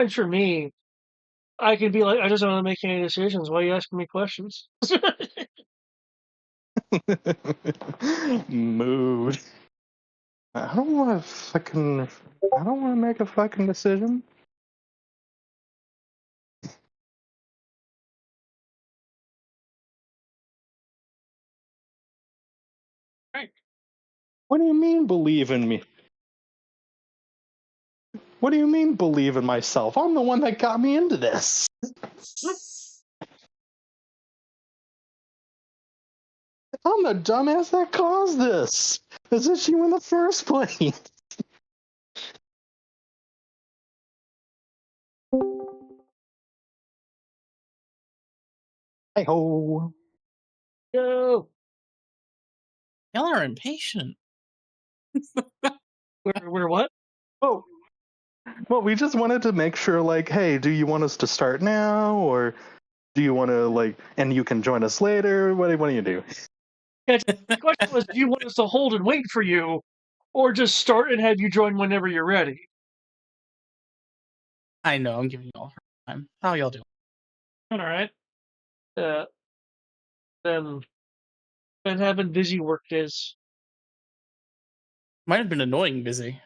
And for me, I can be like, I just don't want to make any decisions. Why are you asking me questions? Mood. I don't want to make a fucking decision. Right. What do you mean believe in me? What do you mean believe in myself? I'm the one that got me into this. I'm the dumbass that caused this. Is this you in the first place? Hey ho. Yo, Y'all are impatient. we're what? Oh, well, we just wanted to make sure, like, hey, do you want us to start now, or do you want to, like, and you can join us later? What do you do? Yeah, the question was, do you want us to hold and wait for you, or just start and have you join whenever you're ready? I know, I'm giving y'all a hard time. How y'all doing? All right. Been having busy work days. Might have been annoying busy.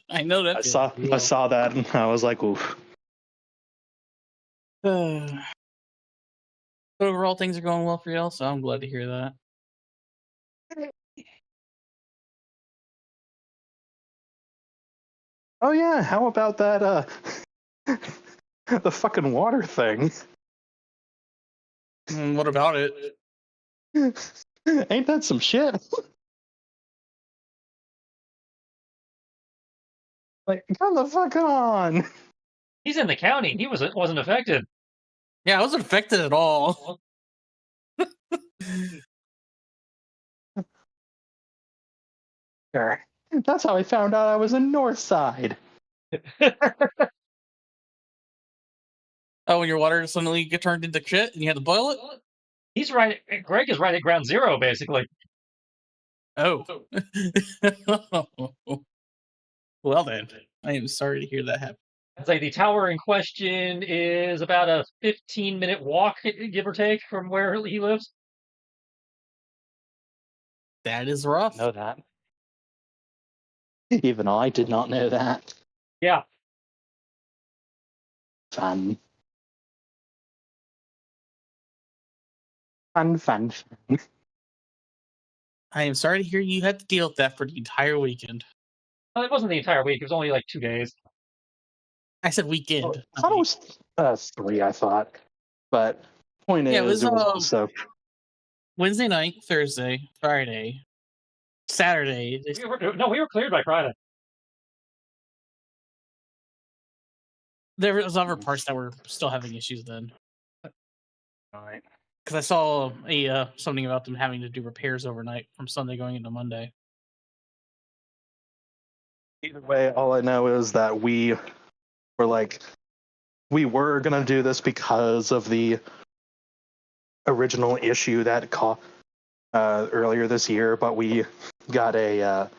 I know that. I saw that, and I was like, oof. But overall, things are going well for y'all, so I'm glad to hear that. Oh yeah, how about that? The fucking water thing. What about it? Ain't that some shit? Like, come the fuck on. He's in the county. He wasn't affected. Yeah, I wasn't affected at all. Sure. That's how I found out I was in Northside. Oh, when your water suddenly get turned into shit and you had to boil it? He's right. Greg is right at ground zero, basically. Oh. Well then, I am sorry to hear that happen. I'd say the tower in question is about a 15-minute walk, give or take, from where he lives. That is rough. Know that. Even I did not know that. Yeah. Fun. I am sorry to hear you had to deal with that for the entire weekend. Well, it wasn't the entire week. It was only like 2 days. I said weekend. I thought it was 3, I thought. But point Yeah, is, it was also Wednesday night, Thursday, Friday, Saturday. We were cleared by Friday. There was other parts that were still having issues then. all right. Because I saw something about them having to do repairs overnight from Sunday going into Monday. Either way, all I know is that we were gonna do this because of the original issue that caught earlier this year, but we got a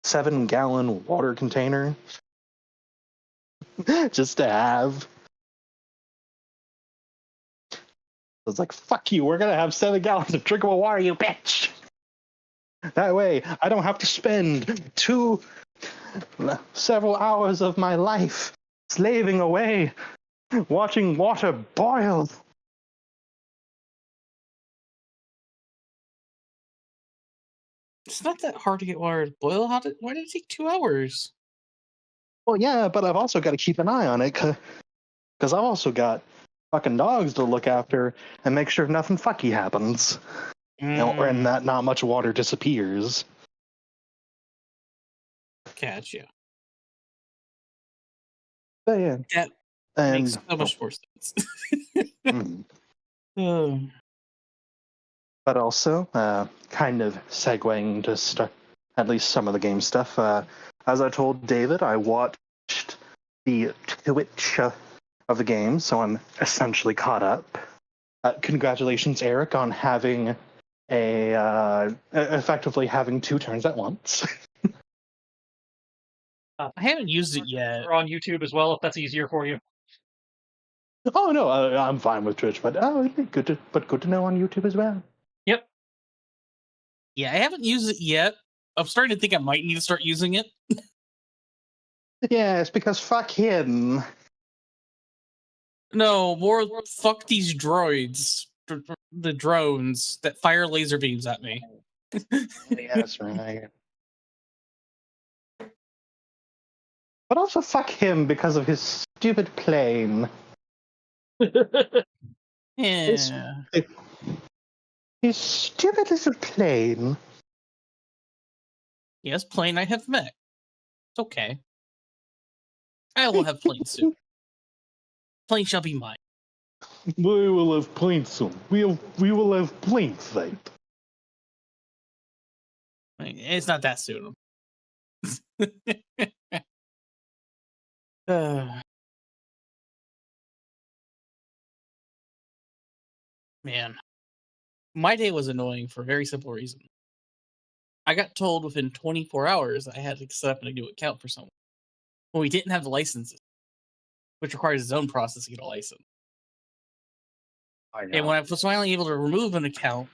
7-gallon water container just to have. It's like, fuck you, we're gonna have 7 gallons of drinkable water, you bitch. That way, I don't have to spend several hours of my life slaving away, watching water boil. It's not that hard to get water to boil. Why did it take 2 hours? Well, yeah, but I've also got to keep an eye on it because I've also got fucking dogs to look after and make sure nothing fucky happens. And that not much water disappears. Gotcha. But yeah. That makes so much more sense. But also, kind of segueing to at least some of the game stuff. As I told David, I watched the Twitch of the game, so I'm essentially caught up. Congratulations, Eric, on having effectively having 2 turns at once. I haven't used it yet. Or on YouTube as well, if that's easier for you. Oh no, I'm fine with Twitch, but it'd be good to know on YouTube as well. Yep. Yeah, I haven't used it yet. I'm starting to think I might need to start using it. Yes, because fuck him. No, more fuck these droids. The drones that fire laser beams at me. Yes, right. But also fuck him because of his stupid plane. Yeah. His stupid little plane. Yes, plane I have met. It's okay. I will have plane soon. Plane shall be mine. We will have plane soon. We will have plane fight. It's not that soon. Man, my day was annoying for a very simple reason. I got told within 24 hours I had to set up a new account for someone. Well, we didn't have the licenses, which requires its own process to get a license. I know. And when I was finally able to remove an account,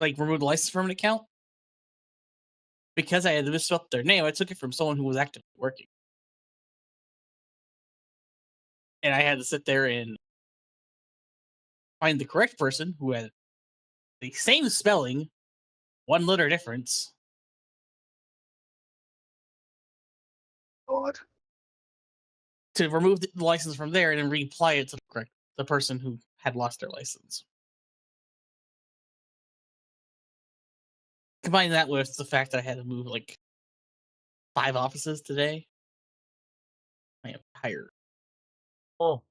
like remove the license from an account, because I had misspelled their name, I took it from someone who was actively working. And I had to sit there and find the correct person who had the same spelling, one letter difference. God. To remove the license from there and then reapply it to the person who had lost their license. Combine that with the fact that I had to move like 5 offices today. I am tired. Well,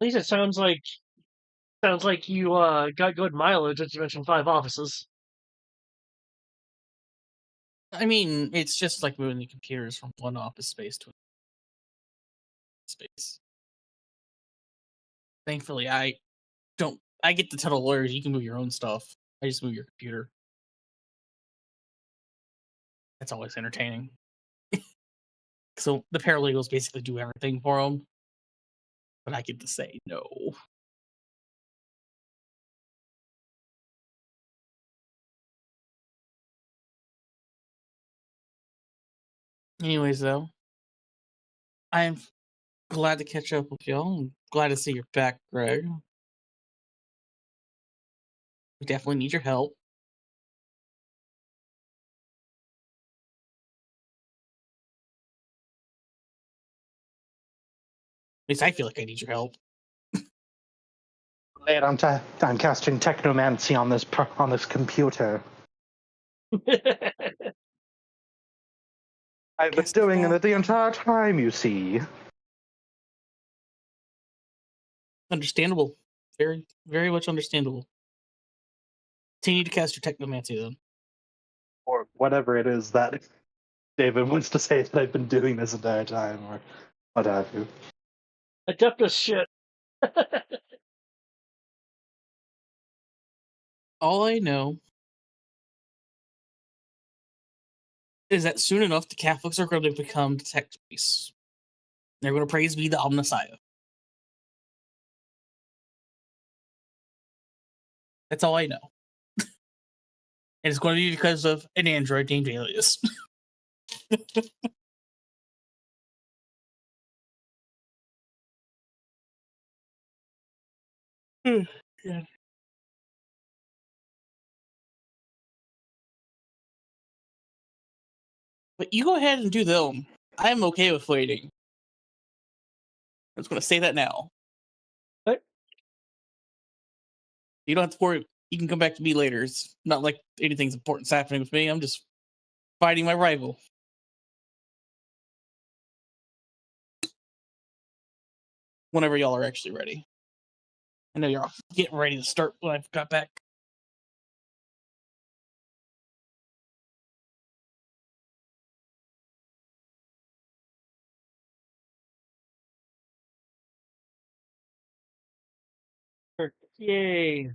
at least it sounds like you got good mileage. As you mentioned, 5 offices. I mean, it's just like moving the computers from one office space to another space. Thankfully, I get to tell the lawyers you can move your own stuff. I just move your computer. That's always entertaining. So the paralegals basically do everything for them, but I get to say no. Anyways, though, I'm glad to catch up with y'all. I'm glad to see you're back, Greg. We definitely need your help. At least I feel like I need your help. Late, I'm casting technomancy on this computer. I've been doing it the entire time, you see. Understandable. Very, very much understandable. Continue to cast your technomancy, then. Or whatever it is that David wants to say that I've been doing this entire time, or what have you. Adeptus shit. All I know is that soon enough, the Catholics are going to become the tech police. They're going to praise be the Omnissiah. That's all I know. And it's going to be because of an android named Alias. Yeah. But you go ahead and do them. I'm okay with waiting. I'm just going to say that now. What? You don't have to worry. You can come back to me later. It's not like anything's important's happening with me. I'm just fighting my rival. Whenever y'all are actually ready. I know you're all getting ready to start when I've got back. Yay.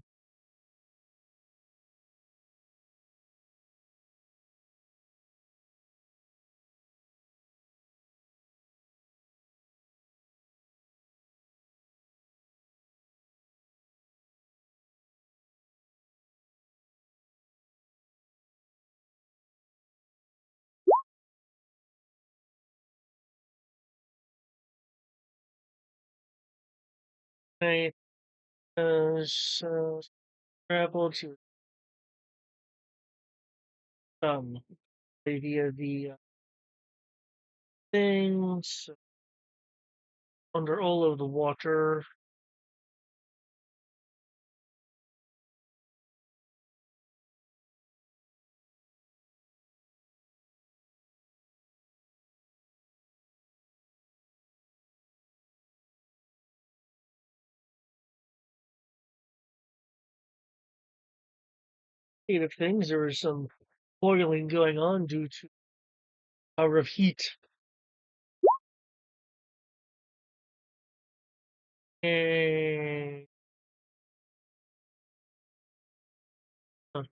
I so travel to via the things under all of the water. State of things, there is some boiling going on due to power of heat. And huh,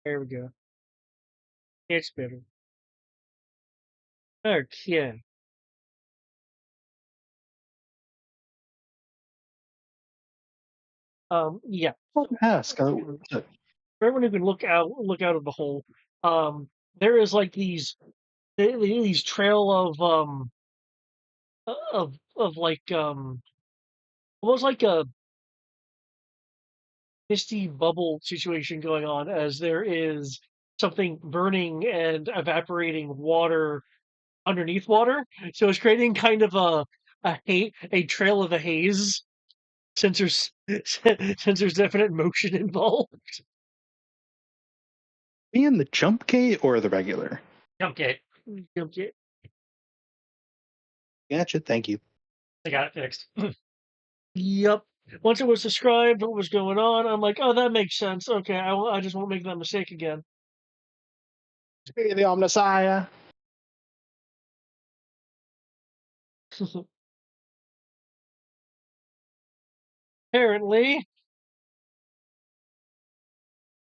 there we go. It's better. Okay. Yeah. I'll ask. For everyone who can look out of the hole, there is like these trail of like almost like a misty bubble situation going on, as there is something burning and evaporating water underneath water. So it's creating kind of a trail of a haze, since there's since there's definite motion involved. Be in the jump gate or the regular? Jump gate. Jump gate. Gotcha. Thank you. I got it fixed. Yep. Once it was described what was going on, I'm like, oh, that makes sense. Okay, I just won't make that mistake again. Hey, the Omnissiah. Apparently,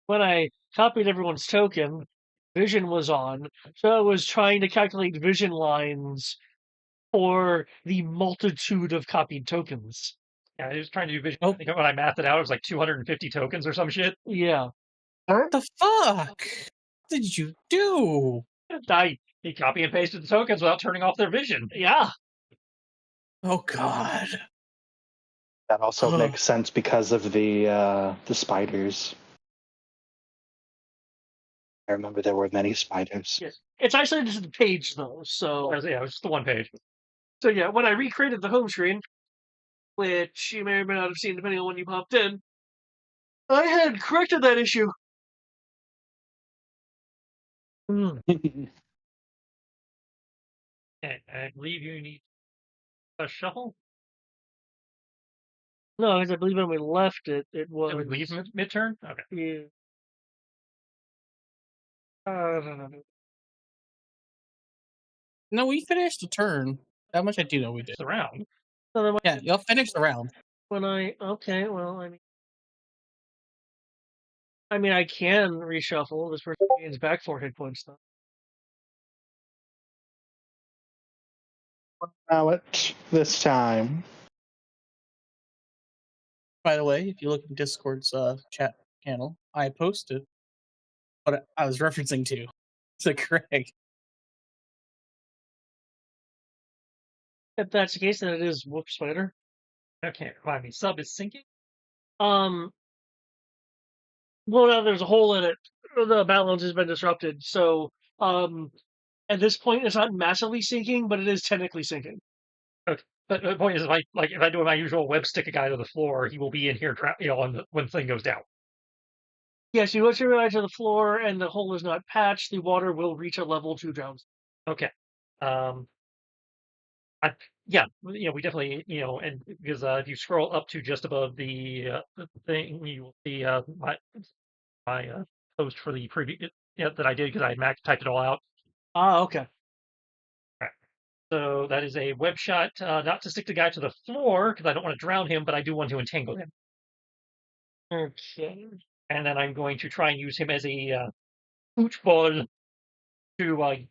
when I copied everyone's token, vision was on, so I was trying to calculate vision lines for the multitude of copied tokens. Yeah, I was trying to do vision. Oh. I think when I mathed it out, it was like 250 tokens or some shit. Yeah. What the fuck? What did you do? He copy and pasted the tokens without turning off their vision. Yeah. Oh god. That also Ugh. makes sense because of the spiders. I remember there were many spiders. Yes. It's isolated to the page though, so It was just the one page. so yeah, when I recreated the home screen, which you may or may not have seen depending on when you popped in, I had corrected that issue. Okay, I believe you need a shuffle. No, because I believe when we left it, it was. It would leave mid-turn? Okay. Yeah. I don't know. No, we finished the turn. That much I do know we did. It's the round. So then Yeah, y'all finished the round. when okay, well, I mean, I can reshuffle. This person gains back 4 hit points though. Now it this time. By the way, if you look in Discord's chat channel, I posted what I was referencing to. So Craig. If that's the case, then it is Whoop Spider. Okay, remind me. Sub is sinking? Well, now there's a hole in it. The balance has been disrupted, so at this point, it's not massively sinking, but it is technically sinking. Okay. But the point is, if I do my usual web stick a guy to the floor, he will be in here, when the thing goes down. Yes, you let your guy to the floor, and the hole is not patched. The water will reach a level to drown. Okay. We definitely, and because if you scroll up to just above the thing, you will see my post for the previous that I did because I had typed it all out. Ah, okay. Right. So that is a web shot, not to stick the guy to the floor because I don't want to drown him, but I do want to entangle him. Okay. And then I'm going to try and use him as a pooch ball to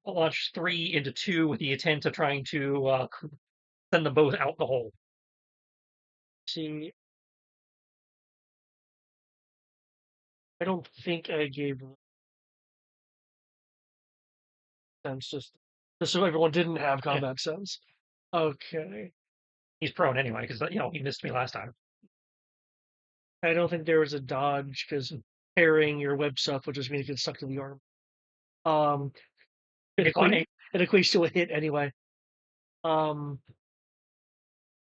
launch 3 into 2 with the intent of trying to send them both out the hole. See, I don't think I gave sense just so everyone didn't have combat sense. Okay. He's prone anyway because he missed me last time. I don't think there was a dodge because parrying your web stuff would just mean it gets stuck to the arm. It, Funny. it equates to a hit anyway.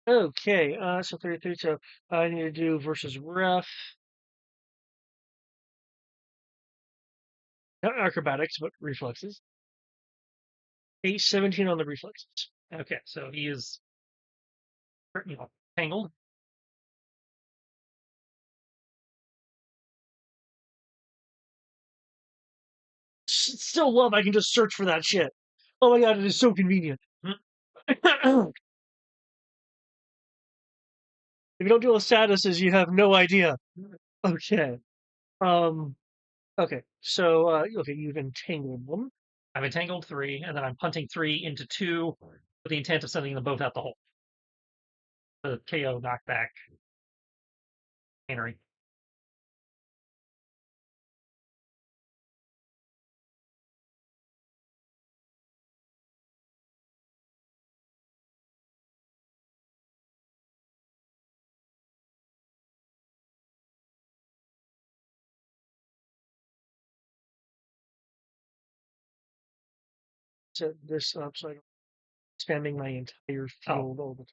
Okay, so 33, so I need to do versus ref. Not acrobatics, but reflexes. 17 on the reflexes. Okay, so he is tangled. Still love I can just search for that shit. Oh my god, it is so convenient. If you don't deal with statuses, you have no idea. Okay. Okay. So okay, you've entangled them. I've entangled 3, and then I'm punting 3 into 2 with the intent of sending them both out the hole. The KO knockback. Henry. Set this up so I don't spamming my entire field all the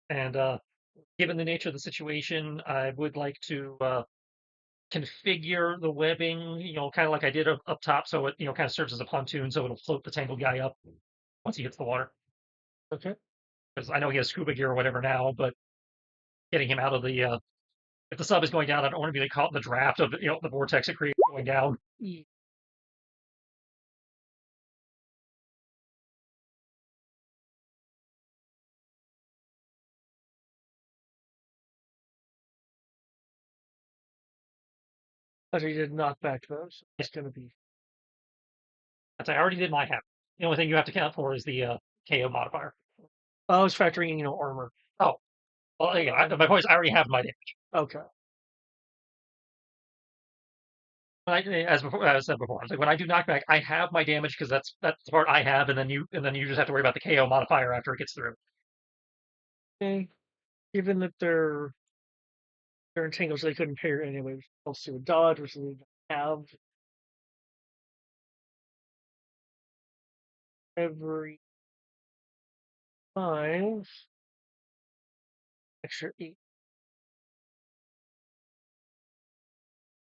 time. And given the nature of the situation, I would like to configure the webbing, kind of like I did up top, so it, kind of serves as a pontoon, so it'll float the tangled guy up once he hits the water. Okay. Because I know he has scuba gear or whatever now, but getting him out of the if the sub is going down, I don't want to be caught in the draft of the vortex it creates going down. But he did knock back those. It's going to be. I already did my half. The only thing you have to count for is the KO modifier. I was factoring in, armor. Oh, well, my point is I already have my damage. Okay. As I said before, I was like, when I do knockback, I have my damage because that's the part I have, and then you just have to worry about the KO modifier after it gets through. Okay. Given that they're entangled, so they couldn't parry anyway. I'll see a dodge, which they have every 5 extra 8.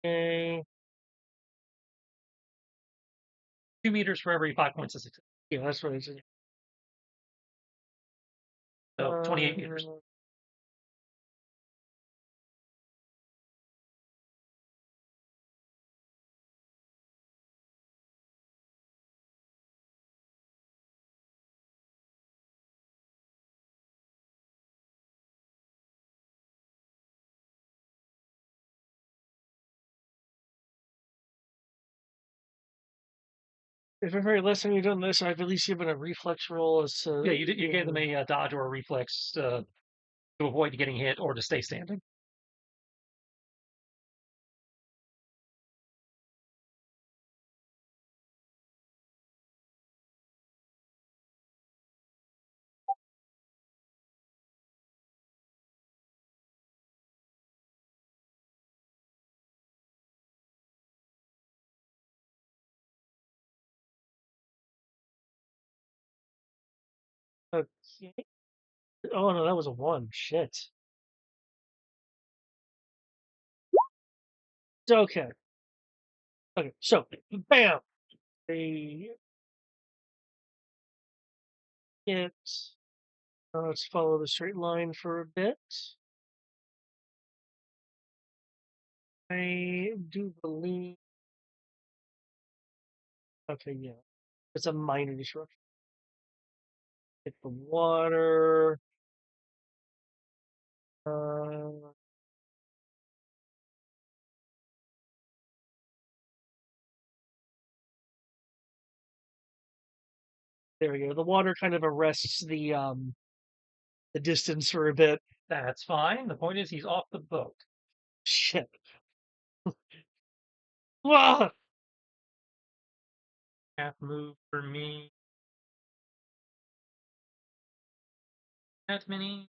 Okay. 2 meters for every 5 points of success. Yeah, that's what it's. So 28 meters. If every lesson you've done this, I've at least given a reflex roll as Yeah, you gave them a dodge or a reflex to avoid getting hit or to stay standing. Okay. Oh no, that was a 1. Shit. Okay. Okay, so bam. They hit. Let's follow the straight line for a bit. I do believe. Okay, yeah. It's a minor disruption. Hit the water. There we go. The water kind of arrests the distance for a bit. That's fine. The point is he's off the boat. Shit. Wah! Half move for me. That many.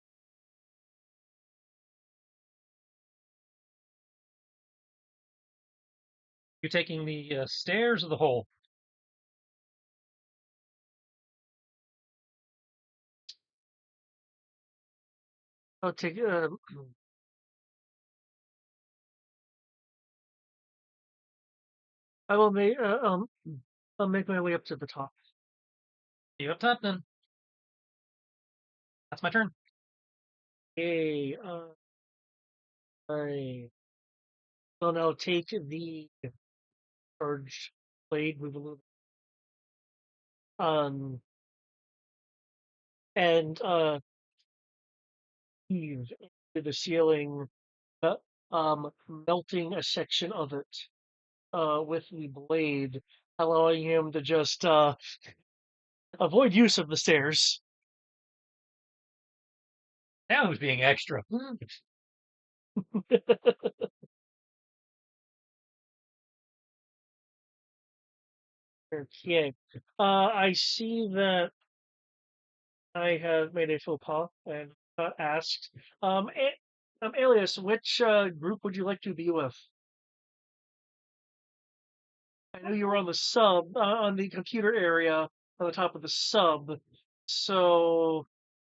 You taking the stairs or the hole? I'll take. I will make. I'll make my way up to the top. You up top then. That's my turn. Hey, I will now take the charged blade, move a little, um, and heave into the ceiling, uh, melting a section of it, with the blade, allowing him to just avoid use of the stairs. Now who's being extra? Okay. I see that I have made a faux pas and asked. Alias, which group would you like to be with? I know you were on the sub, on the computer area on the top of the sub. So,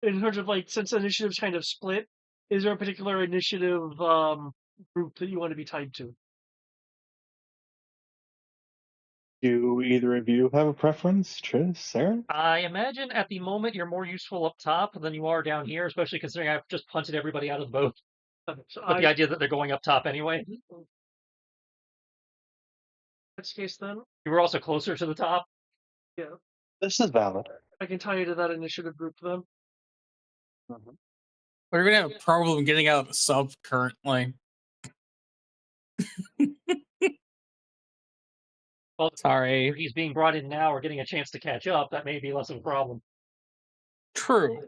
in terms of like, since initiative's kind of split, is there a particular initiative group that you want to be tied to? Do either of you have a preference, Tris, Sarah? I imagine at the moment you're more useful up top than you are down here, especially considering I've just punted everybody out of the boat. So But the idea that they're going up top anyway. in that case, then, You were also closer to the top. yeah, This is valid. I can tie you to that initiative group then. We're gonna have a problem getting out of the sub currently. Well, Sorry. if he's being brought in now or getting a chance to catch up, that may be less of a problem. True.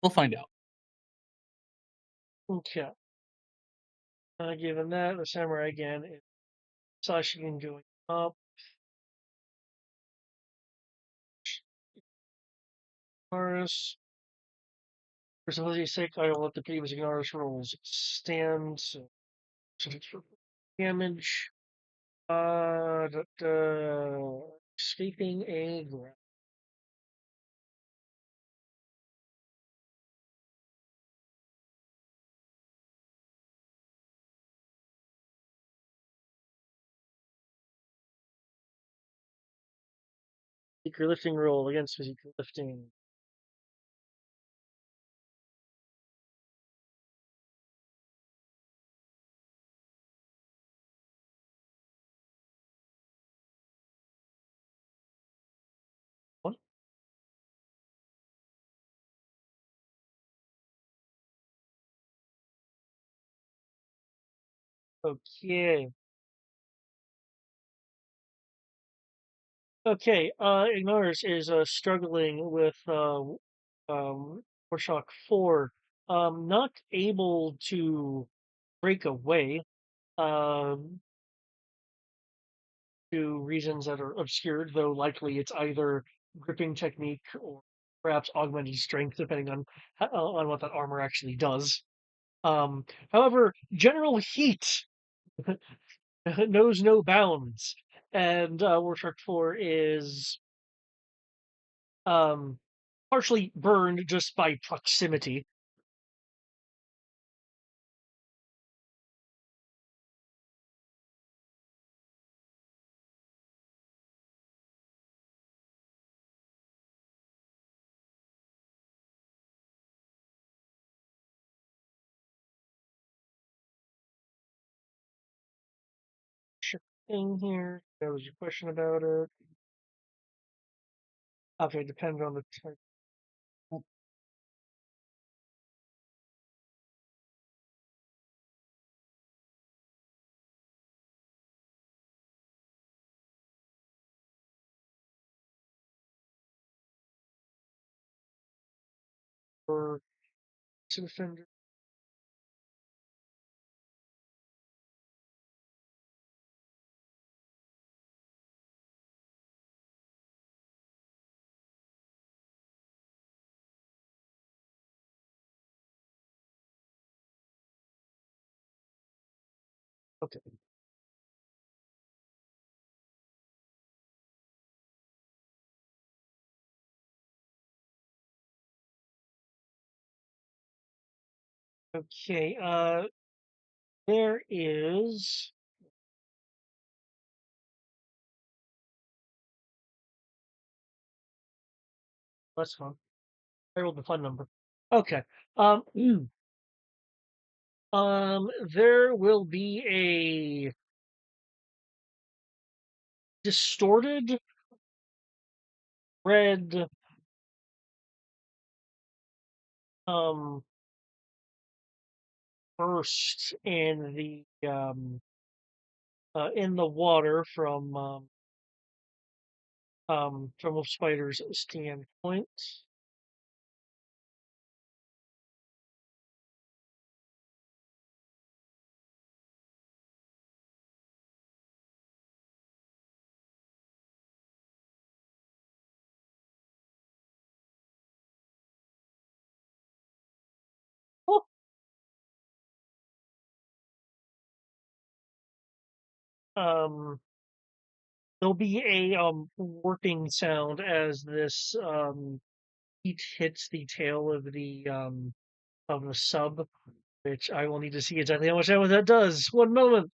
We'll find out. Okay. Given that, the samurai again is Sashigan going up. Ignorus. For simplicity's sake, I will let the previous Ignorus rolls stand. So, damage. Escaping a grab. Secret lifting roll against physical lifting. What? Okay. Okay, Ignorus is struggling with Shock 4, not able to break away, um, to reasons that are obscured, though likely it's either gripping technique or perhaps augmented strength, depending on what that armor actually does. However, general heat knows no bounds, and Warshak 4 is um, partially burned just by proximity. Thing here. There was your question about it. Okay, depends on the type. For offender. Okay. Okay. There is. That's fun. I rolled the fun number. Okay. Um. There will be a distorted red um burst in the water from a spider's standpoint. Oh, um, there'll be a working sound as this heat hits the tail of the sub, which I will need to see exactly how much damage that does. One moment.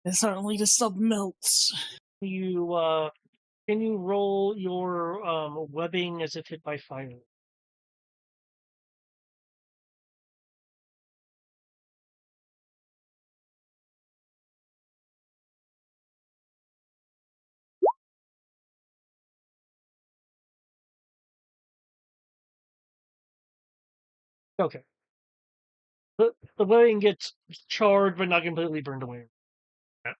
And suddenly the sub melts. You can you roll your webbing as if hit by fire? Okay. The webbing gets charred but not completely burned away. Yeah.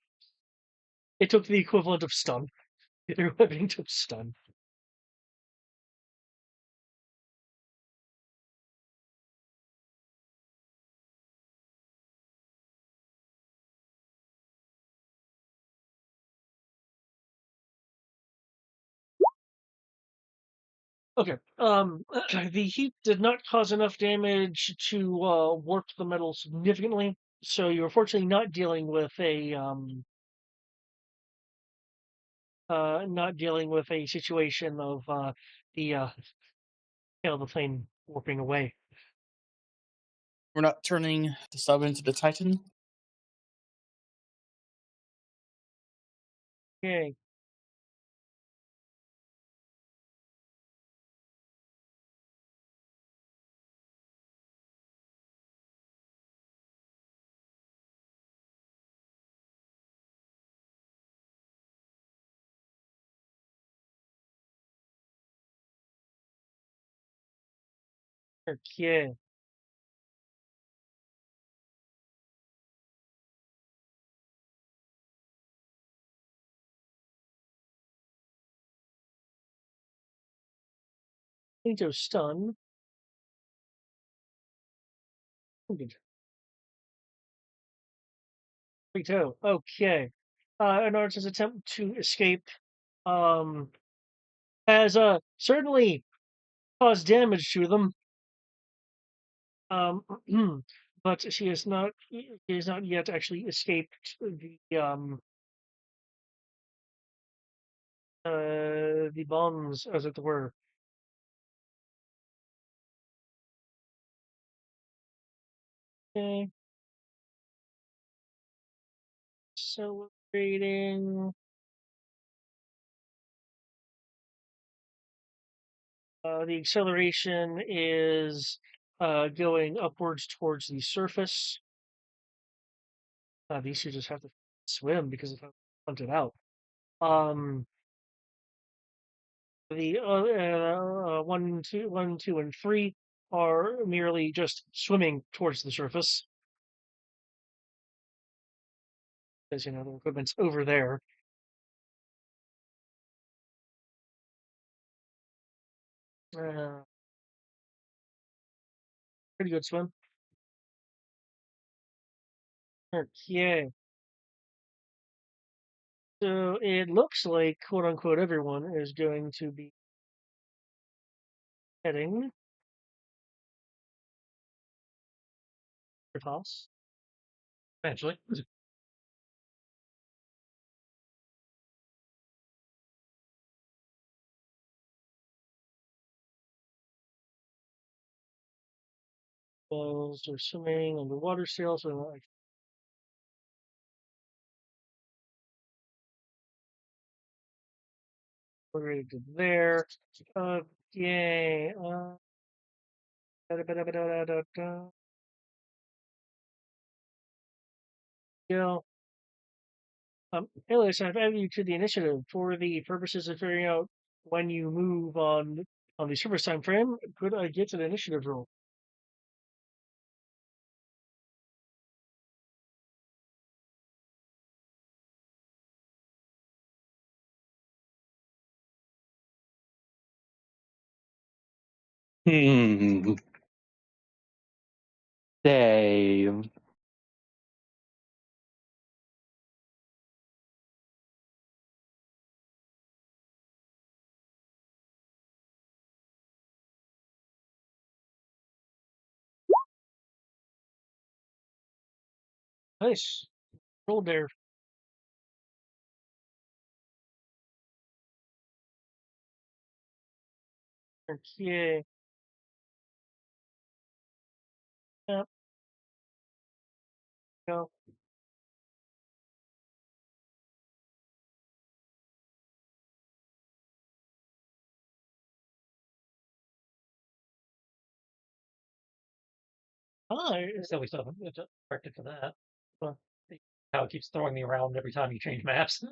It took the equivalent of stun. Your webbing took stun. Okay. The heat did not cause enough damage to warp the metal significantly, so you're fortunately not dealing with a situation of the the plane warping away. We're not turning the sub into the Titan. Okay. Okay. Into stun. Good. Rito. Okay. In order to attempt to escape, um, has certainly caused damage to them. Um, but she has not yet actually escaped the bombs, as it were. Okay. Celebrating. The acceleration is going upwards towards the surface. These two just have to swim because of how hunted out. Um, the one, two, and three are merely just swimming towards the surface because the equipment's over there. Pretty good swim. Okay. So it looks like, quote unquote, everyone is going to be heading to house. Eventually. They're swimming underwater still, so like we're ready to there. Okay. Da-da-ba-da-ba-da-da-da. Yeah. Alias, I've added you to the initiative for the purposes of figuring out when you move on the service time frame. Could I get an initiative roll? Dave. Nice. Roll there. Okay. Yep. Go. Hi. So we still haven't corrected for that. But how it keeps throwing me around every time you change maps.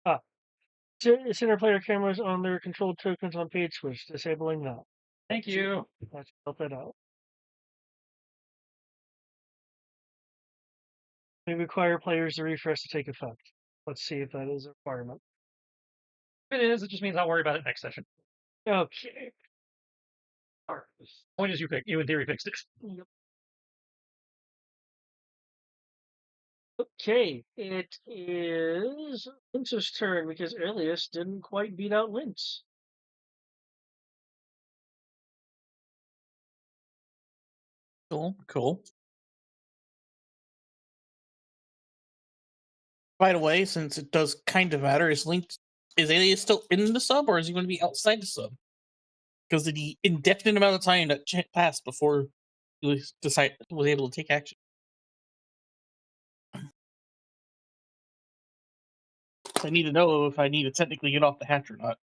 Ah. Center player cameras on their controlled tokens on page switch, disabling that. Thank you. Let's help that out. We require players to refresh to take effect. Let's see if that is a requirement. If it is, it just means I'll worry about it next session. Okay. Point is, you in theory fixed it. Yep. Okay, it is Lynx's turn because Alias didn't quite beat out Lynx. Cool. By the way, since it does kind of matter, is Alias still in the sub or is he going to be outside the sub? Because the indefinite amount of time that passed before he was able to take action. I need to know if I need to technically get off the hatch or not.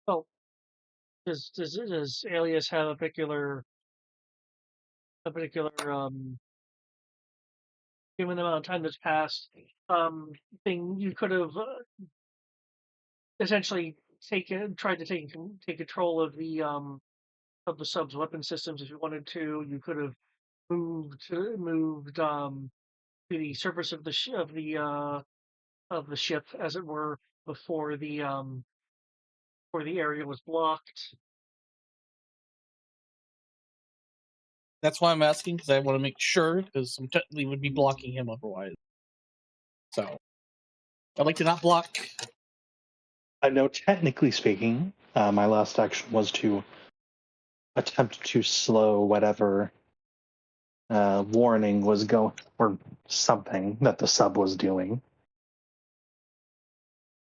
Oh, does Alias have a particular given the amount of time that's passed thing you could have essentially tried to take control of the sub's weapon systems if you wanted to. You could have moved to the surface of of the ship, as it were, before the area was blocked. That's why I'm asking, because I want to make sure, because I'm technically would be blocking him otherwise. So I'd like to not block. I know, technically speaking, my last action was to attempt to slow whatever warning was going, or something that the sub was doing.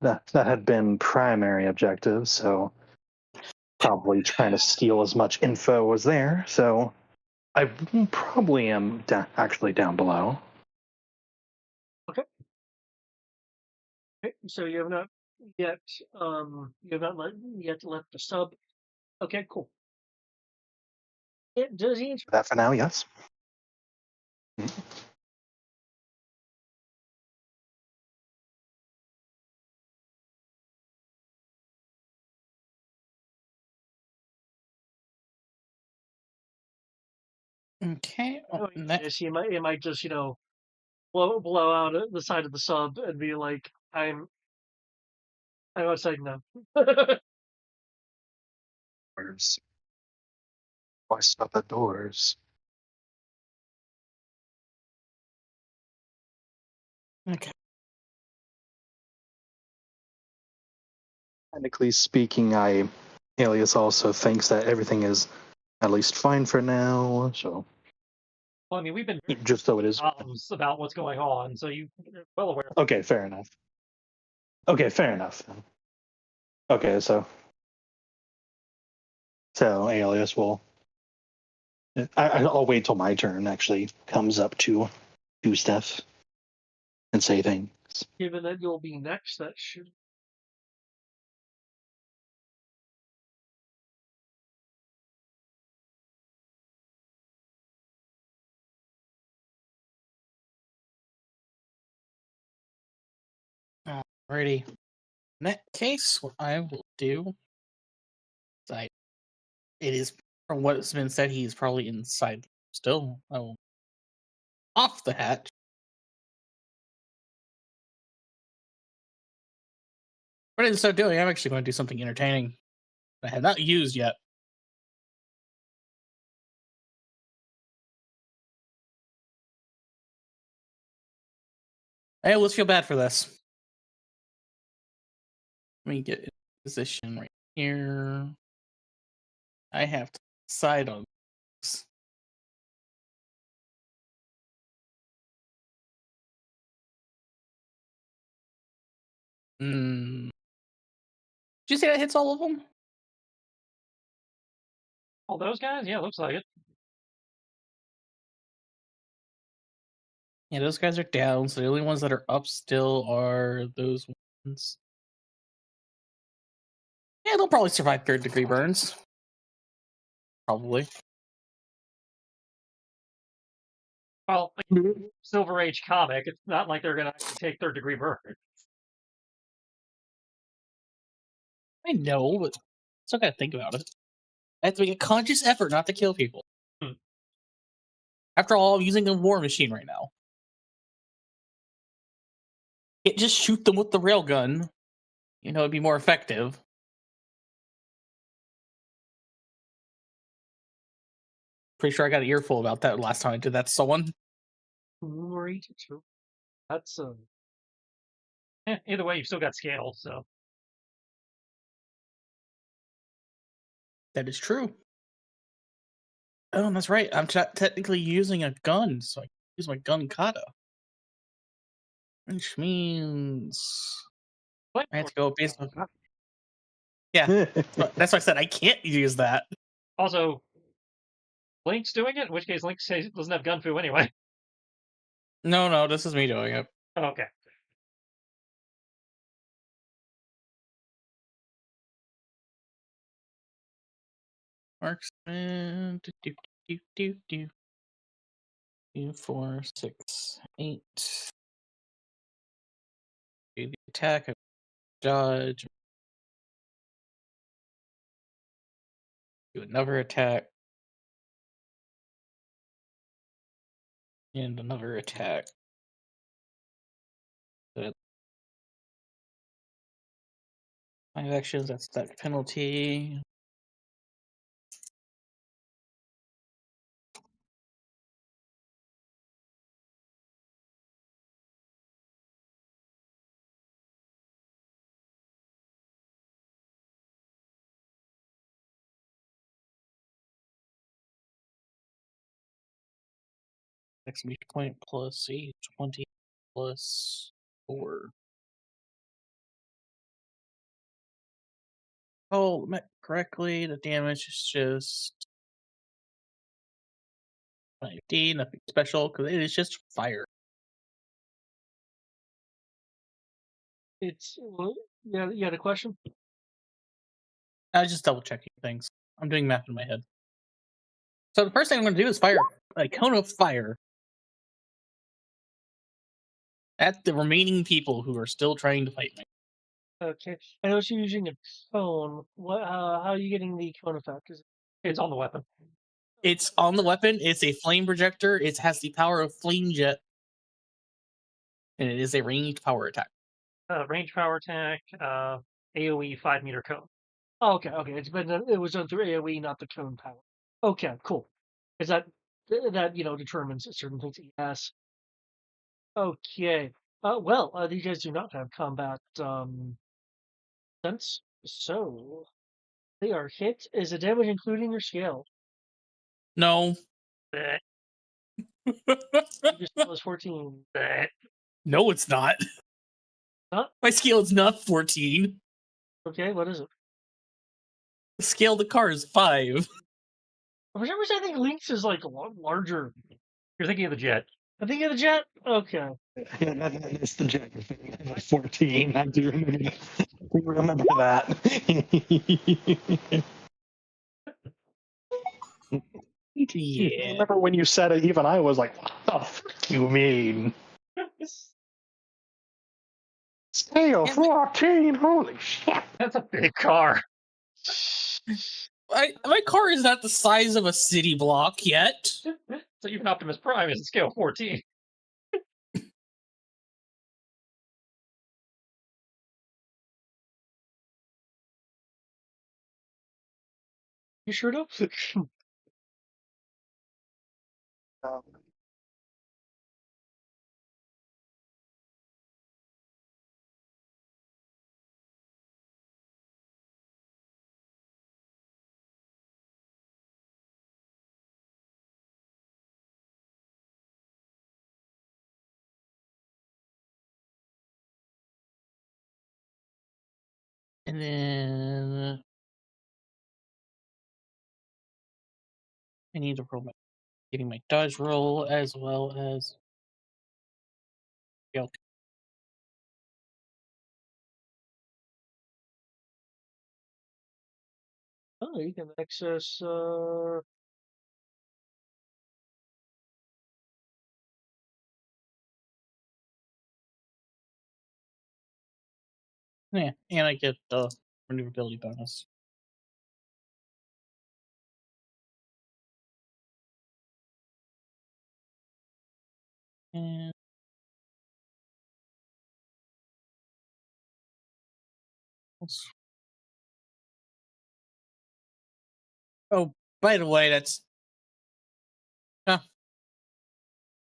That had been primary objective, so probably trying to steal as much info as there. So I probably am actually down below. Okay. So you have not yet left the sub. Okay, cool. Does he? That for now, yes. Okay. Oh, Well, next, yes, it might just blow out the side of the sub and be like, I'm outside now. Doors. Why stop at doors? okay. Technically speaking, Alias also thinks that everything is at least fine for now. So Well, I mean, we've been very just so it is. about what's going on, so you're well aware. Okay, fair enough. Okay, fair enough. Okay, so Alias will. I'll wait till my turn actually comes up to do stuff and say things. Given that you'll be next, that should. Alrighty. In that case, what I will do is it is from what has been said, he's probably inside still. I will off the hatch. What instead of doing, I'm actually going to do something entertaining I have not used yet. Hey, let's feel bad for this. Let me get in position right here. I have to decide on this. Did you say that hits all of them? All those guys, yeah, looks like it. Yeah, those guys are down, so the only ones that are up still are those ones. Yeah, they'll probably survive 3rd-degree burns. Probably. Well, Silver Age comic, it's not like they're gonna actually take 3rd-degree burn. I know, but still gotta think about it. I have to make a conscious effort not to kill people. Hmm. After all, I'm using a war machine right now. Can't just shoot them with the railgun. It'd be more effective. Pretty sure I got an earful about that last time I did that to someone. Right. That's Either way, you've still got scale, so. That is true. Oh, that's right. I'm technically using a gun, so I can use my gun kata. Which means I have to go based on. Yeah, that's why I said I can't use that. Also, Link's doing it, in which case Link doesn't have gun fu anyway. No, this is me doing it. Okay. Marksman. Do. 2, 4, 6, 8. Do the attack. Dodge. Do another attack. And another attack. Good. 5 actions, that's that penalty. Exclamation point plus 8, 20 plus 4. Oh, correctly, the damage is just 5D, nothing special, because it is just fire. it's yeah. You had a question? I was just double checking things. I'm doing math in my head. So the first thing I'm going to do is fire a cone of fire at the remaining people who are still trying to fight me. Okay. I know you're using a cone. What? How are you getting the cone effect? It's on the weapon. It's on the weapon. It's a flame projector. It has the power of flame jet, and it is a ranged power attack. Range power attack, AoE 5-meter cone. Oh, okay, okay. It was done through AoE, not the cone power. Okay, cool. Is that determines certain things? Yes. Okay. Well, these guys do not have combat sense, so they are hit. Is the damage including your scale? No. Bleh, Your scale is 14. bleh. No, it's not. Huh? My scale is not 14. Okay, what is it? The scale of the car is 5. For some reason, I think Lynx is like a lot larger. You're thinking of the jet. I think of the jet. Okay. Yeah, that's the Jack thing. 14. I do remember that. I Yeah. remember when you said it, even I was like, what the fuck you mean? Scale 14, holy shit. That's a big car. My car is not the size of a city block yet. So even Optimus Prime is a scale 14. You sure do? And then I need to roll getting my dodge roll as well as yeah. Oh, you can access. Yeah, and I get the maneuverability bonus. And oh, by the way, that's oh,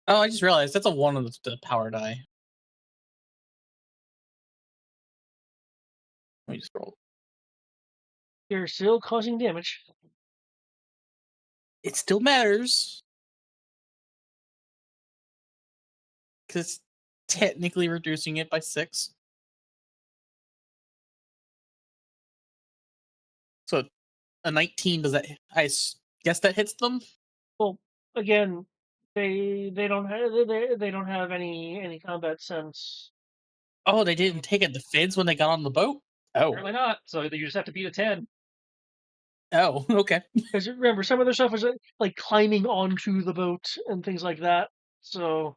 I just realized that's a 1 on the power die. Let me just roll. You're still causing damage. It still matters because it's technically reducing it by 6. So a 19 does that? Guess that hits them. Well, again, they don't have they don't have any combat sense. Oh, they didn't take a defense when they got on the boat. Oh, Apparently not. So you just have to beat a 10. oh, okay. Because remember, some of their stuff is like climbing onto the boat and things like that. So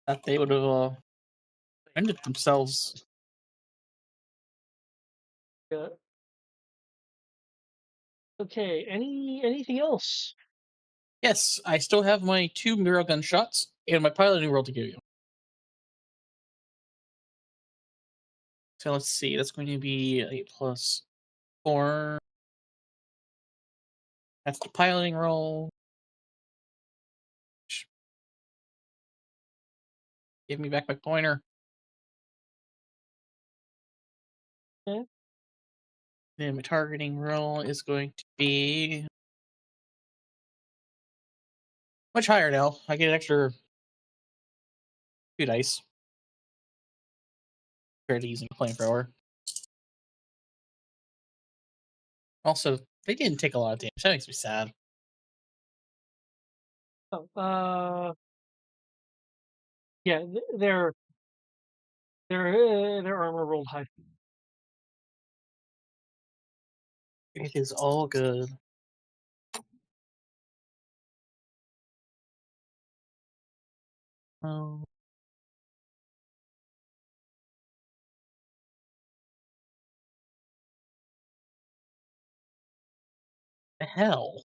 Thought they would have defended themselves. yeah. Okay. Anything else? Yes, I still have my 2 mirror gun shots and my piloting roll to give you. So let's see. That's going to be 8 plus 4. That's the piloting roll. Give me back my pointer. Okay. Then my targeting roll is going to be much higher now. I get an extra 2 dice compared to using a flamethrower. Also, they didn't take a lot of damage. That makes me sad. Oh, yeah, their armor rolled high. It is all good. Oh. The hell?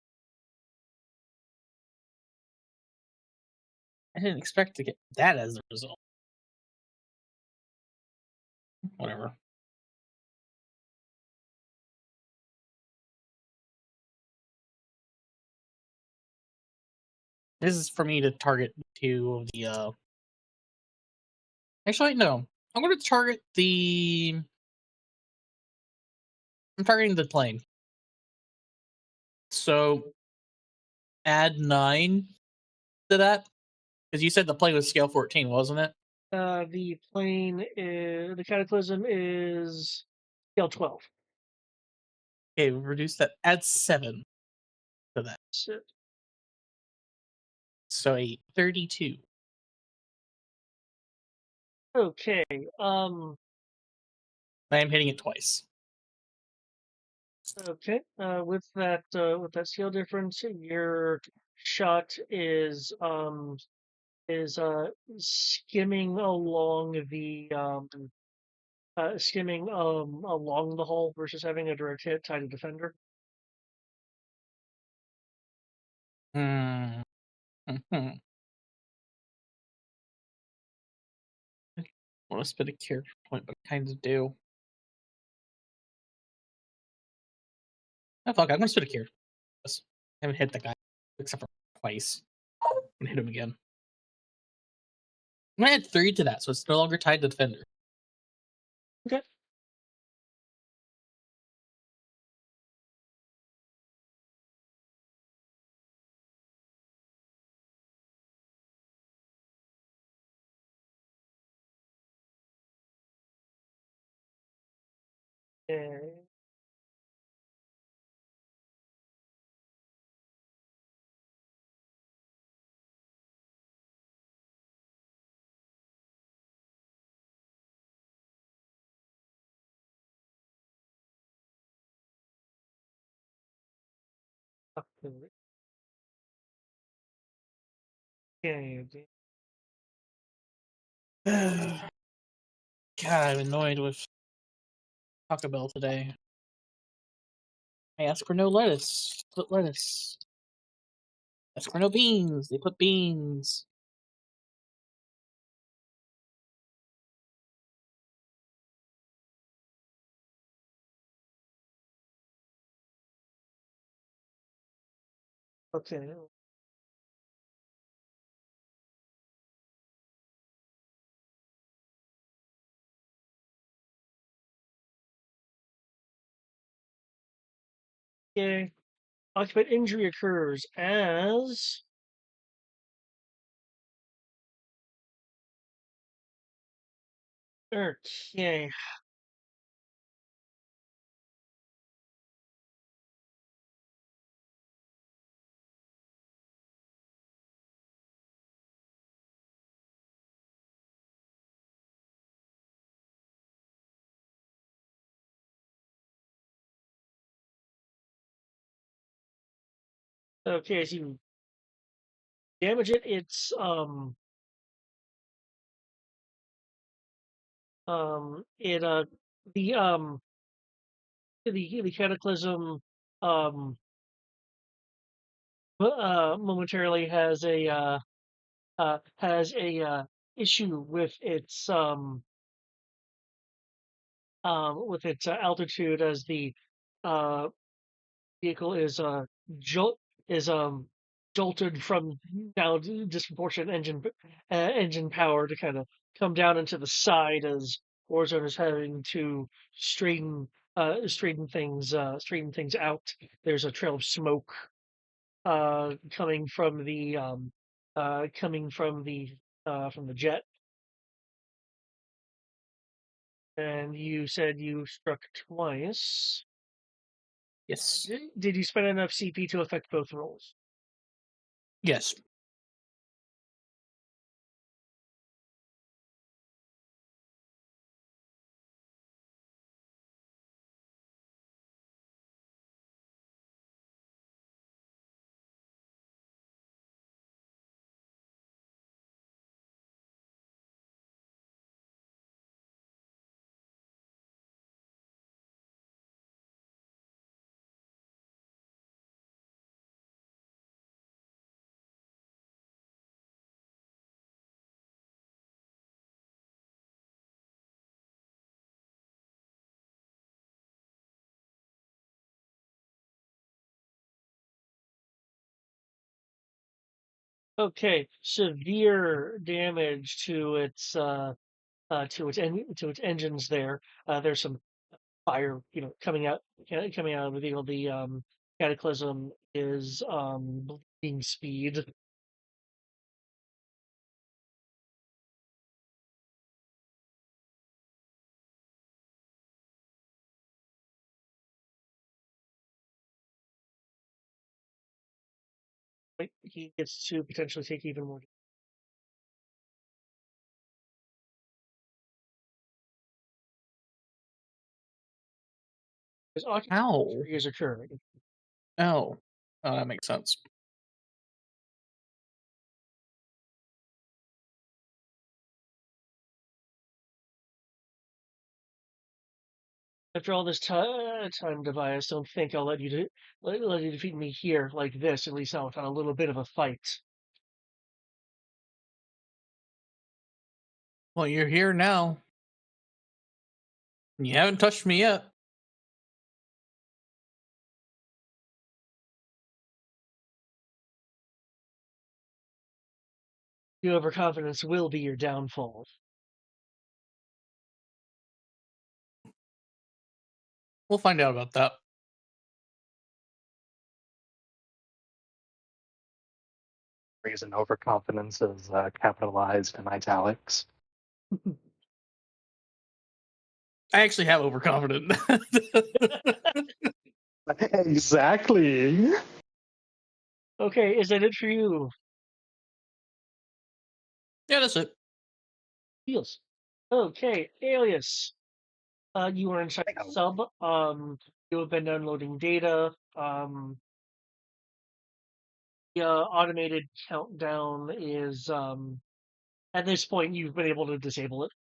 didn't expect to get that as a result. Whatever. This is for me to target two of the. Actually, no. I'm going to target the. I'm targeting the plane. So add 9 to that, because you said the plane was scale 14, wasn't it? The plane is the cataclysm is scale 12. Okay, reduce that. Add 7 to that. So a 32. Okay. I am hitting it twice. Okay. With that scale difference, your shot is skimming along along the hull versus having a direct hit tied to defender. Hmm. I want to spend a character point, but kind of do. Oh, fuck, I'm going to spend a character. I haven't hit the guy except for twice. I'm going to hit him again. I'm going to add 3 to that, so it's no longer tied to defender. Okay. Okay. Okay. God, I'm annoyed with Taco Bell today. I asked for no lettuce. Put lettuce. Ask for no beans. They put beans. Okay. Okay. Occupant injury occurs as okay. Okay, so you damage it, it's it the the cataclysm um momentarily has a issue with its altitude as the uh vehicle is jolt is jolted from now disproportionate engine power to kind of come down into the side as Warzone is having to straighten things out. There's a trail of smoke coming from the from the jet. And you said you struck twice. Yes. Did you spend enough CP to affect both rolls? Yes. Okay, severe damage to its engines there. There's some fire, coming out of the vehicle. The cataclysm is bleeding speed. Right? He gets to potentially take even more. Because occupancy Ow. is occurring. Oh. Oh, that makes sense. After all this time, Device, don't think I'll let you defeat me here like this. At least not without a little bit of a fight. Well, you're here now. You haven't touched me yet. Your overconfidence will be your downfall. We'll find out about that. Reason overconfidence is capitalized in italics. I actually have overconfident. Exactly. Okay, is that it for you? Yeah, that's it. Feels. Okay, Alias. You are inside the sub. You have been downloading data. The automated countdown is at this point you've been able to disable it.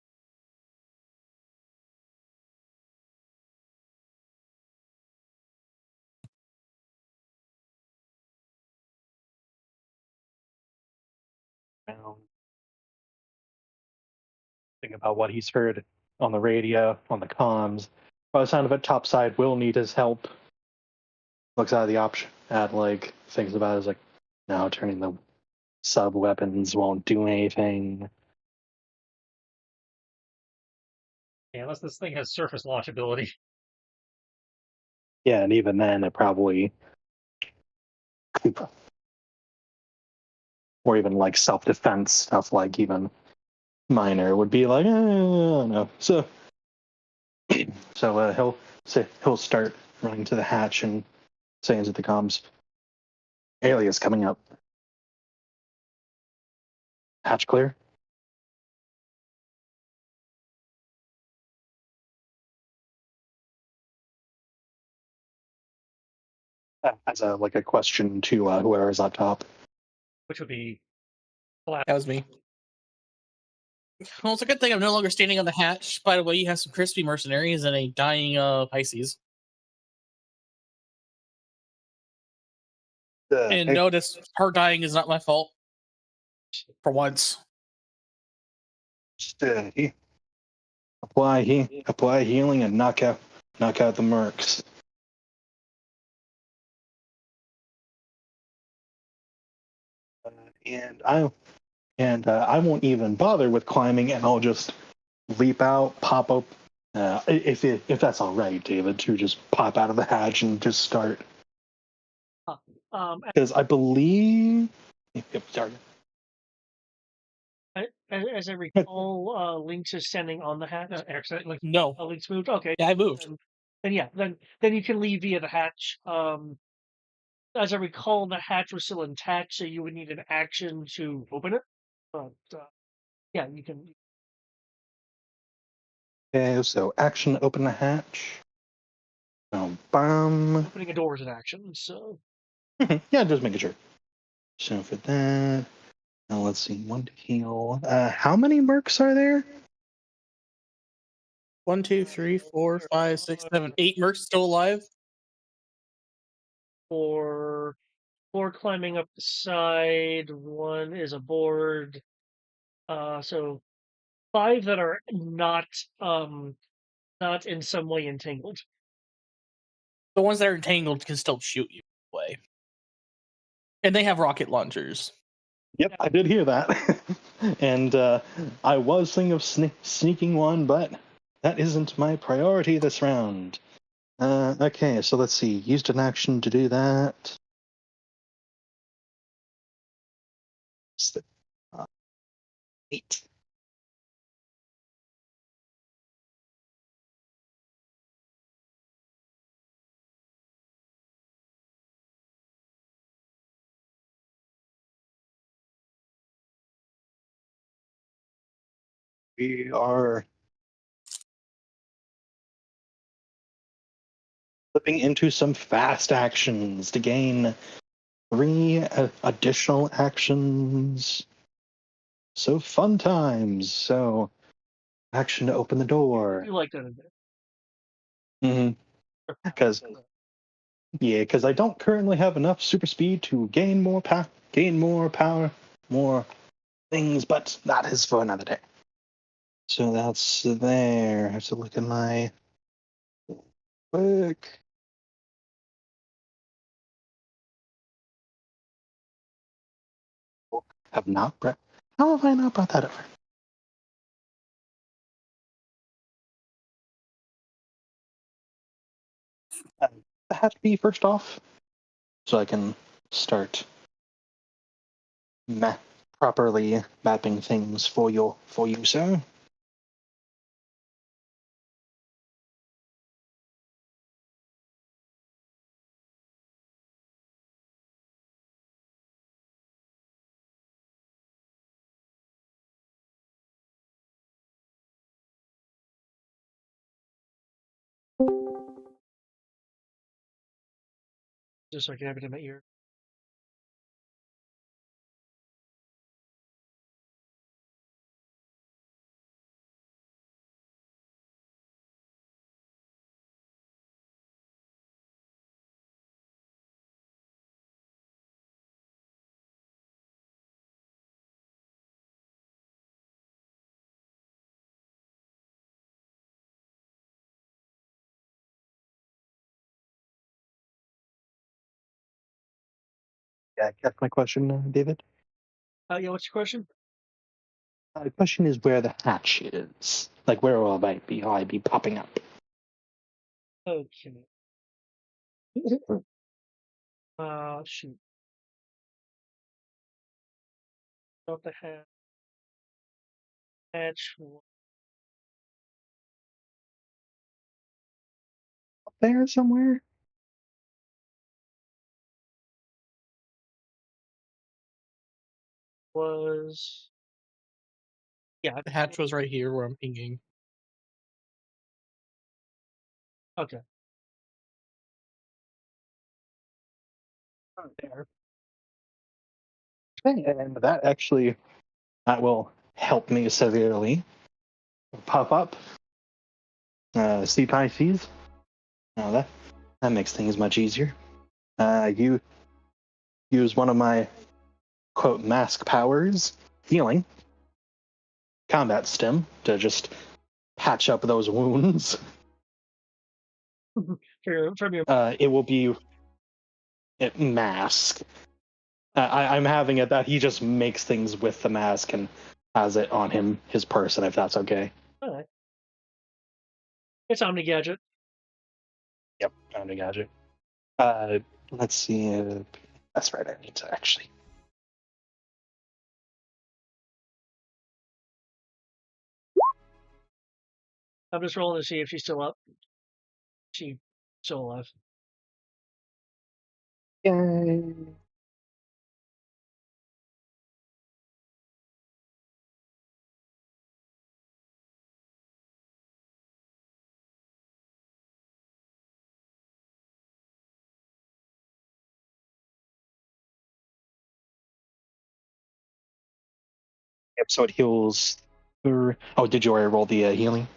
Think about what he's heard on the radio, on the comms. By the sound of it, topside will need his help. Looks at the option at like thinks about it as like now turning the sub weapons won't do anything. Yeah, unless this thing has surface launch ability. Yeah, and even then it probably or even like self defense stuff like even minor would be like, no. So he'll start running to the hatch and saying to the comms, Alias coming up. Hatch clear. As a like a question to whoever is up top. Which would be That was me. Well, it's a good thing I'm no longer standing on the hatch. By the way, you have some crispy mercenaries and a dying Pisces. And notice, her dying is not my fault. For once. Steady. Apply healing and knock out the mercs. I won't even bother with climbing, and I'll just leap out, pop up. If that's all right, David, to just pop out of the hatch and just start. Because I believe. Sorry. As I recall, Lynx is standing on the hatch. No. Lynx moved. Okay. Yeah, I moved. Then you can leave via the hatch. As I recall, the hatch was still intact, so you would need an action to open it. But yeah, you can. Okay, so action, open the hatch. Bam. Opening a door is an action, so. Yeah, just making sure. So for that, now let's see, one to heal. How many mercs are there? 1, 2, 3, 4, 5, 6, 7, 8 mercs still alive. Four climbing up the side. One is aboard. So 5 that are not in some way entangled. The ones that are entangled can still shoot you away. And they have rocket launchers. Yep, I did hear that. And I was thinking of sneaking one, but that isn't my priority this round. Okay, so let's see. Used an action to do that. Uh, 8. We are flipping into some fast actions to gain 3 additional actions. So fun times. So action to open the door. You like that a bit. Mm-hmm. Because I don't currently have enough super speed to gain more power, more things, but that is for another day. So that's there. I have to look at my quick. Have not brought. How have I not brought that over? That has to be first off, so I can start properly mapping things for you, sir. Just so I can have it in my ear. Yeah, that's my question, David. Yeah, what's your question? The question is where the hatch is. Like, where will I be popping up? Okay. Shoot. What the heck? Hatch Up there somewhere? was. Yeah, The hatch was right here where I'm pinging. okay. There. Okay, and that will help me severely. Pop up. See Pisces. Now that makes things much easier. You use one of my quote mask powers, healing, combat stim, to just patch up those wounds. From your It will be mask. I'm having it that he just makes things with the mask and has it on his person, if that's okay. alright. It's Omni Gadget. Yep, found a gadget. Let's see. That's right. I need to actually. I'm just rolling to see if she's still up. She's still alive. Yay. Yep. So it heals. Oh, did you already roll the healing?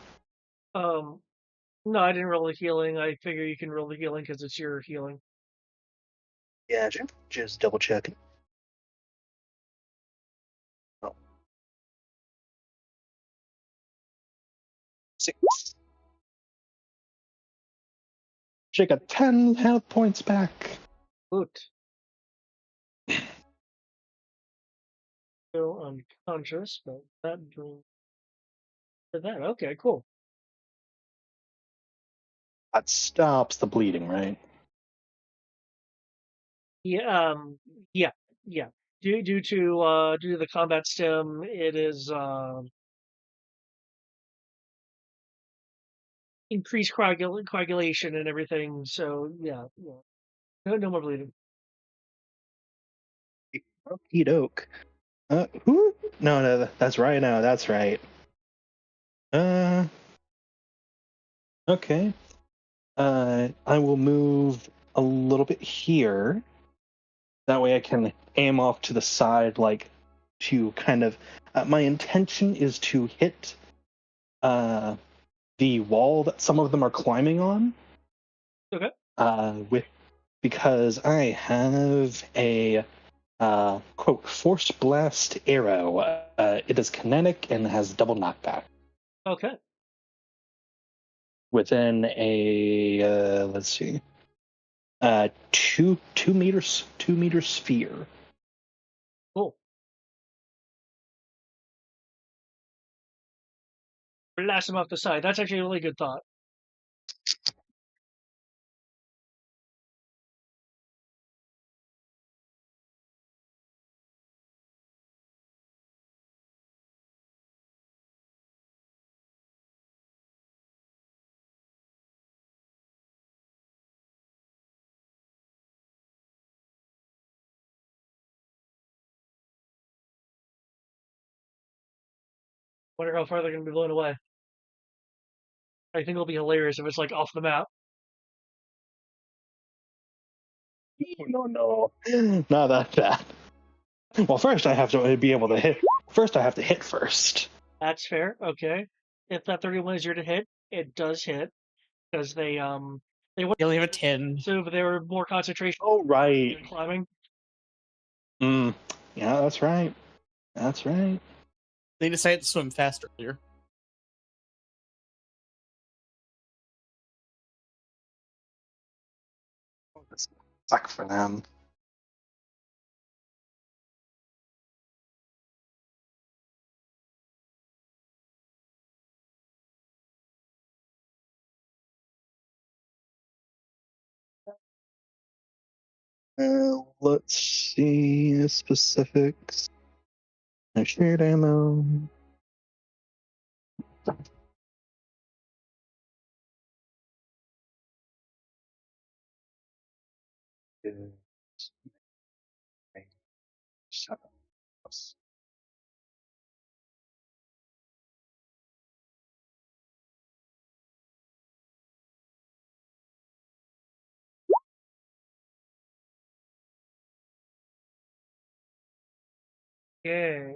No, I didn't roll the healing. I figure you can roll the healing because it's your healing. Yeah, just double checking. Oh. 6. She got 10 health points back. Good. Still unconscious, but that brings to that. Okay, cool. That stops the bleeding, right? Yeah, yeah, yeah. Due to the combat stem, it is increased coagulation and everything. So yeah, yeah. No more bleeding. Okie doke. Who? No, that's right. No, that's right. Uh, okay. I will move a little bit here. That way I can aim off to the side, like to kind of. My intention is to hit the wall that some of them are climbing on. Okay. With because I have a quote force blast arrow. It is kinetic and has double knockback. Okay. Within a let's see, 2 meter sphere. Cool. Blast him off the side. That's actually a really good thought. Wonder how far they're gonna be blown away. I think it'll be hilarious if it's like off the map. No. Not that bad. Well, first I have to be able to hit. First I have to hit first. That's fair. Okay. If that 31 is your to hit, it does hit because they went You only have a 10. so they were more concentration Oh right. in climbing. Yeah, that's right. That's right. They decided to swim fast earlier. Suck for them. Let's see the specifics. No shared ammo. Yeah.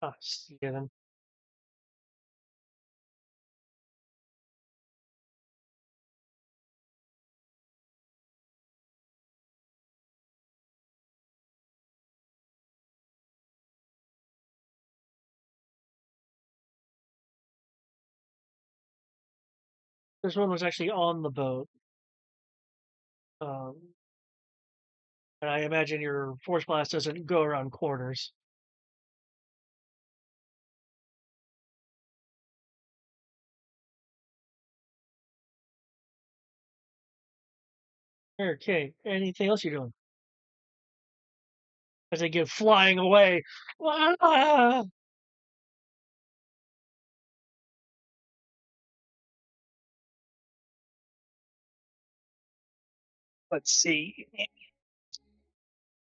Ah, see you then. This one was actually on the boat. Um, and I imagine your force blast doesn't go around corners. Okay. Anything else you're doing? As they get flying away. Ah! Let's see.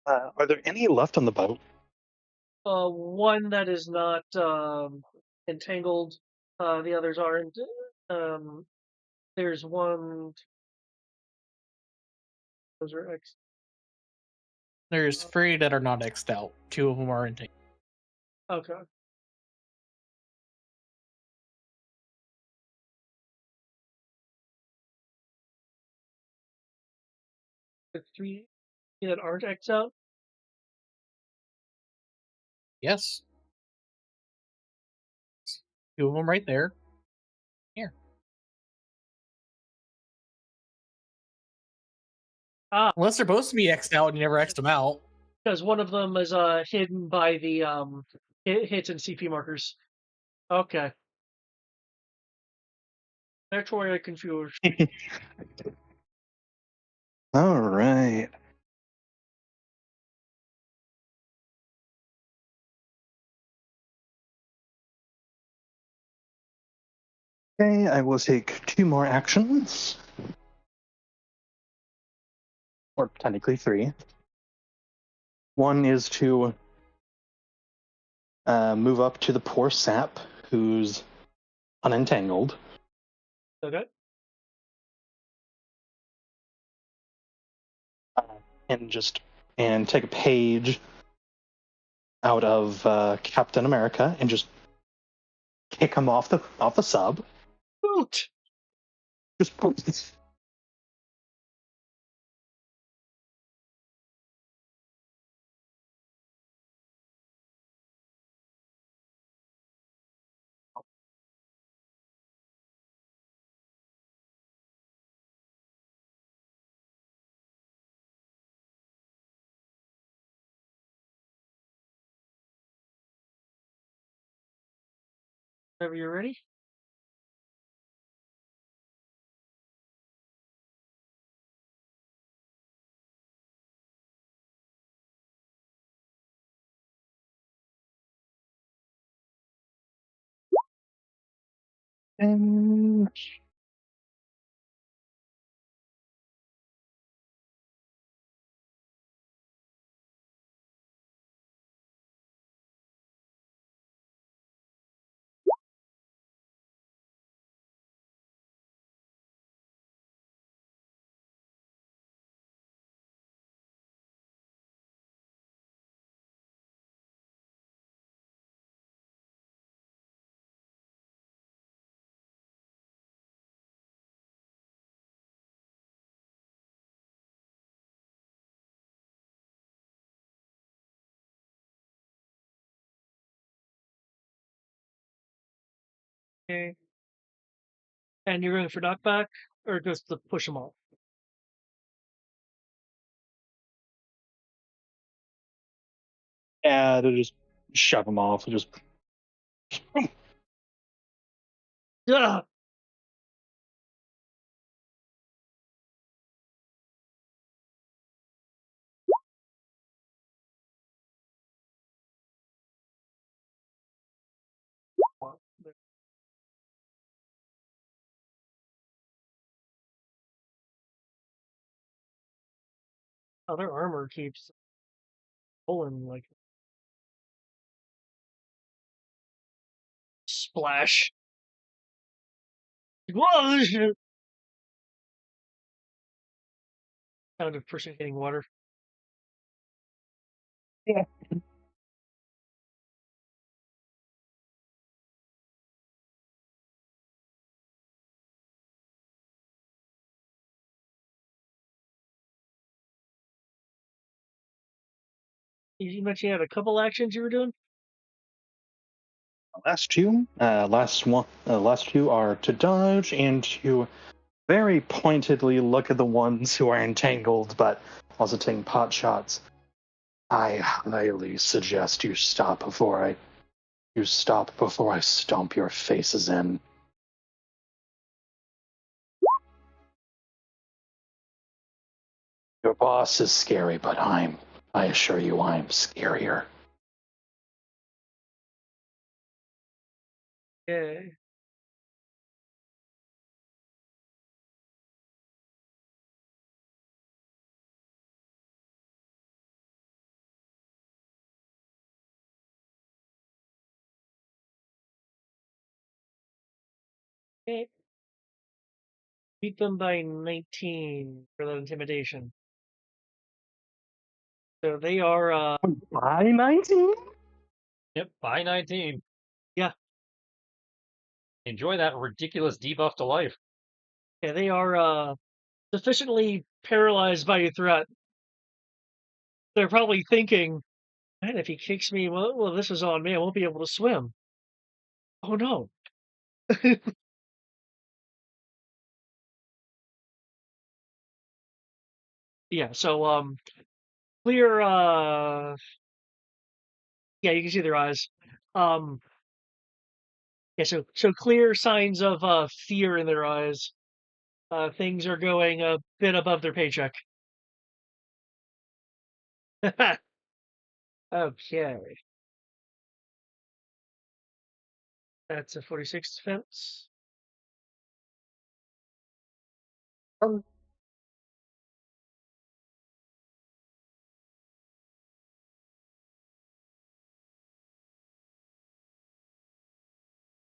Are there any left on the boat? One that is not entangled. The others aren't. Um, there's one. Those are X. There's 3 that are not X'd out. 2 of them are entangled. Okay. The 3 that aren't X out? Yes. 2 of them right there. Here. Ah, Unless they're supposed to be X'd out and you never X'd them out. because one of them is hidden by the hits and CP markers. Okay. That's why I confused. All right. Okay, I will take 2 more actions. Or technically 3. One is to move up to the poor sap who's unentangled. Okay. And take a page out of Captain America and just kick him off the sub. Boot. Just poof. Whenever you're ready. And Okay. And you're going for knockback or just to push them off? yeah, to just shove him off. Just Yeah. Other armor keeps pulling like splash. Whoa! Sound of person hitting water. yeah. You mentioned you had a couple actions you were doing. Last two are to dodge and to very pointedly look at the ones who are entangled, but also taking pot shots. I highly suggest you stop before I stomp your faces in. Your boss is scary, but I assure you I'm scarier. Yeah. Okay. Beat them by 19 for that intimidation. So they are, By 19? Yep, by 19. yeah, Enjoy that ridiculous debuff to life. yeah, they are sufficiently paralyzed by your threat. They're probably thinking, man, if he kicks me, well, this is on me. I won't be able to swim. Oh no. Yeah, so clear yeah, you can see their eyes. Um yeah, so clear signs of fear in their eyes. Things are going a bit above their paycheck. Okay. That's a 46 defense.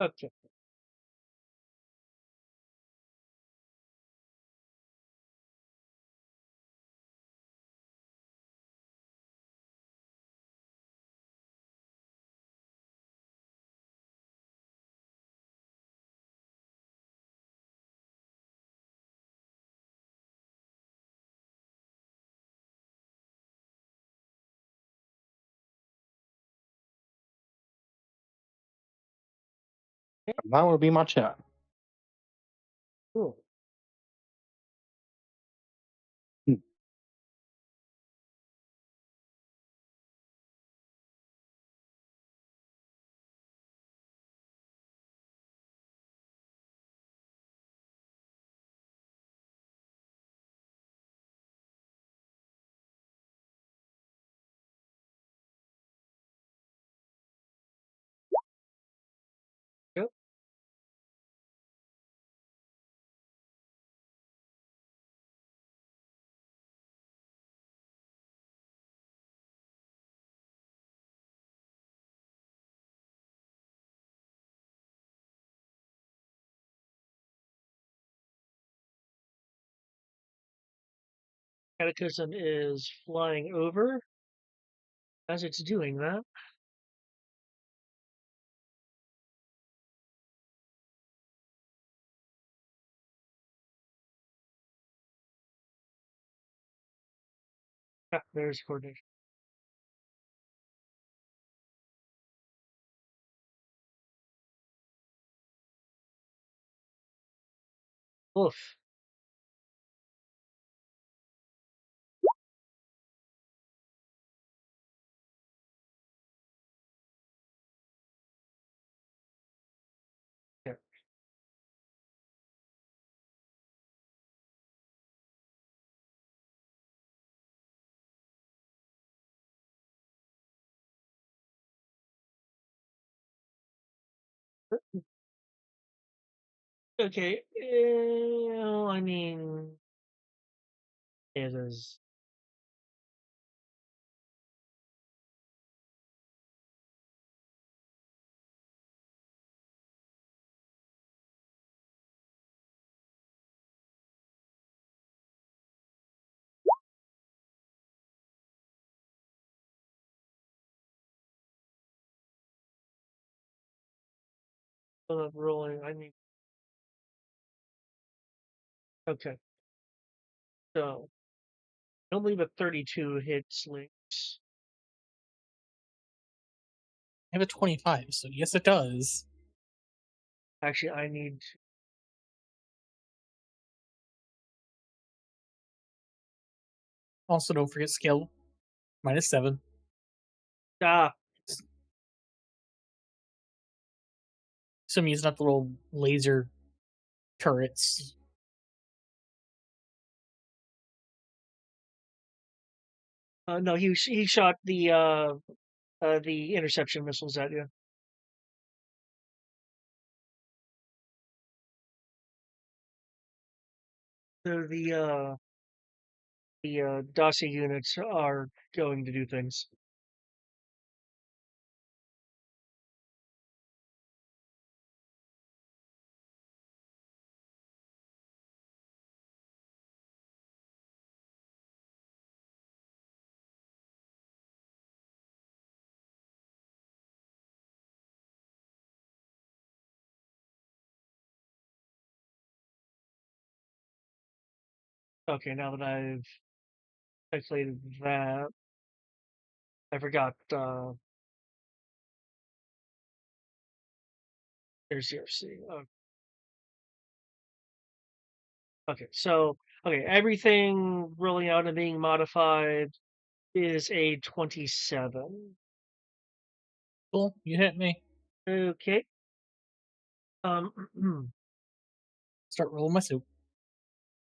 Okay. That would be my chat. Cool. Hmm. Yep. Cataclysm is flying over as it's doing that. Ah, there's coordination. Oof. Yeah. Okay. I mean, it is. Rolling. I mean, okay. So I don't believe a 32 hits links. I have a 25, so yes, it does. Actually, I need. Also, don't forget skill. -7. Ah, So I'm using up the little laser turrets. no, he shot the interception missiles at you. So the Dacia units are going to do things. Okay, now that I've calculated that, I forgot. There's CRC. Okay, so everything rolling out and being modified is a 27. Cool, you hit me. Okay. Start rolling my soup.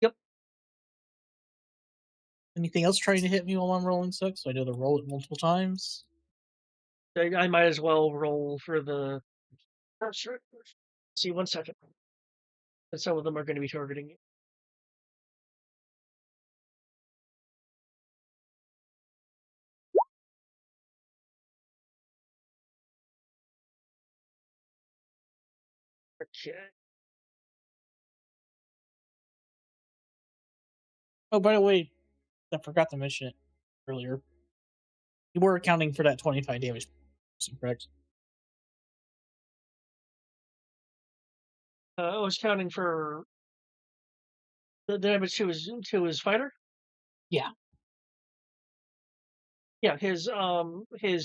Yep. Anything else trying to hit me while I'm rolling stuff? So I know to roll it multiple times. I might as well roll for the. Oh, sure. See, 1 second. And some of them are going to be targeting you. Okay. Oh, by the way, I forgot to mention it earlier. You were accounting for that 25 damage, correct? I was counting for the damage to his fighter. Yeah. Yeah, his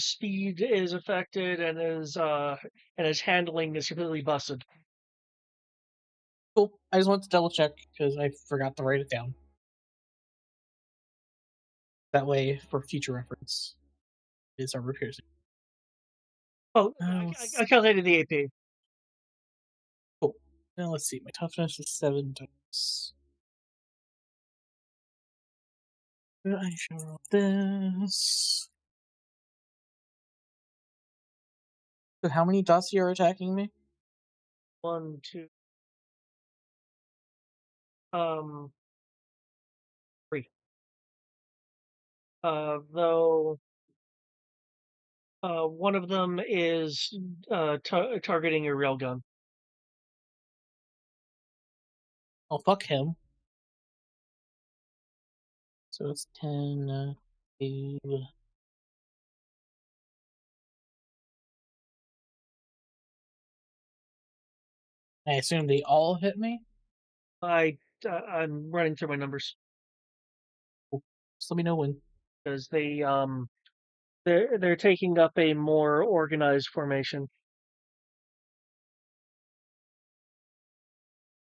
speed is affected and his handling is completely busted. Cool. I just wanted to double check because I forgot to write it down. That way, for future reference, it's armor piercing. Oh, I calculated the AP. Cool. Now let's see. My toughness is 7 times. I shall roll this. So how many dots are attacking me? 1, 2, 3. Though one of them is targeting your railgun. Oh, fuck him. So it's 10, 8. I assume they all hit me? I'm running through my numbers Cool. Just let me know when. because they're taking up a more organized formation.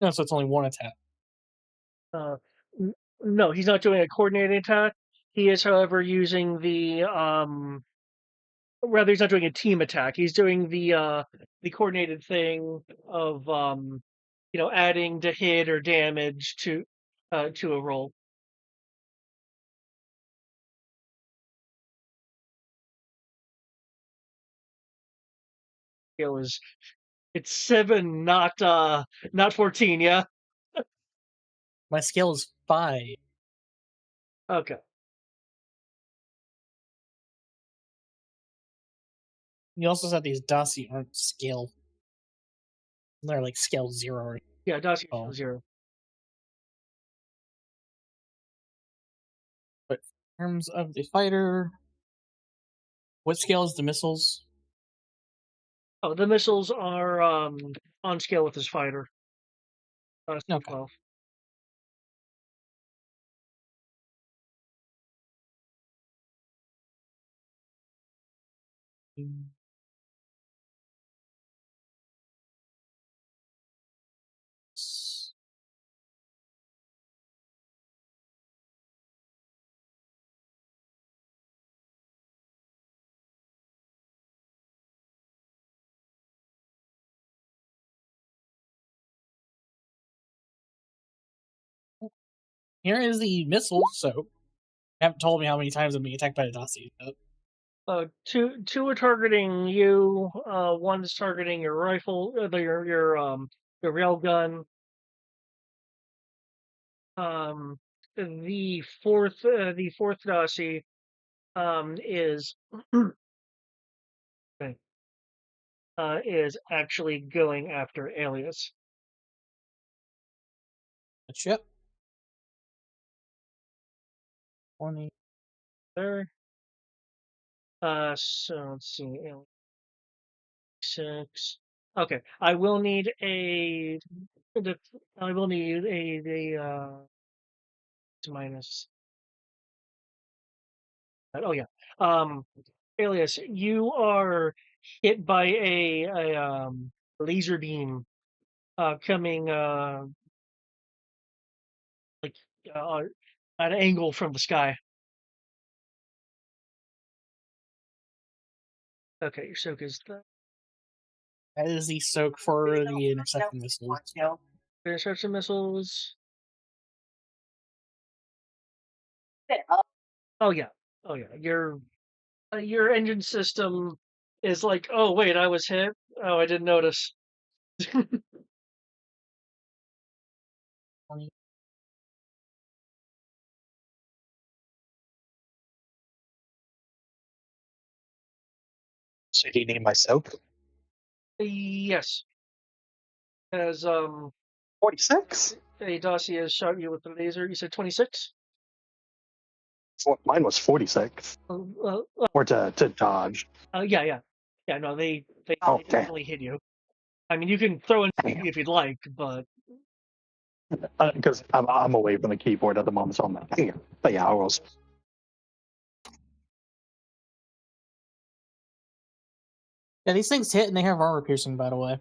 No, so it's only one attack. Uh, no, he's not doing a coordinated attack. He is, however, using the rather he's not doing a team attack. He's doing the coordinated thing of adding to hit or damage to a roll. It's 7, not 14. Yeah. My skill is 5. Okay. You also said these Dasi aren't scale. They're like scale 0. Yeah, Dacia Oh. 0. But in terms of the fighter, what scale is the missiles? Oh, the missiles are on scale with his fighter. Okay. 12. Here is the missile, so you haven't told me how many times I'm being attacked by the Dasi. Two are targeting you. One's targeting your rifle, your railgun. The fourth Nazi is okay, is actually going after Alias. Yep. 20. There. So let's see. Alias 6. Okay, I will need a minus. Oh yeah. Alias, you are hit by a laser beam coming like at an angle from the sky. Okay, your soak is the That is the soak for the intercepting missiles. interception missiles. Oh yeah. Oh yeah. Your engine system is like, oh wait, I was hit. Oh, I didn't notice. So do you need my soak? Yes. As 46? a dossier shot you with the laser. You said 26? Mine was 46. Or to dodge. Yeah. No, they Oh, damn. definitely hit you. I mean, you can throw in Damn. if you'd like, but Because I'm away from the keyboard at the moment, so I'm like, damn. But yeah, I was. Yeah, these things hit and they have armor piercing, by the way.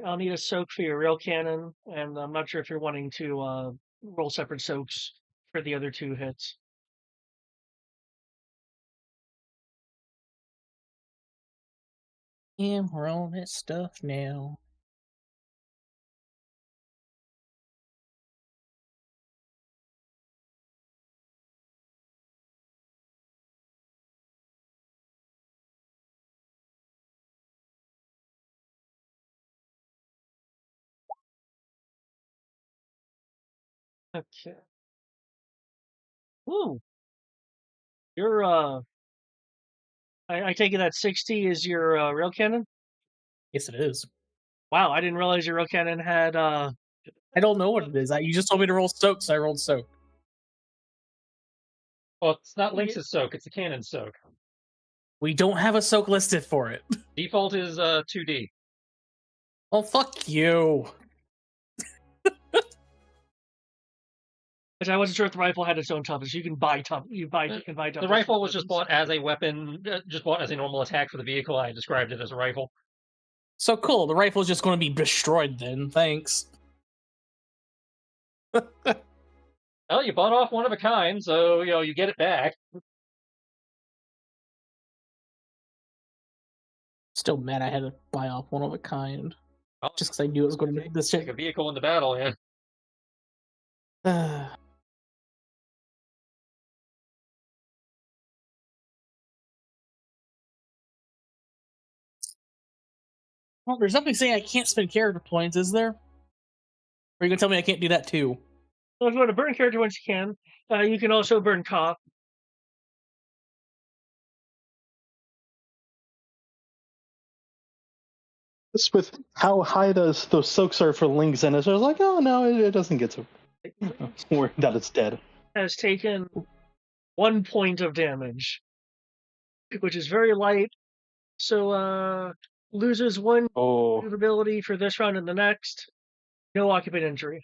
I'll need a soak for your rail cannon, and I'm not sure if you're wanting to roll separate soaks for the other two hits. Yeah, we're on that stuff now. Okay. Ooh. Your I take it that 60 is your rail cannon? Yes, it is. Wow, I didn't realize your rail cannon had I don't know what it is. You just told me to roll soak, so I rolled soak. Well, it's not Lynx's soak; it's the cannon soak. We don't have a soak listed for it. Default is 2D. Oh, fuck you. which I wasn't sure if the rifle had its own toughness. You can buy toughness. The rifle was just bought as a weapon, just bought as a normal attack for the vehicle. I described it as a rifle. So cool. The rifle's just going to be destroyed then. Thanks. Well, you bought off one of a kind, so you get it back. Still mad I had to buy off one of a kind. Well, Just because I knew it was going to be this shit. Take a vehicle in the battle, yeah. Well, there's nothing saying I can't spend character points, is there? Or are you going to tell me I can't do that too? So if you want to burn character once you can, you can also burn cop. Just with how high those soaks are for Lynx, and it's just like, oh no, it doesn't get so. Worried that it's dead. Has taken 1 point of damage, which is very light. So loses 1 ability for this round and the next. No occupant injury.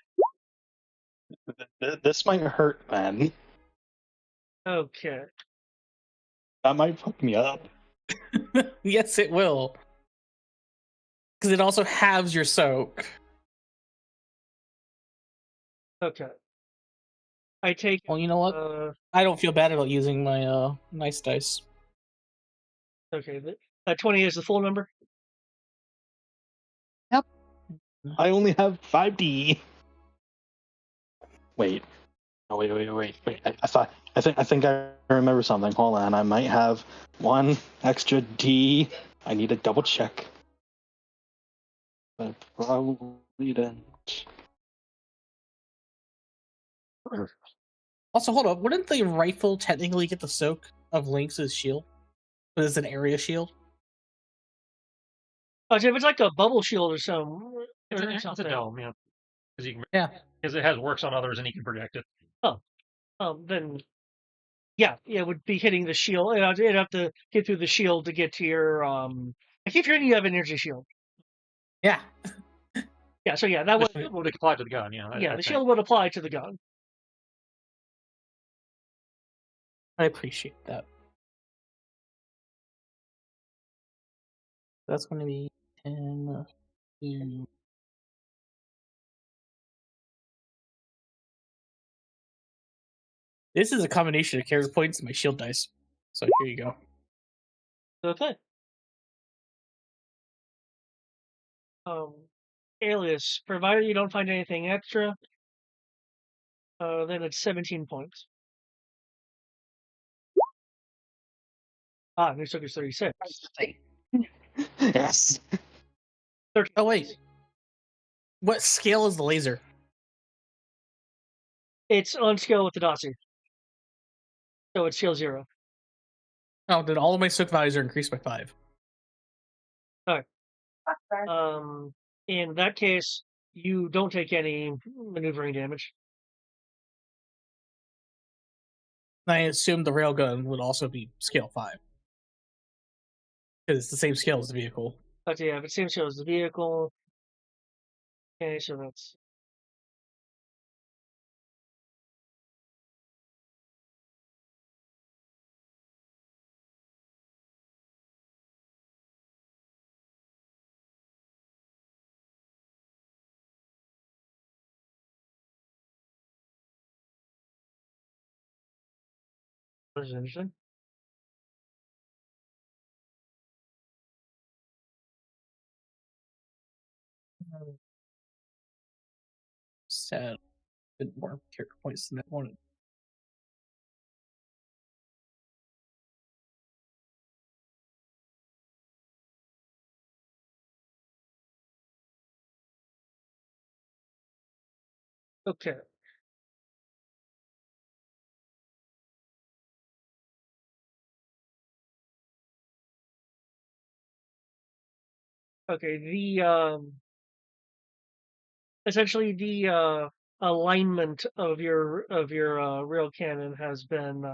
This might hurt, man. Okay. That might fuck me up. Yes, it will. Because it also halves your soak. Okay. I take. Well, you know what? I don't feel bad about using my nice dice. Okay. That 20 is the full number? Yep. I only have 5D. Wait. Oh, wait. I think I remember something. Hold on. I might have 1 extra D. I need to double check. But probably didn't. Also, hold up. Wouldn't the rifle technically get the soak of Lynx's shield? But it's an area shield? Oh, if it's like a bubble shield or something. It's a dome, yeah. Yeah. Because it has works on others and he can project it. Then Yeah, it would be hitting the shield. It'd have to hit through the shield to get to your. I keep forgetting you have an energy shield. Yeah. Yeah, so yeah, that The would. shield would apply to the gun. Yeah. Yeah, I the think. shield would apply to the gun. I appreciate that. That's going to be 10. 2. This is a combination of character points and my shield dice. So here you go. Okay. Alias, provided you don't find anything extra, then it's 17 points. New took is 36. Yes. 13. Oh, wait. What scale is the laser? It's on scale with the Daci. So it's scale 0. Oh, then all of my soak values are increased by 5. In that case, you don't take any maneuvering damage. I assume the railgun would also be scale 5. Because it's the same scale as the vehicle. But yeah, if it seems shows the vehicle. Okay, so that's. That's interesting. Sad. A bit more character points than I wanted. Okay. Okay, essentially the alignment of your rail cannon has been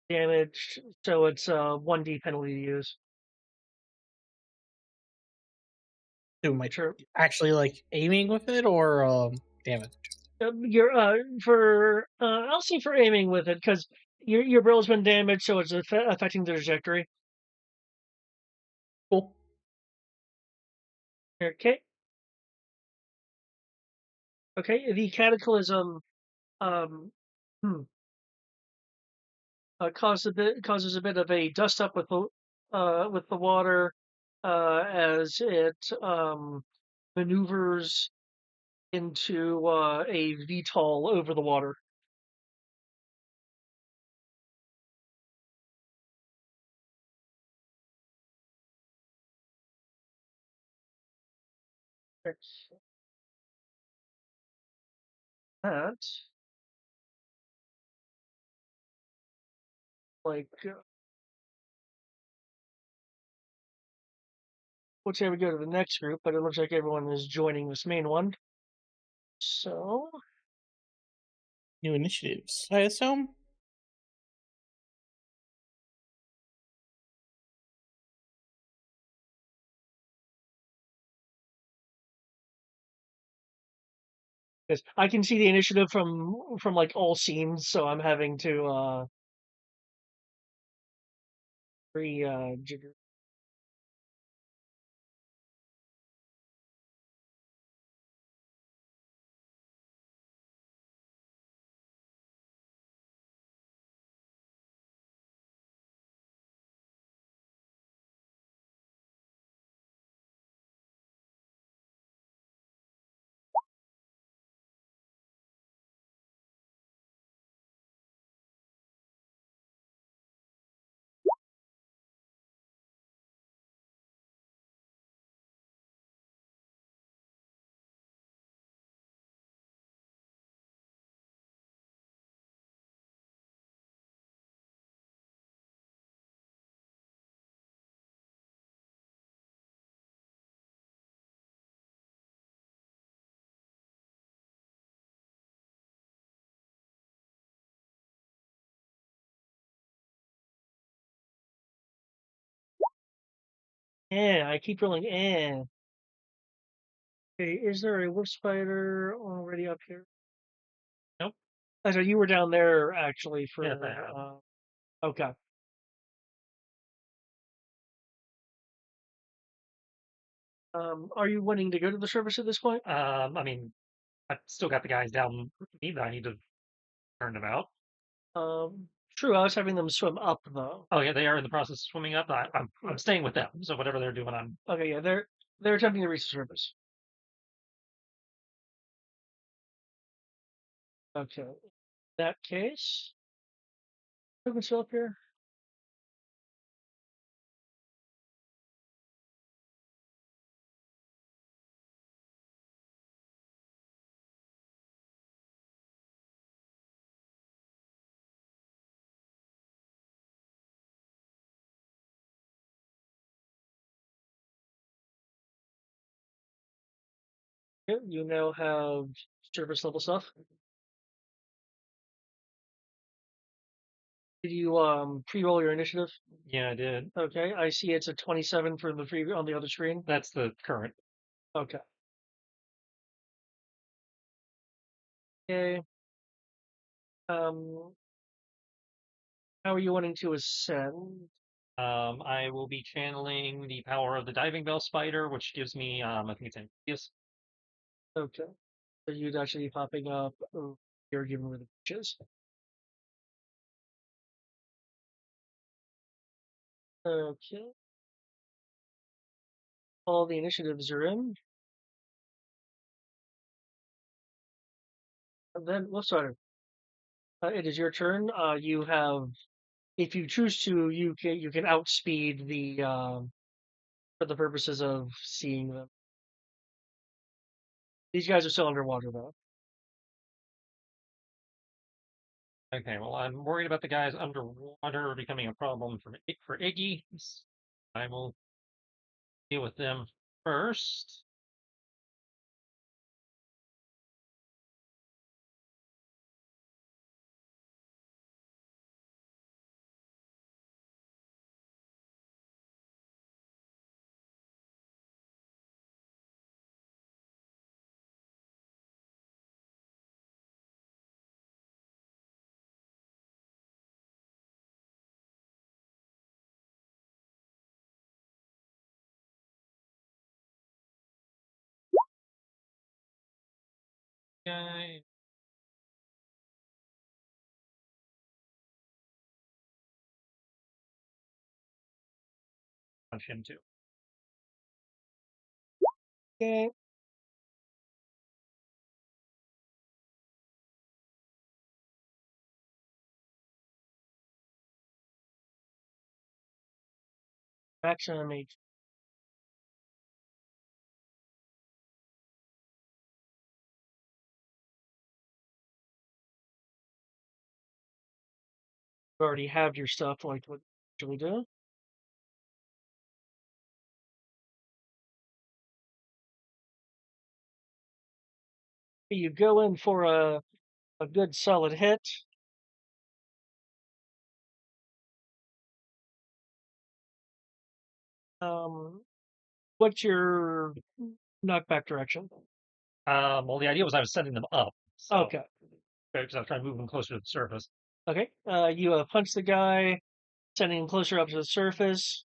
damaged, so it's a 1d penalty to use. Do my Sure. actually like aiming with it or damage? You're I'll say for aiming with it because your barrel's been damaged, so it's affecting the trajectory. Cool. Okay. Okay. The cataclysm um hmm, causes a bit of a dust up with the water as it maneuvers into a VTOL over the water. That like let's say we go to the next group, but it looks like everyone is joining this main one. So New initiatives, I assume? yes, I can see the initiative from like all scenes, so I'm having to jigger. I keep rolling Okay, is there a wolf spider already up here? Nope. Oh, so you were down there actually for Yes, I have. okay. Are you wanting to go to the surface at this point? I mean, I've still got the guys down me that I need to turn them out. True, I was having them swim up though. Oh yeah, they are in the process of swimming up. I'm staying with them. So whatever they're doing, I'm Okay, yeah, they're attempting to reach the surface. Okay. In that case, who can still up here? Yeah, you now have surface level stuff. Did you pre-roll your initiative? yeah, I did. Okay, I see it's a 27 for the free on the other screen. That's the current. Okay. Okay. Um, how are you wanting to ascend? I will be channeling the power of the diving bell spider, which gives me I think it's Amphibious. Okay. So you'd actually be popping up here given where the beach is. Okay. All the initiatives are in. And then we'll start. It is your turn. You have, if you choose to, you can outspeed the for the purposes of seeing them. These guys are still underwater though. Okay, well, I'm worried about the guys underwater becoming a problem for Iggy. I will deal with them first. Guy, punch him too. Okay. Maximum H. You already have your stuff like what you usually do. You go in for a good solid hit. Um, what's your knockback direction? Well, the idea was I was sending them up. So, Okay. because I was trying to move them closer to the surface. Okay. You punch the guy, sending him closer up to the surface.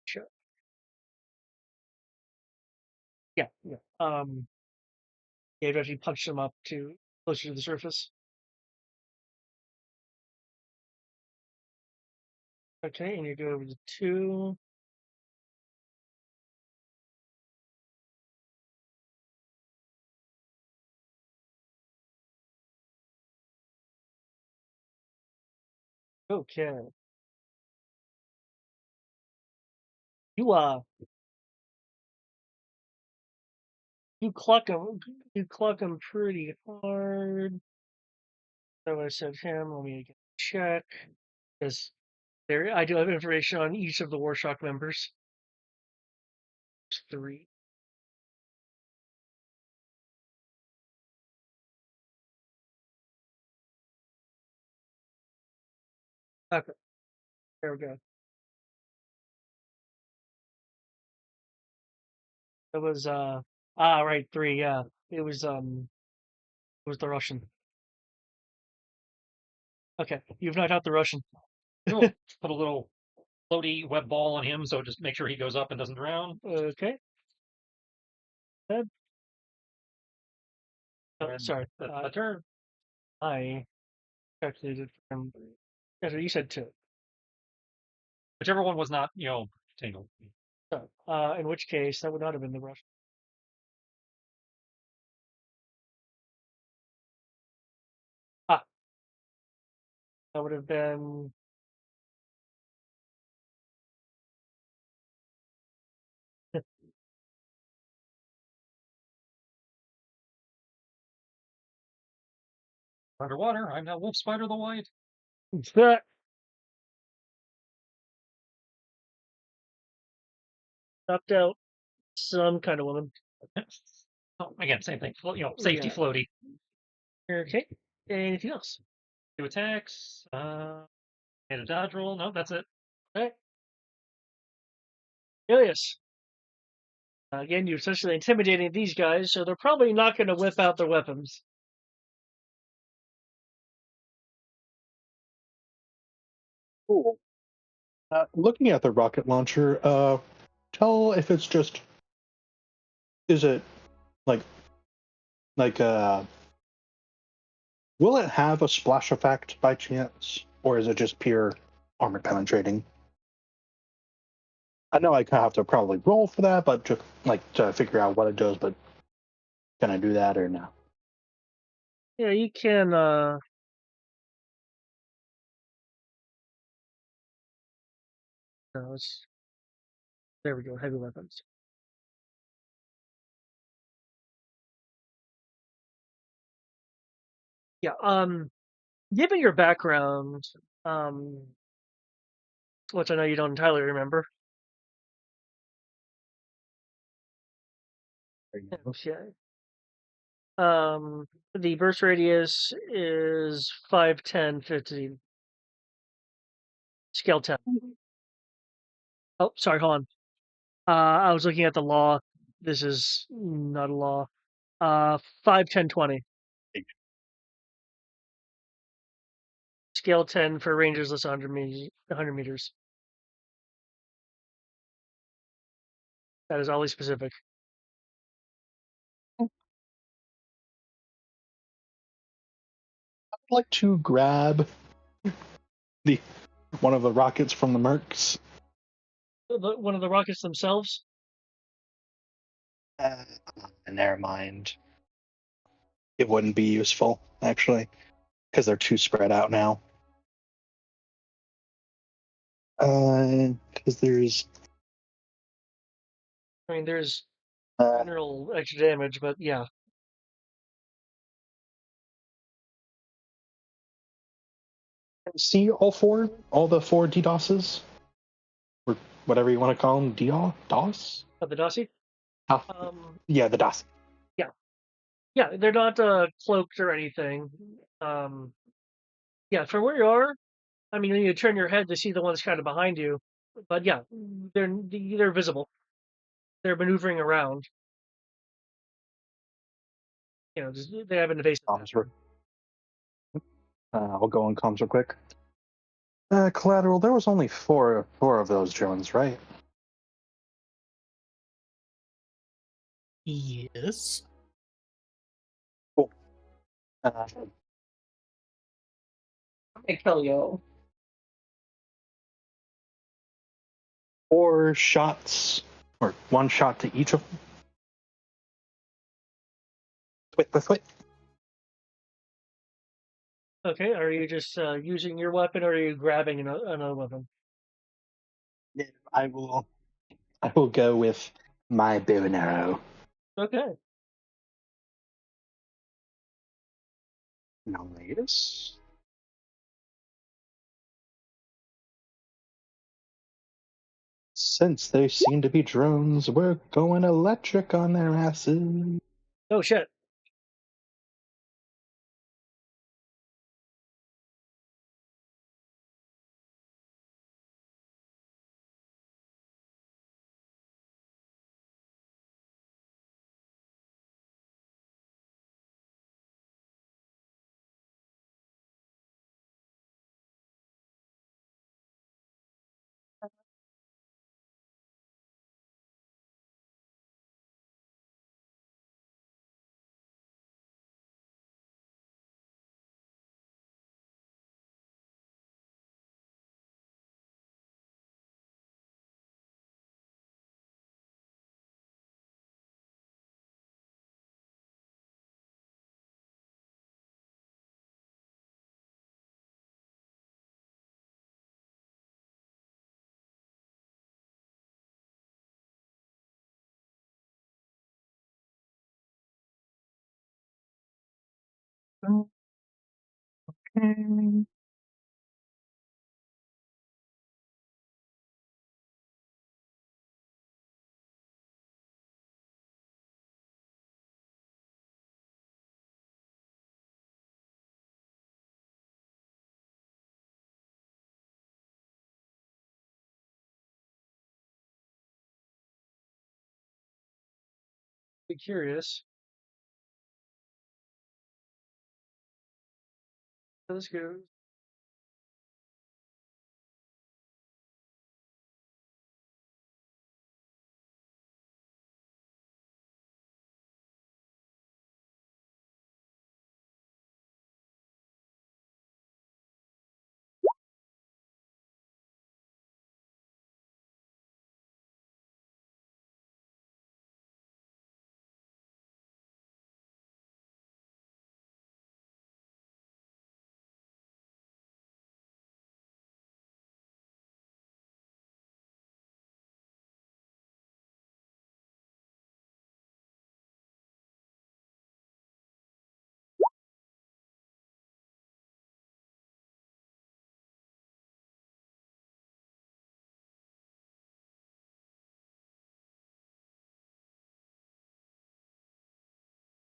Sure. Yeah. Yeah. Yeah, you actually punched him up to closer to the surface. Okay, and you go over to 2. Okay. You you cluck him. You cluck him pretty hard. So I said him. Let me check because there I do have information on each of the Warshock members. 3. Okay. There we go. It was right, 3, yeah. It was the Russian. Okay. You've knocked out the Russian. Cool. Put a little floaty web ball on him, so just make sure he goes up and doesn't drown. Okay. Good. Oh, And sorry. that's my turn. I calculated from. Yeah, so you said 2. Whichever one was not, tangled. So, in which case, that would not have been the Russian. Ah, that would have been. Underwater, I'm now Wolf Spider the White. Knocked out some kind of woman. Oh, again, same thing. Safety Yeah. floaty. Okay. Anything else? 2 attacks. Made a dodge roll. No, that's it. Okay. Ilias. Again, you're essentially intimidating these guys, so they're probably not going to whip out their weapons. Cool. Looking at the rocket launcher, tell if it's just. Is it like will it have a splash effect by chance, or is it just pure armor penetrating? I know I kind of have to probably roll for that, but just like to figure out what it does. But can I do that or no? Yeah, you can. No, there we go. Heavy weapons. Yeah. Given your background, which I know you don't entirely remember. Okay. The burst radius is 5, 10, 15. Scale 10. Oh, sorry, hold on. I was looking at the law. This is not a law. 5, 10, 20. Scale 10 for rangers less than 100 meters. That is always specific. I'd like to grab the one of the rockets from the Mercs. One of the rockets themselves. Never mind. It wouldn't be useful actually, because they're too spread out now. Because there's. I mean, there's Uh, general extra damage, but yeah. see all the 4 DDoSes, or whatever you want to call them, DOS. The Dossi. Yeah, the DOS. Yeah, they're not cloaked or anything. Yeah, from where you are, I mean, you turn your head to see the ones kind of behind you, but yeah, they're visible. They're maneuvering around. They have an evasive. I'll go on comms real quick. Collateral. There was only four of those drones, right? Yes. Cool. I kill you. 4 shots, or 1 shot to each of them. Wait. Okay, are you just using your weapon, or are you grabbing another weapon? Yeah, I will go with my bow and arrow. Okay. Nice. Since they seem to be drones, we're going electric on their asses. Oh shit. Okay. Be curious. How this goes.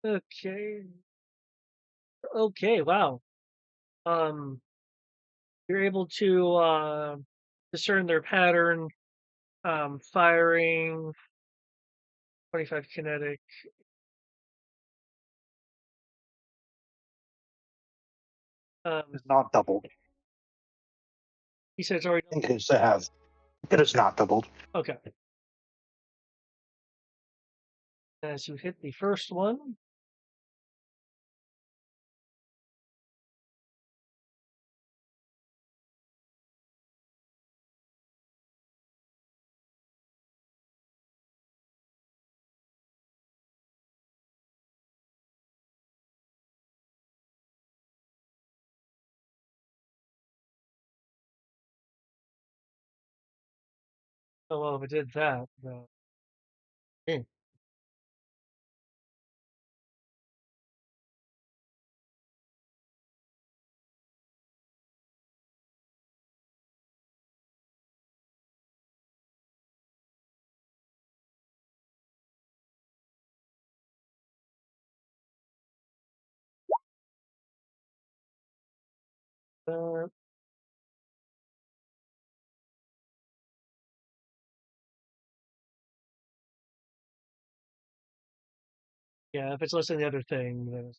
Okay. Okay, wow. You're able to discern their pattern, firing, 25 kinetic. It's not doubled. He said it's already It is to have. It is not doubled. okay. As you hit the first one, oh well, if it did that, hmm. Uh, yeah, if it's less than the other thing, then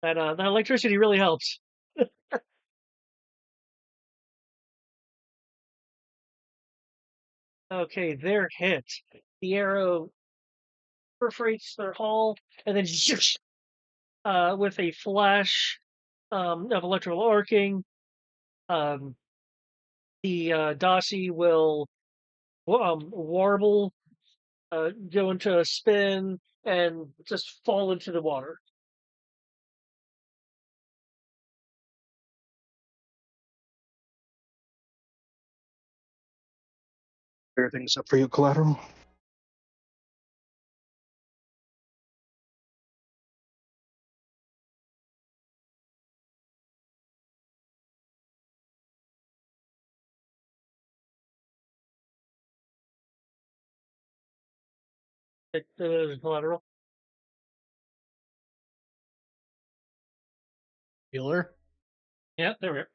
that electricity really helps. Okay, they're hit. The arrow perforates their hull, and then with a flash of electrical arcing, um, the Dossie will warble, go into a spin, and just fall into the water. Clear things up for you, collateral. Collateral. Healer. Yeah, there we are.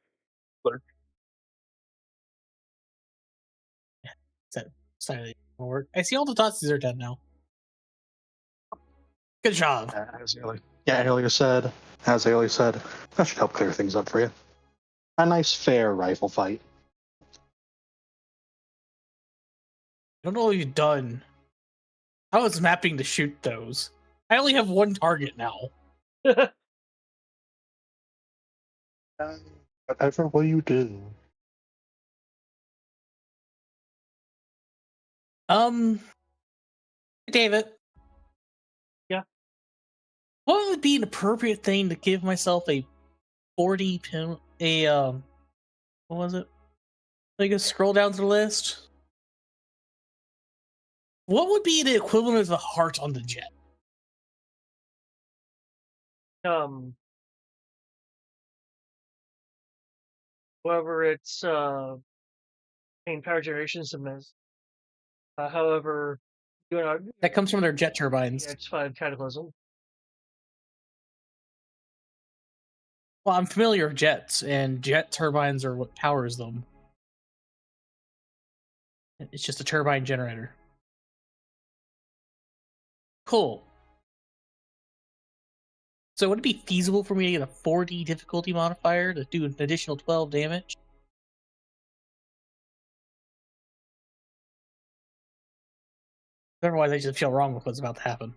Side work. I see all the Totsies are dead now. Good job. Azalea said, that should help clear things up for you. A nice, fair rifle fight. I don't know what you've done. I was mapping to shoot those. I only have one target now. Whatever will you do? David. Yeah. What would be an appropriate thing to give myself a 40 pin? What was it? Like, scroll down to the list. What would be the equivalent of the heart on the jet? Whoever its main power generation system is. However, you know, That comes from their jet turbines. X5 Cataclysm. Well, I'm familiar with jets, and jet turbines are what powers them. It's just a turbine generator. Cool. So would it be feasible for me to get a 4D difficulty modifier to do an additional 12 damage? Otherwise, I just feel wrong with what's about to happen.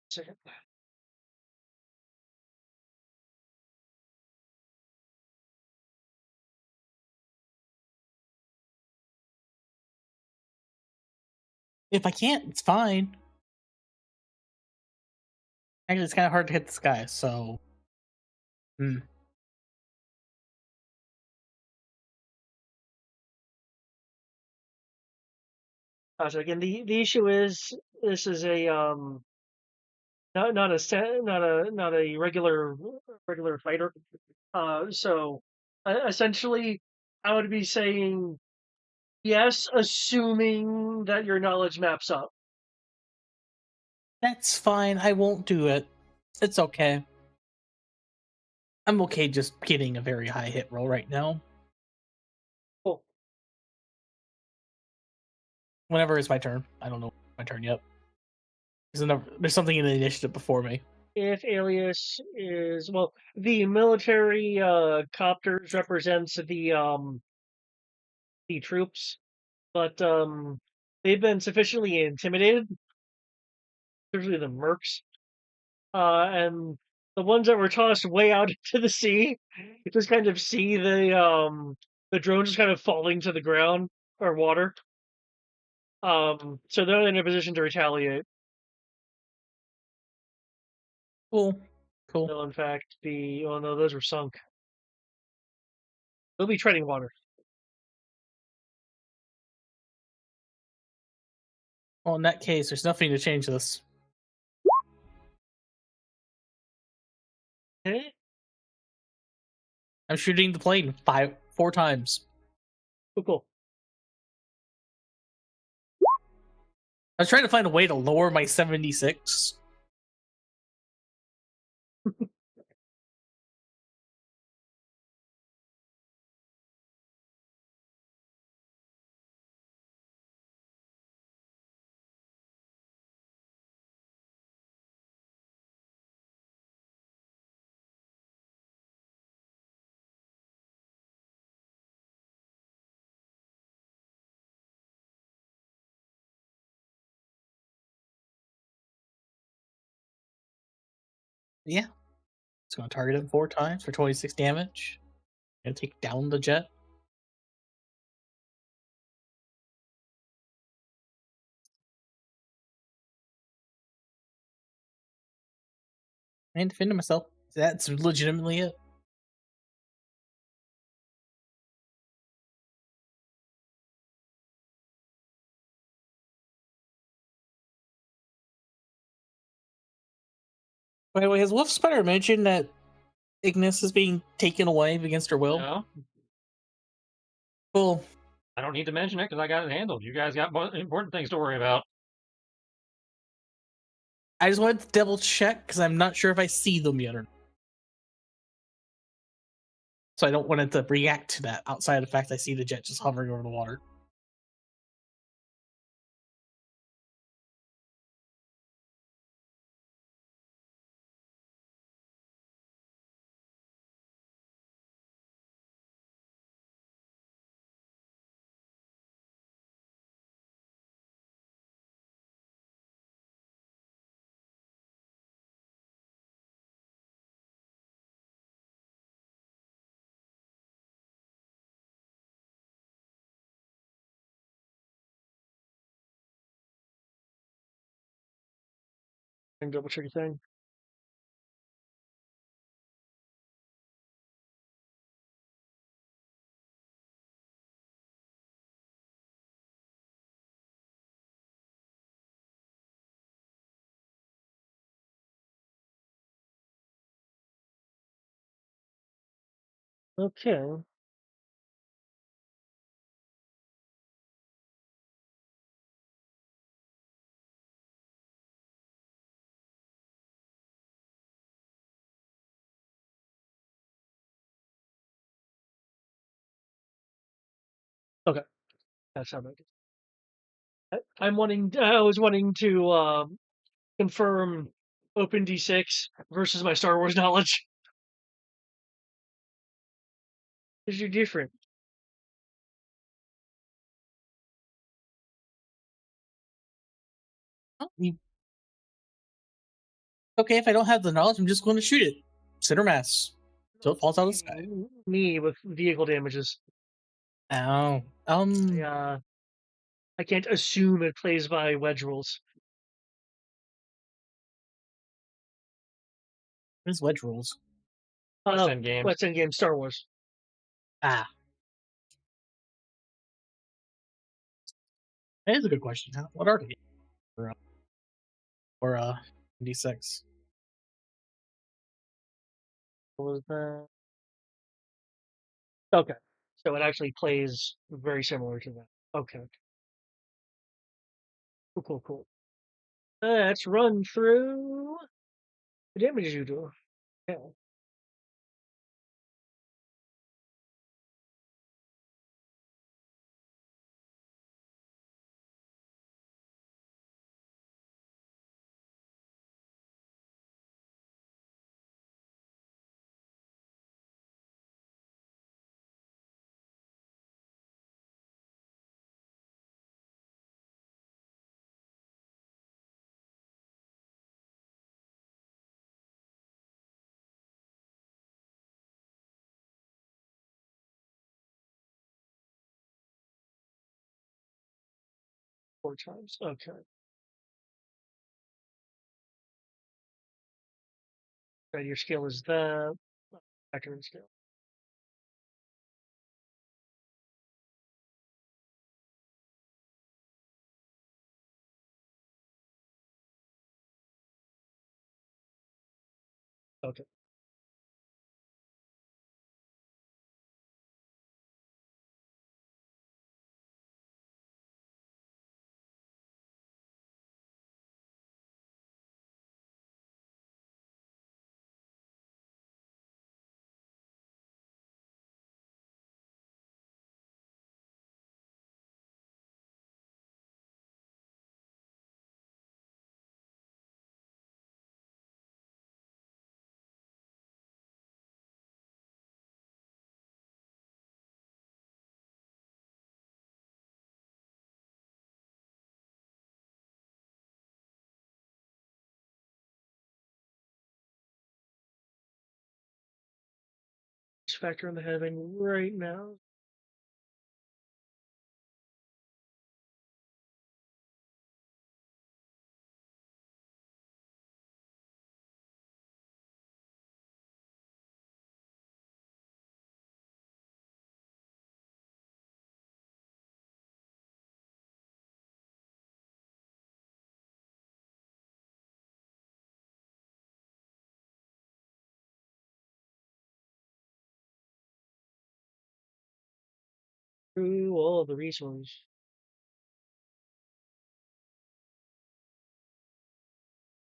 Second. If I can't, it's fine. Actually, it's kind of hard to hit this guy, so... So again, the issue is this is a not a regular fighter. So essentially, I would be saying yes, assuming that your knowledge maps up. That's fine, I won't do it. It's okay. I'm okay just getting a very high hit roll right now. Cool. Whenever it's my turn. I don't know my turn yet. There's something in the initiative before me. If Alias is the military copters represents the troops, but they've been sufficiently intimidated, especially the mercs, and the ones that were tossed way out into the sea. You just kind of see the drone just kind of falling to the ground or water. So they're in a position to retaliate. Cool. They'll in fact be. Oh no, those were sunk. They'll be treading water. Well, in that case, there's nothing to change this. Okay. I'm shooting the plane 4 times. Cool. I was trying to find a way to lower my 76. Yeah. It's going to target him 4 times for 26 damage. Gonna take down the jet. And defending myself. That's legitimately it. By the way, has Wolf Spider mentioned that Ignis is being taken away against her will? No, Cool. I don't need to mention it because I got it handled. You guys got more important things to worry about. I just wanted to double check because I'm not sure if I see them yet or not. So I don't want it to react to that outside of the fact I see the jet just hovering over the water. And double check your thing. Okay. Okay. That's how I was wanting to confirm OpenD6 versus my Star Wars knowledge. Because you're different. Okay, if I don't have the knowledge, I'm just going to shoot it. Center mass. So it falls out of the sky. Me with vehicle damages. Oh. I can't assume it plays by wedge rules. What is wedge rules? West End games. West End game Star Wars. Ah. That is a good question. What are they? Or D6? What was that? Okay. So it actually plays very similar to that. Okay. Cool. Let's run through the damage you do. Yeah. Four times. Okay. Right, your skill is that. Factor in skill. Okay. Just factor in the having right now. Through all the resources.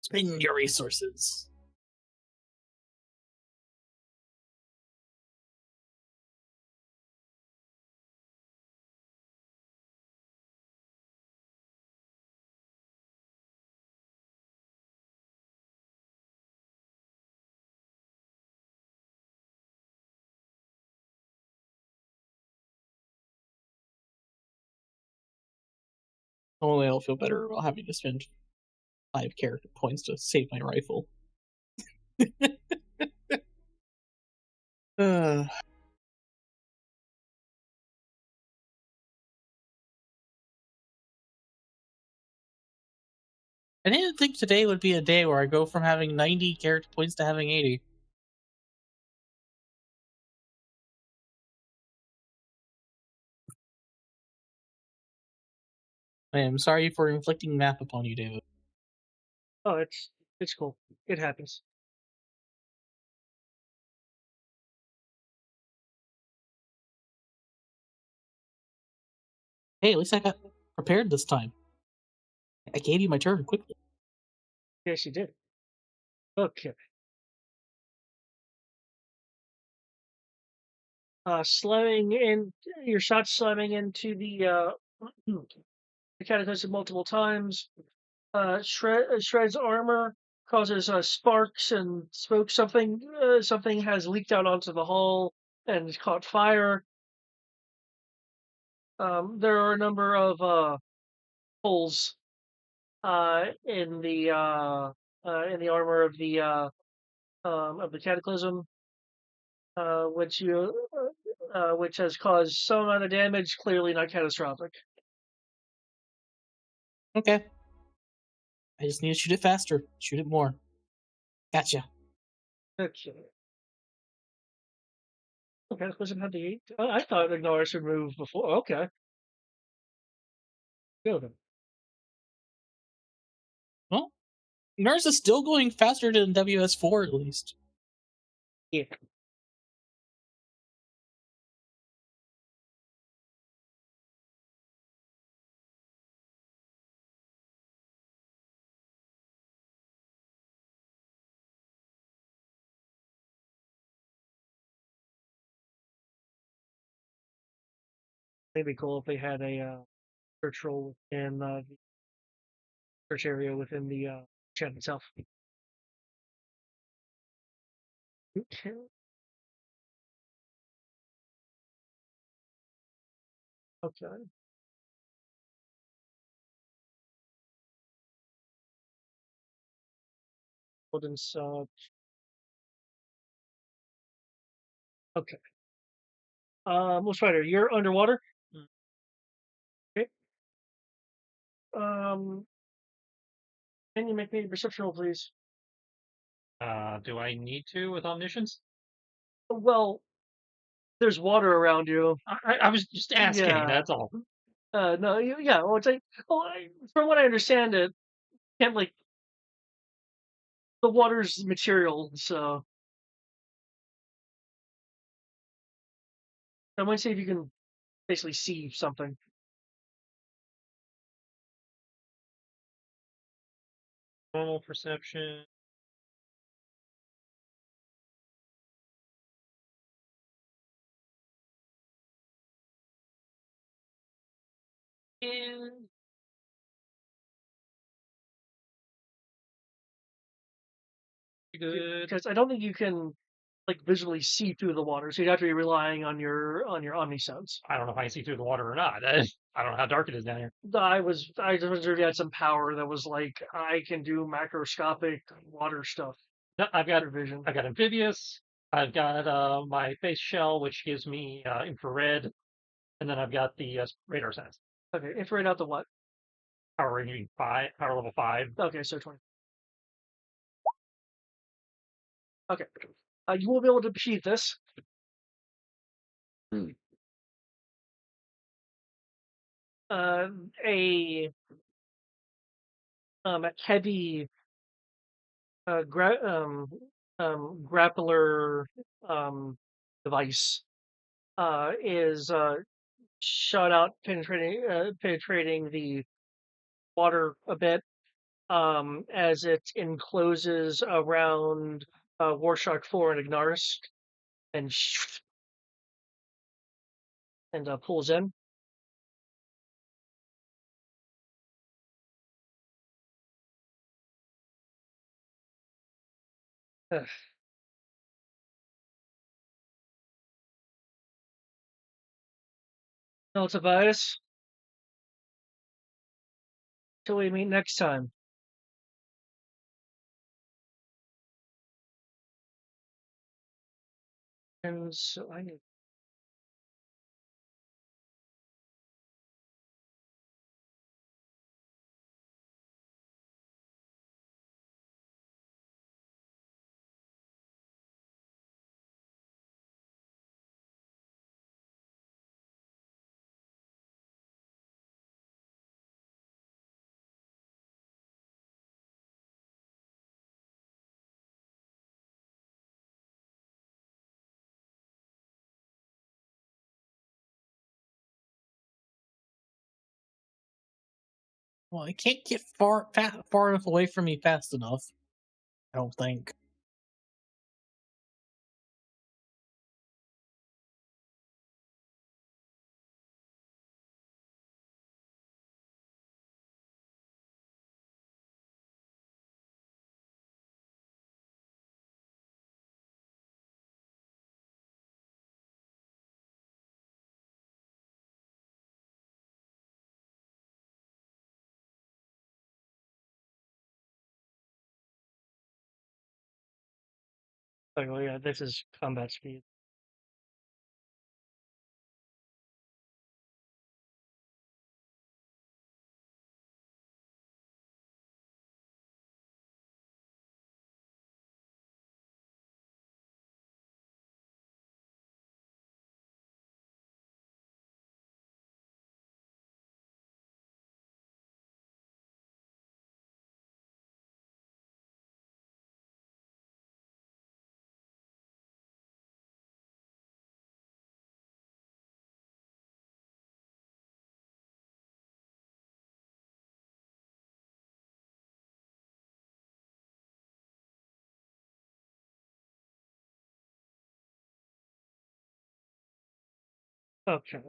Spend your resources. Only I'll feel better about having to spend 5 character points to save my rifle. uh, I didn't think today would be a day where I go from having 90 character points to having 80. I am sorry for inflicting math upon you, David. Oh, it's cool. It happens. Hey, at least I got prepared this time. I gave you my turn quickly. Yes, you did. Okay. Slamming in your shot, slamming into the cataclysm multiple times. Shred's armor causes sparks and smoke. Something has leaked out onto the hull and caught fire. There are a number of holes in the armor of the cataclysm, which has caused some amount of damage. Clearly not catastrophic. Okay. I just need to shoot it faster. Shoot it more. Gotcha. Okay. Cataclysm had the 8. I thought Ignorus would move before. Okay. Good. Well, Nurse is still going faster than WS4 at least. Yeah. It'd be cool if they had a search role in the search area within the chat itself. Okay. Okay. Golden sub. Okay. Most Rider, you're underwater. Okay. Can you make me a perception roll, please? Do I need to with omniscience? Well, there's water around you. I was just asking. Yeah. That's all. No, yeah. Well, it's like, from what I understand, it can't like the water's material, so I might say if you can basically see something. Normal perception. And good. Because I don't think you can like visually see through the water, so you'd have to be relying on your omnisense. I don't know if I can see through the water or not. I don't know how dark it is down here. I was sure you had some power that was like I can do macroscopic water stuff. No, I've got vision. I've got amphibious. I've got my face shell, which gives me infrared, and then I've got the radar sense. Okay, infrared out the what? Power rating 5, power level 5. Okay, so 20. Okay, you will be able to achieve this. Hmm. A heavy grappler device is shot out, penetrating the water a bit as it encloses around Warshock 4 and Ignaris and pulls in. Ugh. No, it's a bias. Till we meet next time. And so I need Well, it can't get far enough away from me fast enough. I don't think. Like, oh yeah, this is combat speed. Okay.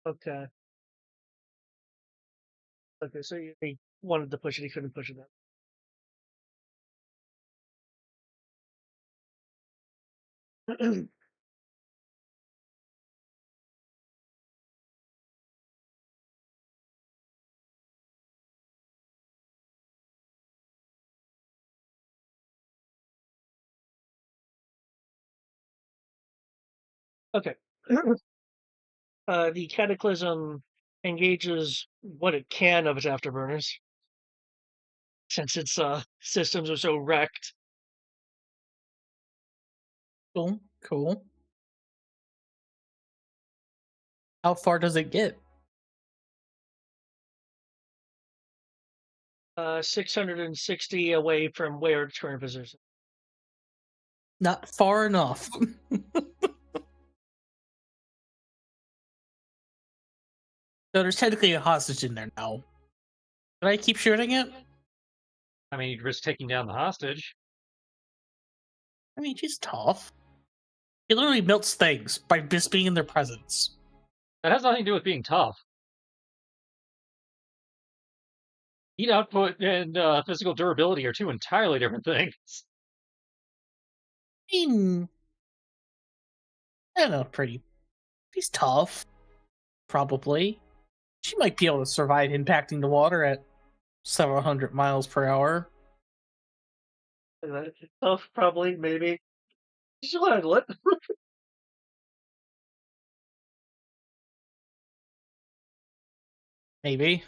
Okay. Okay, so he wanted to push it, he couldn't push it then. Okay. The Cataclysm engages what it can of its afterburners, since its systems are so wrecked. Cool. Cool. How far does it get? 660 away from where its current position. Not far enough. So there's technically a hostage in there now. Should I keep shooting it? I mean, you'd risk taking down the hostage. I mean, she's tough. She literally melts things by just being in their presence. That has nothing to do with being tough. Heat output and physical durability are two entirely different things. I mean, I don't know, pretty. She's tough. Probably. She might be able to survive impacting the water at several hundred miles per hour. Tough, probably, maybe. She'll handle it. Maybe.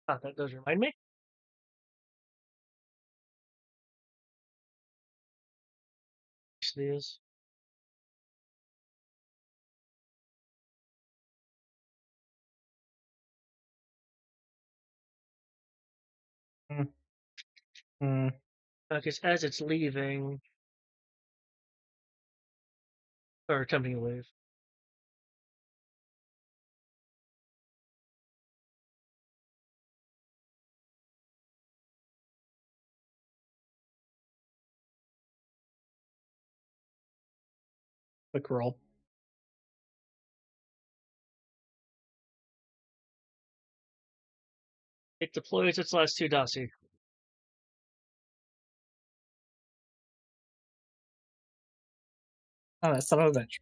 That does remind me. These. Hmm. Because as it's leaving, or attempting to leave. Quick roll. It deploys its last two Dasi. Oh, that's son of a bitch.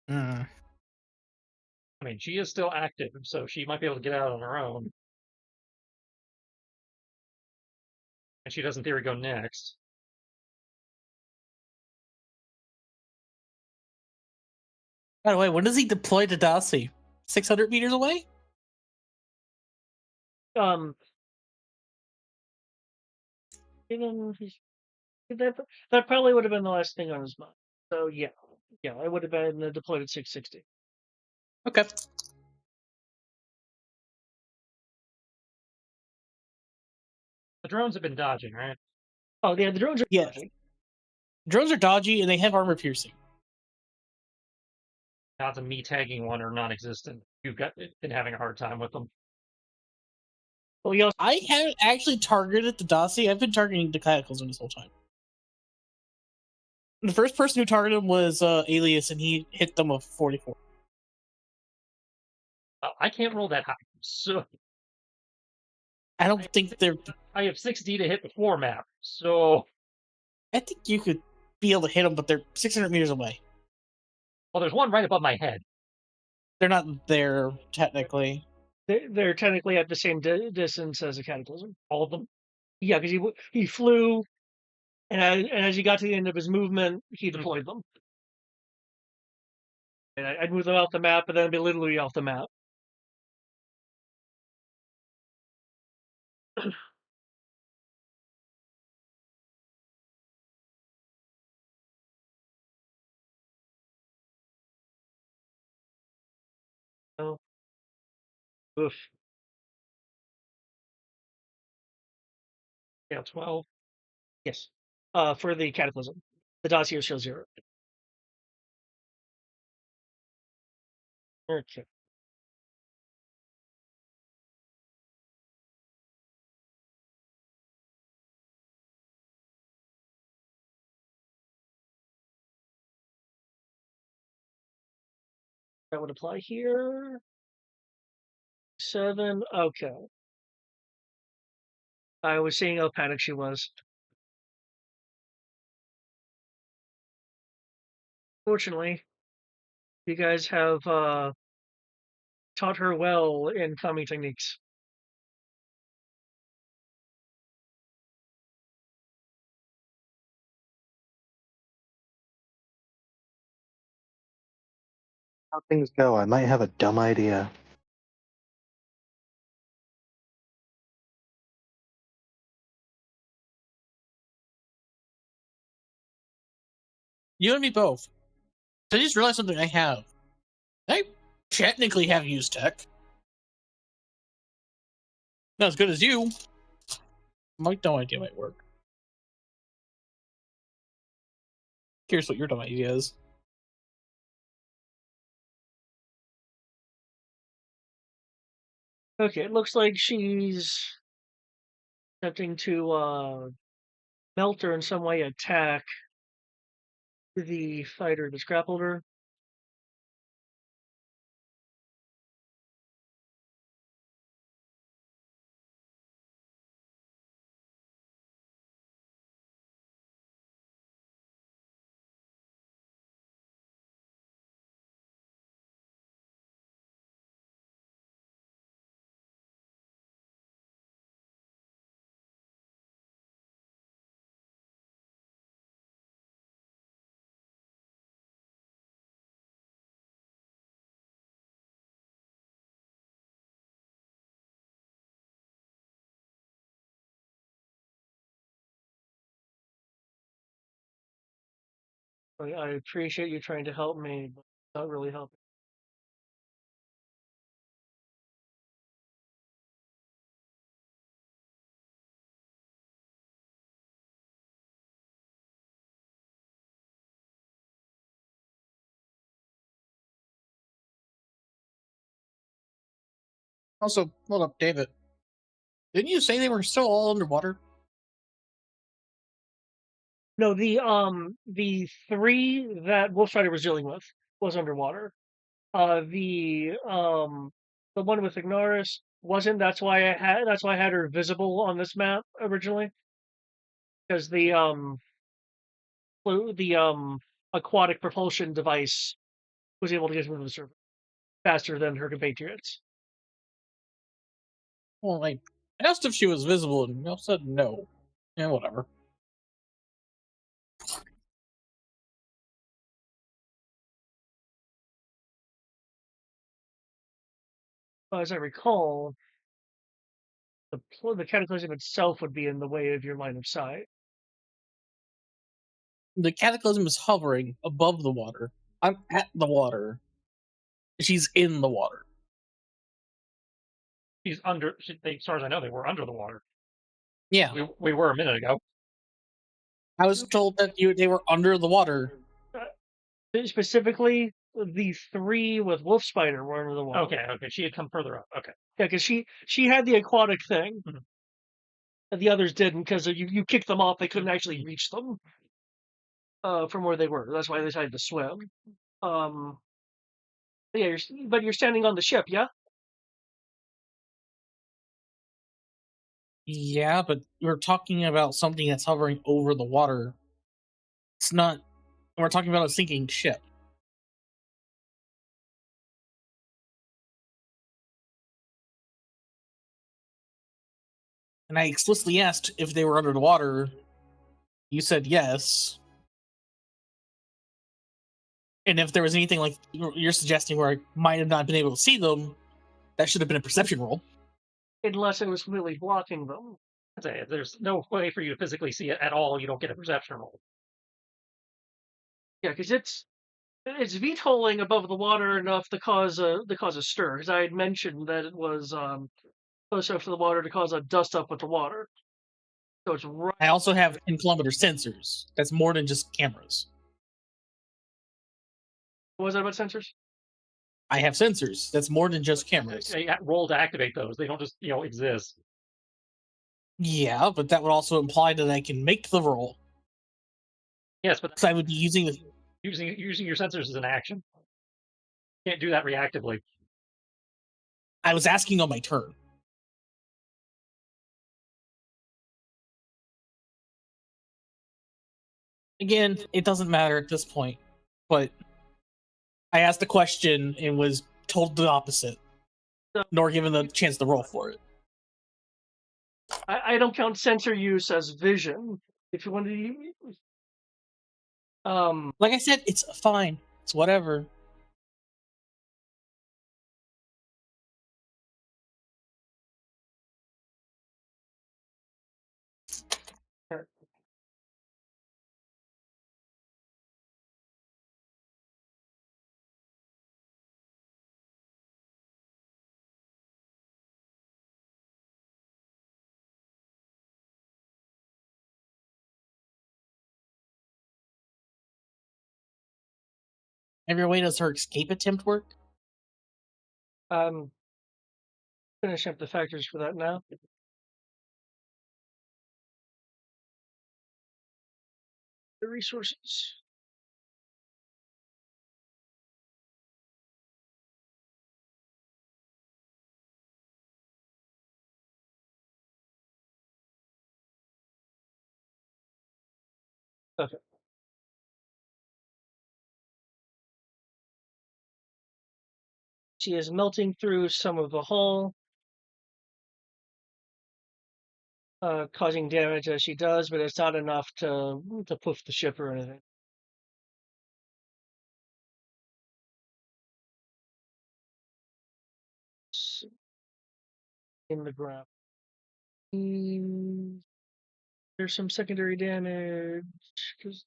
Hmm. I mean, she is still active, so she might be able to get out on her own. And she does, in theory, go next. By the way, when does he deploy to Dasi? 600 meters away? That probably would have been the last thing on his mind. So yeah, it would have been deployed at 660. Okay. The drones have been dodging, right? Oh yeah, the drones are Yeah. dodging. Drones are dodgy and they have armor piercing. Odds of me tagging one are non-existent. You've been having a hard time with them. Well, he also, I haven't actually targeted the Dasi. I've been targeting the Cataclysm this whole time. The first person who targeted him was Alias, and he hit them with 44. I can't roll that high, so I don't think they're. I have 6D to hit the floor map. So, I think you could be able to hit them, but they're 600 meters away. well, there's one right above my head. They're not there technically. they're technically at the same distance as a Cataclysm. All of them. Yeah, because he flew, and as he got to the end of his movement, he deployed them. And I'd move them off the map, but then it'd be literally off the map. Oh. Oof. Yeah, 12. Yes. For the Cataclysm. The dossier shows 0. Okay. That would apply here. 7. Okay. I was seeing how panicked she was. Fortunately, you guys have taught her well in calming techniques. How things go, I might have a dumb idea. You and me both. I just realized something I have. I technically have used tech. Not as good as you. Might no idea might work. Curious what your dumb idea is. Okay, it looks like she's attempting to melt or in some way attack the fighter that's grappled her. I appreciate you trying to help me, but it's not really helping. Also, hold up, David. Didn't you say they were still all underwater? No, the 3 that Wolfstrider was dealing with was underwater. The one with Ignaris wasn't. That's why I had her visible on this map originally, because the aquatic propulsion device was able to get to the surface faster than her compatriots. Well, I asked if she was visible, and you said no. Yeah, whatever. as I recall, the cataclysm itself would be in the way of your line of sight. The cataclysm is hovering above the water. I'm at the water. She's in the water. He's under. As far as I know, they were under the water. Yeah, We were a minute ago. I was told that they were under the water. Specifically, the three with Wolf Spider were under the water. Okay. She had come further up. Okay. Yeah, because she had the aquatic thing, Mhm. and the others didn't because you kicked them off. They couldn't actually reach them from where they were. That's why they decided to swim. Yeah, but you're standing on the ship, yeah? Yeah, but we're talking about something that's hovering over the water. It's not. We're talking about a sinking ship. And I explicitly asked if they were under the water. You said yes. And if there was anything like you're suggesting where I might have not been able to see them, that should have been a perception roll. Unless it was completely blocking them. I'd say if there's no way for you to physically see it at all, you don't get a perception roll. Yeah, because it's VTOLing above the water enough to cause a stir. Because I had mentioned that it was close enough to the water to cause a dust up with the water. So it's right. I also have 10-kilometer sensors. That's more than just cameras. What was that about sensors? I have sensors. That's more than just cameras. Roll to activate those. They don't just exist. Yeah, but that would also imply that I can make the roll. Yes, but Because I would be using using your sensors as an action. Can't do that reactively. I was asking on my turn. Again, it doesn't matter at this point, but I asked the question and was told the opposite, nor given the chance to roll for it. I don't count sensor use as vision. If you want to use, Like I said, it's fine. It's whatever. Every way does her escape attempt work? finish up the factors for that now. The resources. Okay. She is melting through some of the hull, causing damage as she does, but it's not enough to poof the ship or anything. In the ground. There's some secondary damage because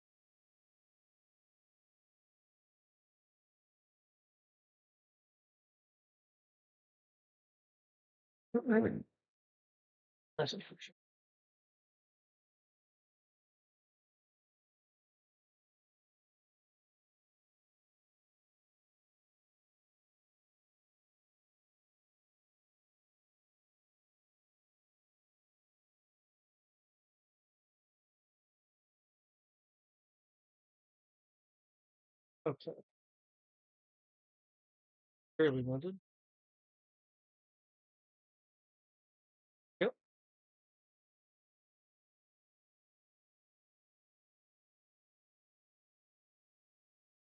that's unfortunate. Okay. Fairly wounded. Yep.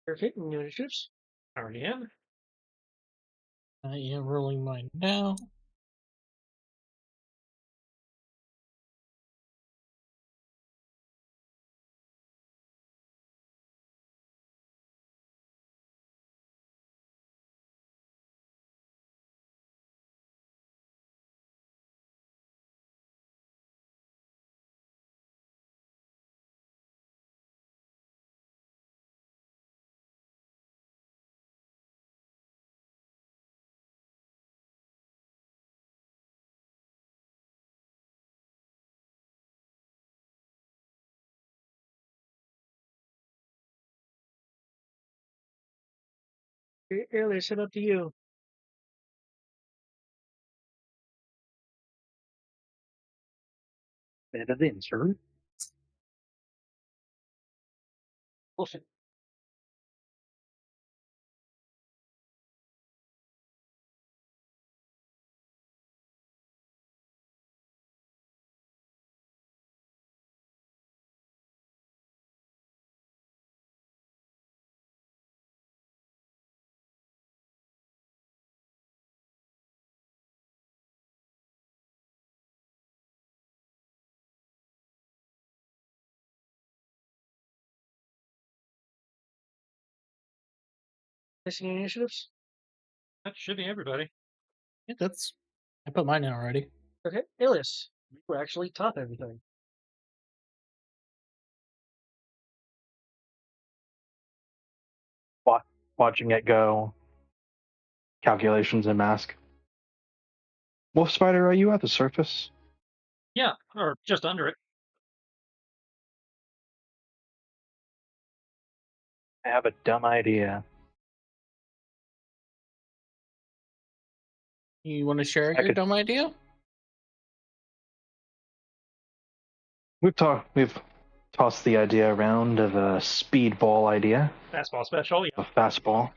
Perfect. New initiatives. Already in. I am rolling mine now. Alias, it's up to you. Bit of insert. Bullshit. Missing any initiatives? That should be everybody. Yeah, that's. I put mine in already. Okay, Alias, you were actually top everything. Watching it go. Calculations and mask. Wolf Spider, are you at the surface? Yeah, or just under it. I have a dumb idea. You want to share I your could- dumb idea? We've tossed the idea around of a speedball idea, Fastball special. a Yeah. fastball.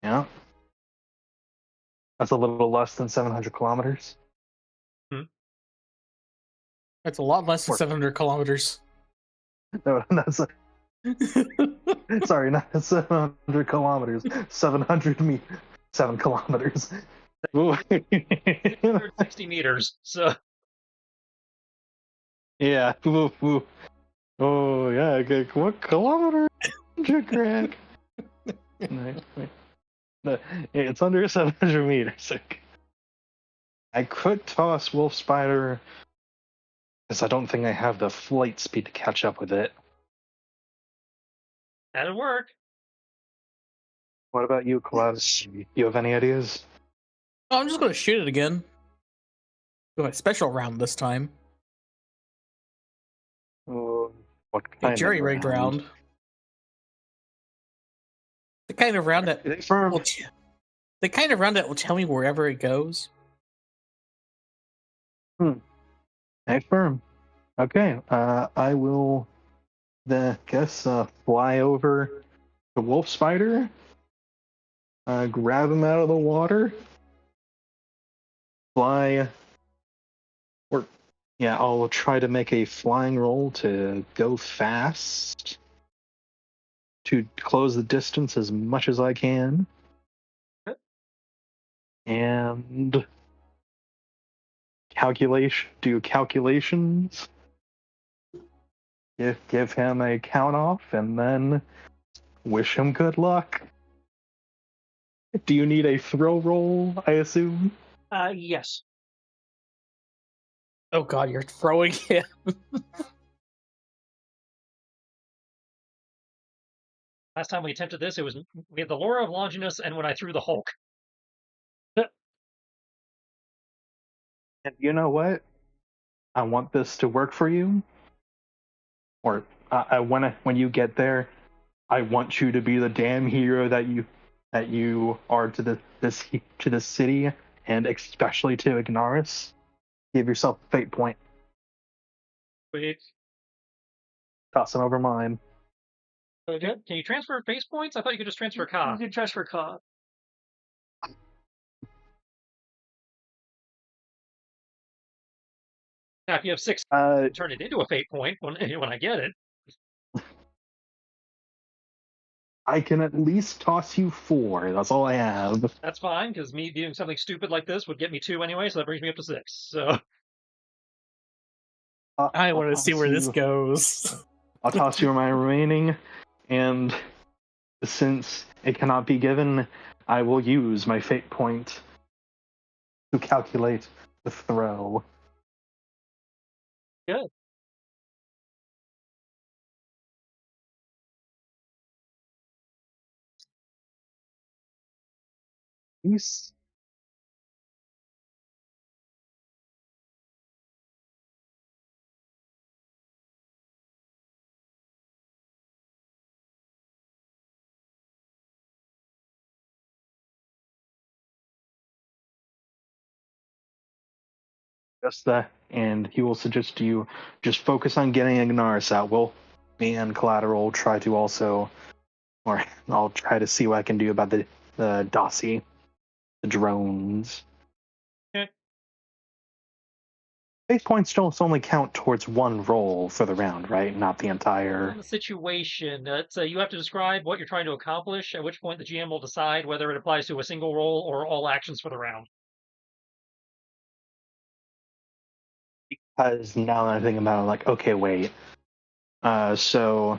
Yeah. That's a little less than 700 kilometers. That's a lot less than Or- 700 kilometers. No, that's sorry, not 700 kilometers. 700 meters. 7 kilometers. Ooh. 60 meters. So Yeah. Ooh, ooh. Oh, yeah. Okay. What kilometer? Greg? No, it's under 700 meters. I could toss Wolf Spider, because I don't think I have the flight speed to catch up with it. that'll work. What about you, Claus? You have any ideas? Oh, I'm just going to shoot it again. Do a special round this time. What A kind jerry-rigged round. The kind of round that Firm. the kind of round that will tell me wherever it goes. Hey, firm. Okay, I will fly over to Wolf Spider, grab him out of the water, fly, I'll try to make a flying roll to go fast to close the distance as much as I can. And do calculations. Give him a count off and then wish him good luck. Do you need a throw roll, I assume? Yes. Oh god, you're throwing him. Last time we attempted this, we had the Laura of Longinus, and when I threw the Hulk. And you know what? I want this to work for you. Or when you get there, I want you to be the damn hero that you are to this city, and especially to Ignaris. Give yourself a fate point. Wait, Toss him over mine. can you transfer base points? I thought you could just transfer Ka. You can transfer Ka. Now, if you have 6, turn it into a fate point when I get it. I can at least toss you 4. That's all I have. That's fine, because me doing something stupid like this would get me 2 anyway, so that brings me up to 6. So I want to I'll see where this toss goes. I'll toss you my remaining, and since it cannot be given, I will use my fate point to calculate the throw. Good. Peace. Just that, and he will suggest you just focus on getting Ignaris out. Me and Collateral try to also, or I'll try to see what I can do about the Dossie, the drones. Okay. Base points don't only count towards one roll for the round, right? Not the entire. The situation. So you have to describe what you're trying to accomplish, at which point the GM will decide whether it applies to a single roll or all actions for the round. Because now that I think about it, like, okay, wait. So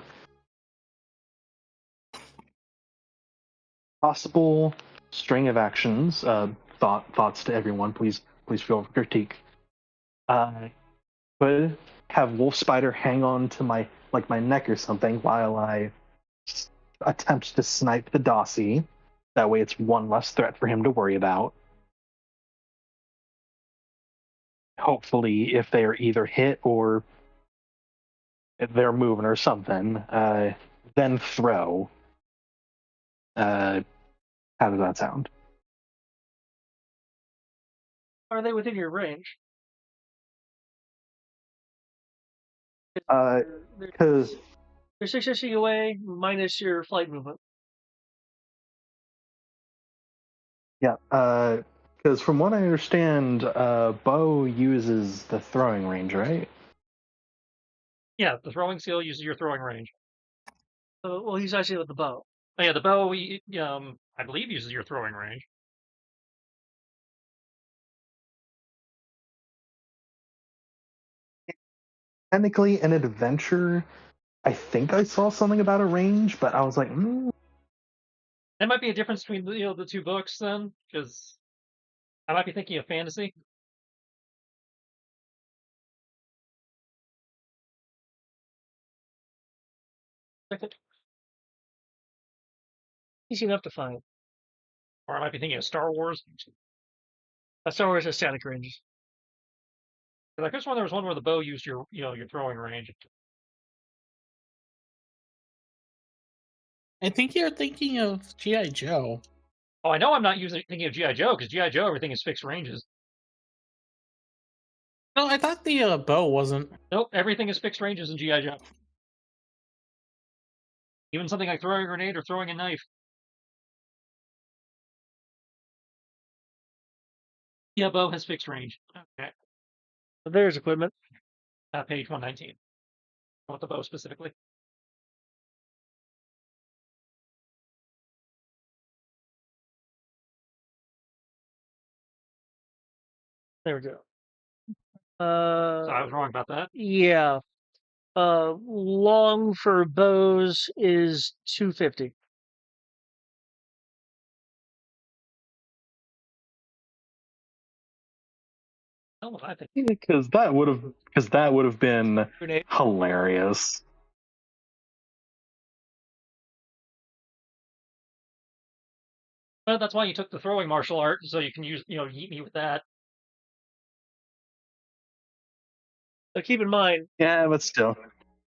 possible string of actions. Thoughts to everyone. Please feel critique. Could have Wolf Spider hang on to my neck or something while I attempt to snipe the Dossie. That way, it's one less threat for him to worry about. Hopefully, if they are either hit or they're moving or something, then throw. How does that sound? Are they within your range? Because They're 6 away minus your flight movement. yeah, because from what I understand, Bo uses the throwing range, right? Yeah, the throwing skill uses your throwing range. Well, he's actually with the bow. Oh, yeah, the bow, I believe, uses your throwing range. Technically, an adventure. I think I saw something about a range, but I was like, That might be a difference between the two books then, because I might be thinking of fantasy. Easy enough to find. Or I might be thinking of Star Wars. Star Wars has static ranges. Because I could have sworn there was one where the bow used your throwing range. I think you're thinking of G.I. Joe. Oh, I know I'm not thinking of G.I. Joe, because G.I. Joe, everything is fixed ranges. No, I thought the bow wasn't. Nope, everything is fixed ranges in G.I. Joe. Even something like throwing a grenade or throwing a knife. Yeah, bow has fixed range. Okay. There's equipment. Page 119. I want the bow specifically. There we go. So I was wrong about that. Yeah. Long for bows is 250. Oh, what I think. because that would have been Grenade. hilarious. Well, that's why you took the throwing martial art, so you can use, yeet me with that. So keep in mind, Yeah, but still.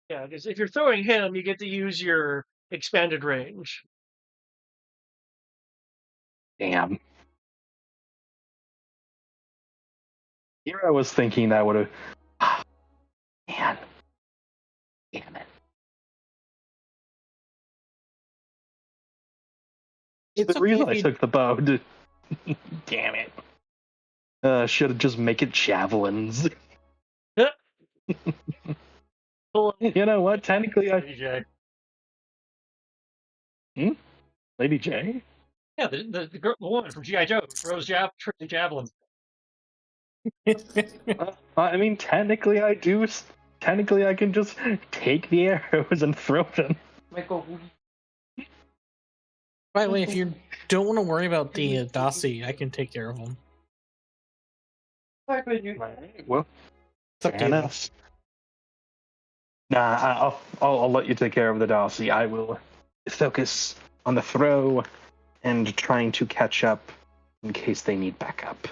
yeah, because if you're throwing him, you get to use your expanded range. Damn. Here I was thinking that would have. Man. Damn it. It's The reason okay I if you- took the bow. Damn it. Should have just make it javelins. Well, You know what? Technically, Lady J. Lady J. Yeah, the woman from G.I. Joe throws javelins. I mean, technically, I do. Technically, I can just take the arrows and throw them. By the way, if you don't want to worry about the Dossie, I can take care of them. Well, It's up fair to you. enough. Nah, I'll let you take care of the Dossie. I will focus on the throw and trying to catch up in case they need backup.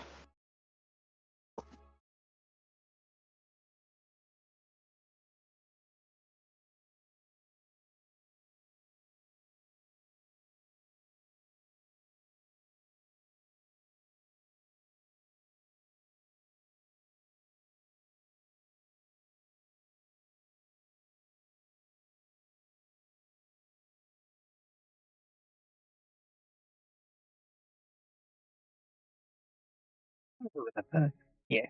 Yeah.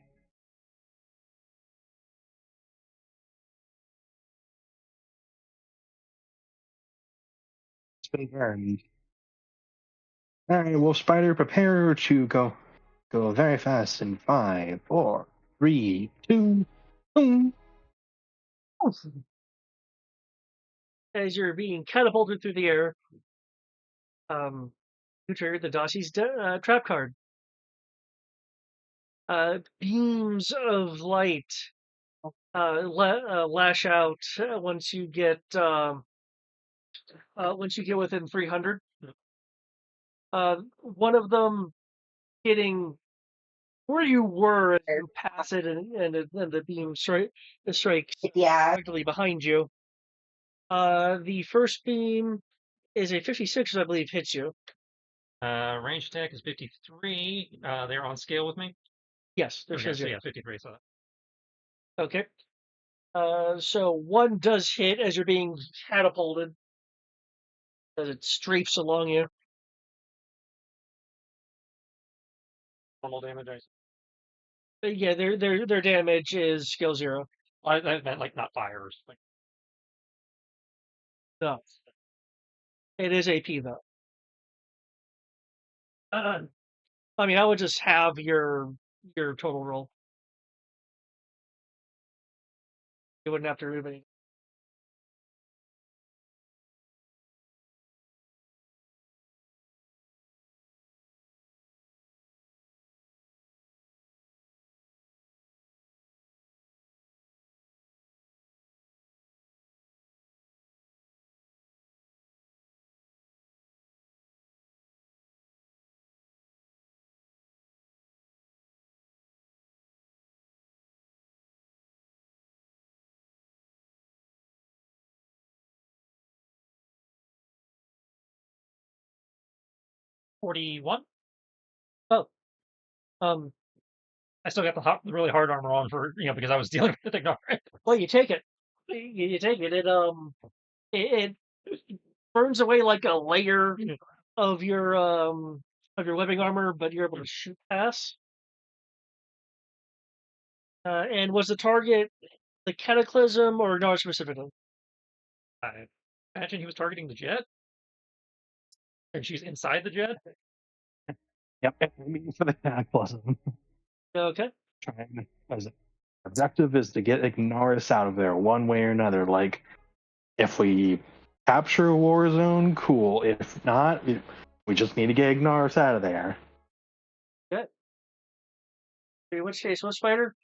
It's been burned. All right, well, Spider, prepare to go very fast in 5, 4, 3, 2, boom. As you're being catapulted through the air, you trigger the Dossie's trap card. Beams of light lash out once you get within 300. One of them hitting where you were as you pass it, and the beam strikes Yeah. directly behind you. The first beam is a 56, I believe, hits you. Range attack is 53. They're on scale with me. Yes, there Okay, shows so you. yeah, 53. So Okay. So one does hit as you're being catapulted, as it strafes along you. normal damage. Yeah, their damage is skill 0. I meant like not fires. Like, No, it is AP though. I mean, I would just have your total roll. You wouldn't have to remove any. $41. Oh, um, I still got the really hard armor on for because I was dealing with ignorance. well, you take it. You take it. It burns away like a layer of your webbing armor, but you're able to shoot past. And was the target the Cataclysm or not specifically? I imagine he was targeting the jet, and she's inside the jet. Yep, I mean for the Cataclysm. Okay. Trying as objective is to get Ignaris out of there one way or another. Like, if we capture a war zone, cool. If not, we just need to get Ignaris out of there. Okay. In which case, what spider?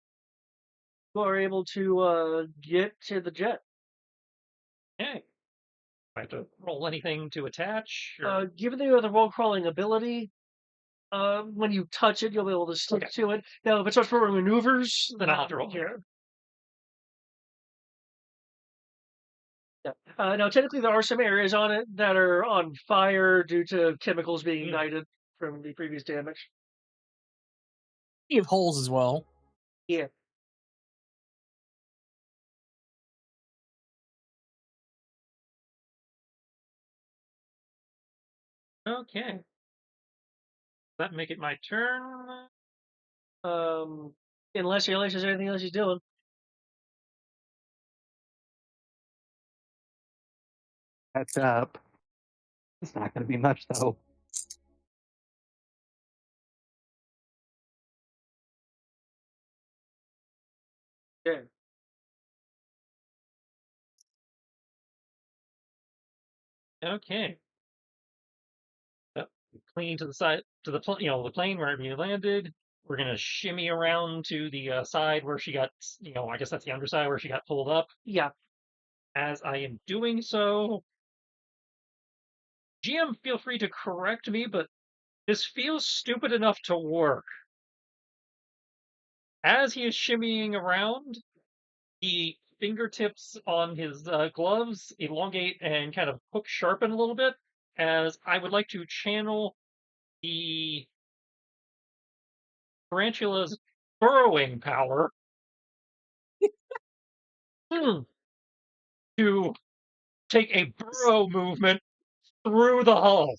You are able to get to the jet. Okay. I have to roll anything to attach. Or... Given the other wall crawling ability, when you touch it, you'll be able to stick to it. Now, if it starts performing maneuvers, then I'll have to roll here. Yeah. Now, technically, there are some areas on it that are on fire due to chemicals being ignited from the previous damage. You have holes as well. Yeah. Okay. That make it my turn. Unless he realizes there's anything else he's doing. Catch up. It's not going to be much though. Yeah. Okay. Clinging to the side to the the plane where we landed. We're gonna shimmy around to the side where she got, I guess that's the underside where she got pulled up. Yeah. As I am doing so, GM, feel free to correct me, but this feels stupid enough to work. As he is shimmying around, the fingertips on his gloves elongate and kind of hook sharpen a little bit, as I would like to channel the tarantula's burrowing power to take a burrow movement through the hull.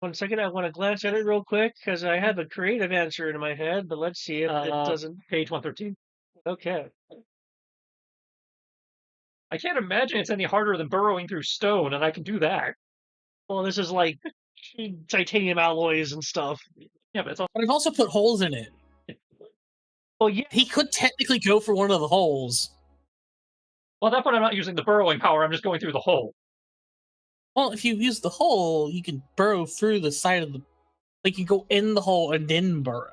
1 second, I want to glance at it real quick because I have a creative answer in my head, but let's see if it doesn't. Page 113. Okay. I can't imagine it's any harder than burrowing through stone, and I can do that. Well, this is like titanium alloys and stuff. Yeah, but it's also But I've also put holes in it. Well, yeah. He could technically go for one of the holes. well, at that point I'm not using the burrowing power. I'm just going through the hole. Well, if you use the hole, you can burrow through the side of the. Like you go in the hole and then burrow.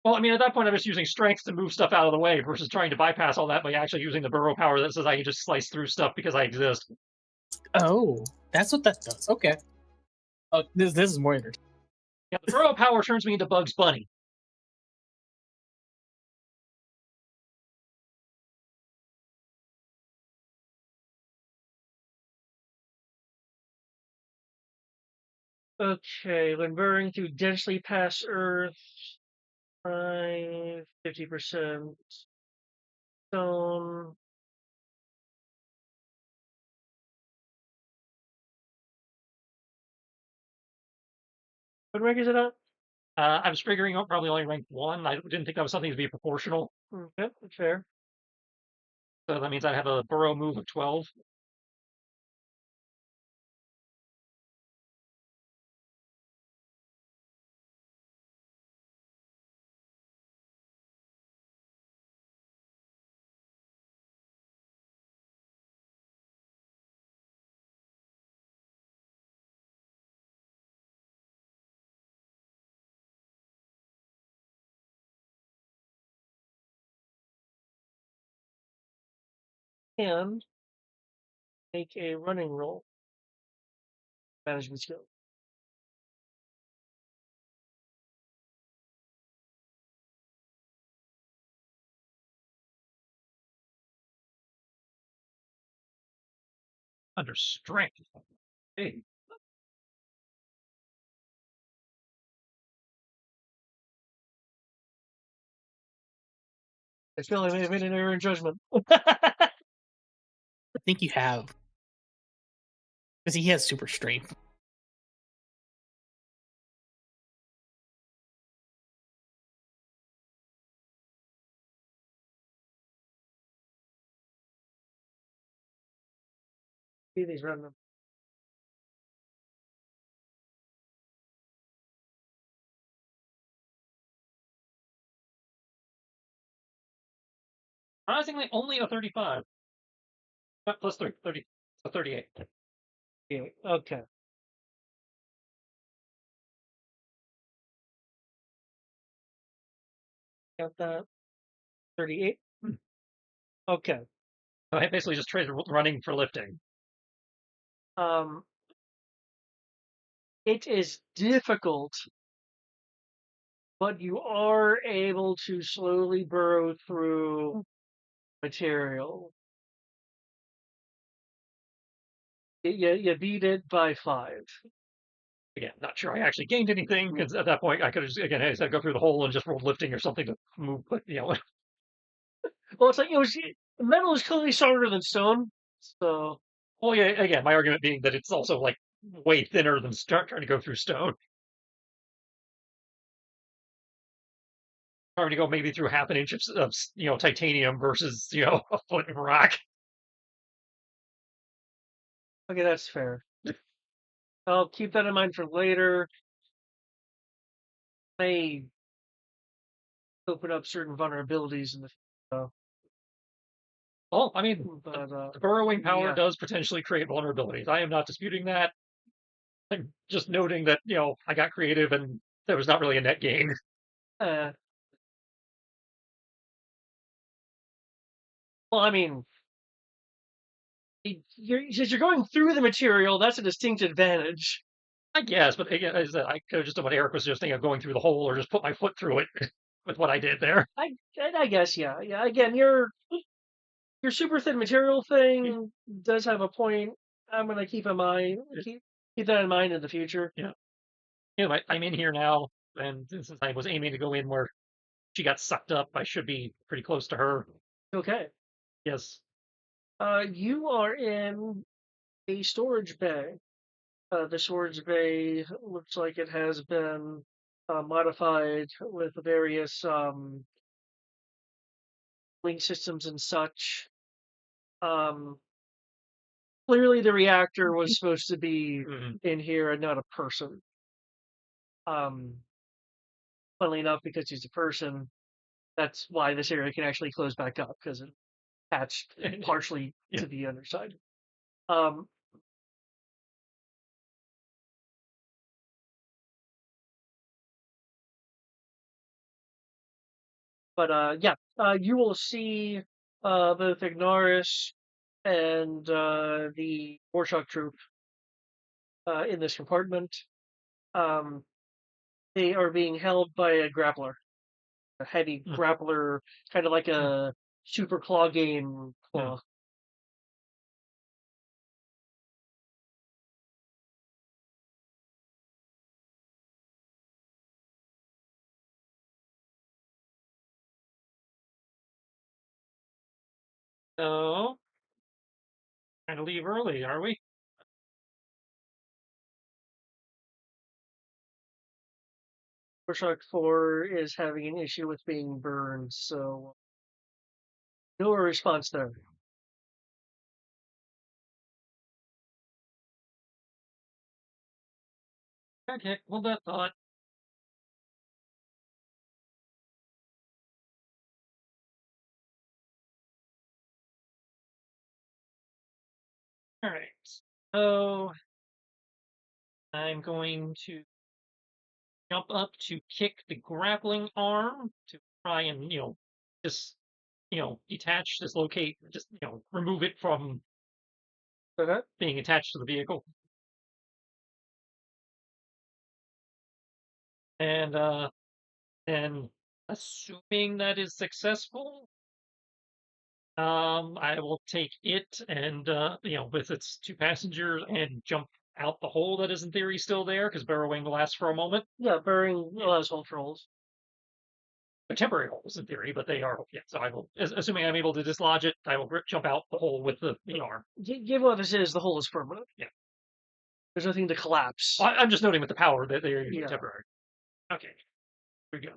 Well, I mean, at that point I'm just using strength to move stuff out of the way versus trying to bypass all that by actually using the burrow power that says I can just slice through stuff because I exist. Oh, that's what that does. Okay. Oh, this is more interesting. Yeah, the burrow power turns me into Bugs Bunny. Okay, when burrowing through densely packed earth, 50% stone. What rank is it at? I was figuring out probably only ranked 1. I didn't think that was something to be proportional. Okay, fair. So that means I have a burrow move of 12. And make a running roll. Management skill. Under strength. Hey. I feel I may have made an error in judgment. I think you have. Because he has super strength. See these random. Surprisingly, only a 35. Plus 3, 30. So 38. Okay. Got that. 38. Okay. So I basically just traded running for lifting. It is difficult, but you are able to slowly burrow through material. You beat it by 5. Again, not sure I actually gained anything because at that point I could have just, again, I said go through the hole and just rolled lifting or something to move. But Well, it's like metal is clearly stronger than stone, so. well, yeah. Again, my argument being that it's also like way thinner than trying to go through stone. Trying to go maybe through half an inch of titanium versus a foot of rock. Okay, that's fair. I'll keep that in mind for later. May open up certain vulnerabilities in the future. Well, I mean, But the burrowing power yeah. does potentially create vulnerabilities. I am not disputing that. I'm just noting that I got creative and there was not really a net gain. Well, I mean, since you're going through the material, that's a distinct advantage. I guess, but again, as I said, I could have just done what Eric was just thinking of going through the hole or just put my foot through it with what I did there. I guess, yeah. Again, your super thin material thing does have a point. I'm gonna keep in mind, keep that in mind in the future. Yeah. I'm in here now, and since I was aiming to go in where she got sucked up, I should be pretty close to her. Okay. Yes. You are in a storage bay. The Swords Bay looks like it has been modified with various link systems and such. Clearly, the reactor was supposed to be in here and not a person. Funnily enough, because he's a person, that's why this area can actually close back up because it's attached partially to the underside. But yeah, you will see both Ignaris and the Warshak troop in this compartment. They are being held by a grappler, a heavy grappler, kind of like a super claw game claw. So, kind of leave early, are we? Warshak 4 is having an issue with being burned, so no response there. Okay, hold that thought. All right. So I'm going to jump up to kick the grappling arm to try and, just, detach, dislocate, just, remove it from being attached to the vehicle. And assuming that is successful, I will take it and, with its 2 passengers and jump out the hole that is in theory still there, because burrowing lasts for a moment. Yeah, burrowing allows hold for holes. They're temporary holes in theory, but they are, so I will, assuming I'm able to dislodge it, I will jump out the hole with the arm. Given what this is, the hole is permanent. Yeah. There's nothing to collapse. I'm just noting with the power that they're Yeah. temporary. Okay, here we go.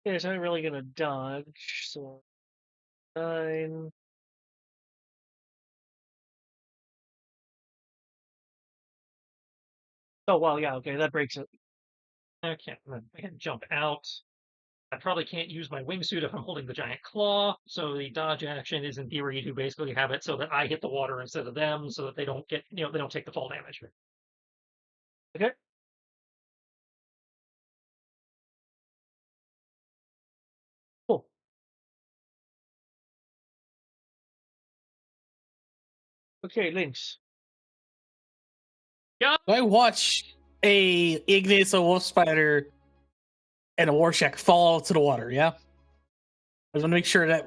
Yeah, so I'm really gonna dodge, so 9. Oh wow, yeah, okay, that breaks it. Okay, I can jump out. I probably can't use my wingsuit if I'm holding the giant claw, so the dodge action is in theory to basically have it so that I hit the water instead of them, so that they don't get, they don't take the fall damage. Okay. Cool. Okay, Lynx. I watch a Ignis, a wolf spider, and a Warshak fall to the water. Yeah, I just want to make sure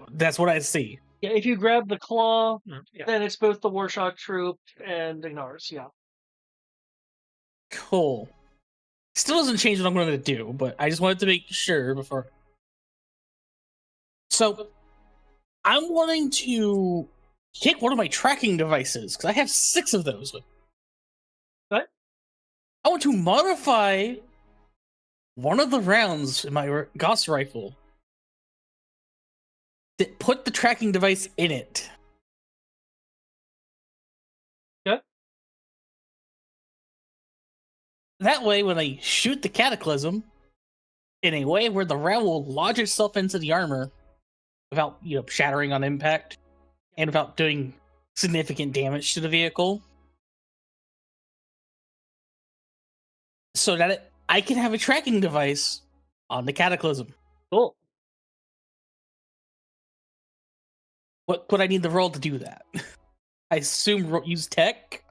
that's what I see. Yeah, if you grab the claw, Yeah. then it's both the Warshak troop and Ignaris, yeah. Cool. Still doesn't change what I'm going to do, but I just wanted to make sure before. So, I'm wanting to take one of my tracking devices because I have 6 of those. What? I want to modify one of the rounds in my Gauss rifle that put the tracking device in it. Yeah. That way, when I shoot the Cataclysm in a way where the round will lodge itself into the armor without, shattering on impact and without doing significant damage to the vehicle, so that I can have a tracking device on the Cataclysm. Cool. What would I need the roll to do that? I assume use tech.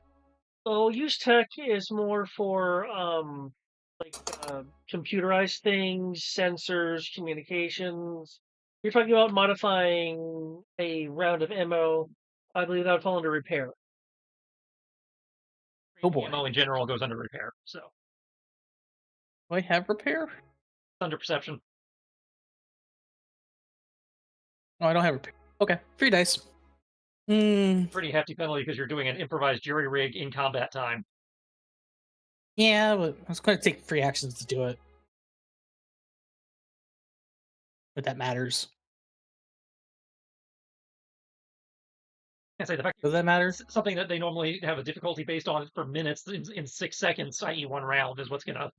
So use tech is more for computerized things, sensors, communications. You're talking about modifying a round of ammo. I believe that would fall under repair. Oh boy. Ammo in general goes under repair, so. Do I have repair? Under perception. Oh, I don't have repair. Okay, 3 dice. Pretty hefty penalty because you're doing an improvised jury rig in combat time. Yeah, but I was going to take 3 actions to do it. But that matters. I say the fact Does that matter? something that they normally have a difficulty based on for minutes in 6 seconds, i.e., 1 round, is what's gonna.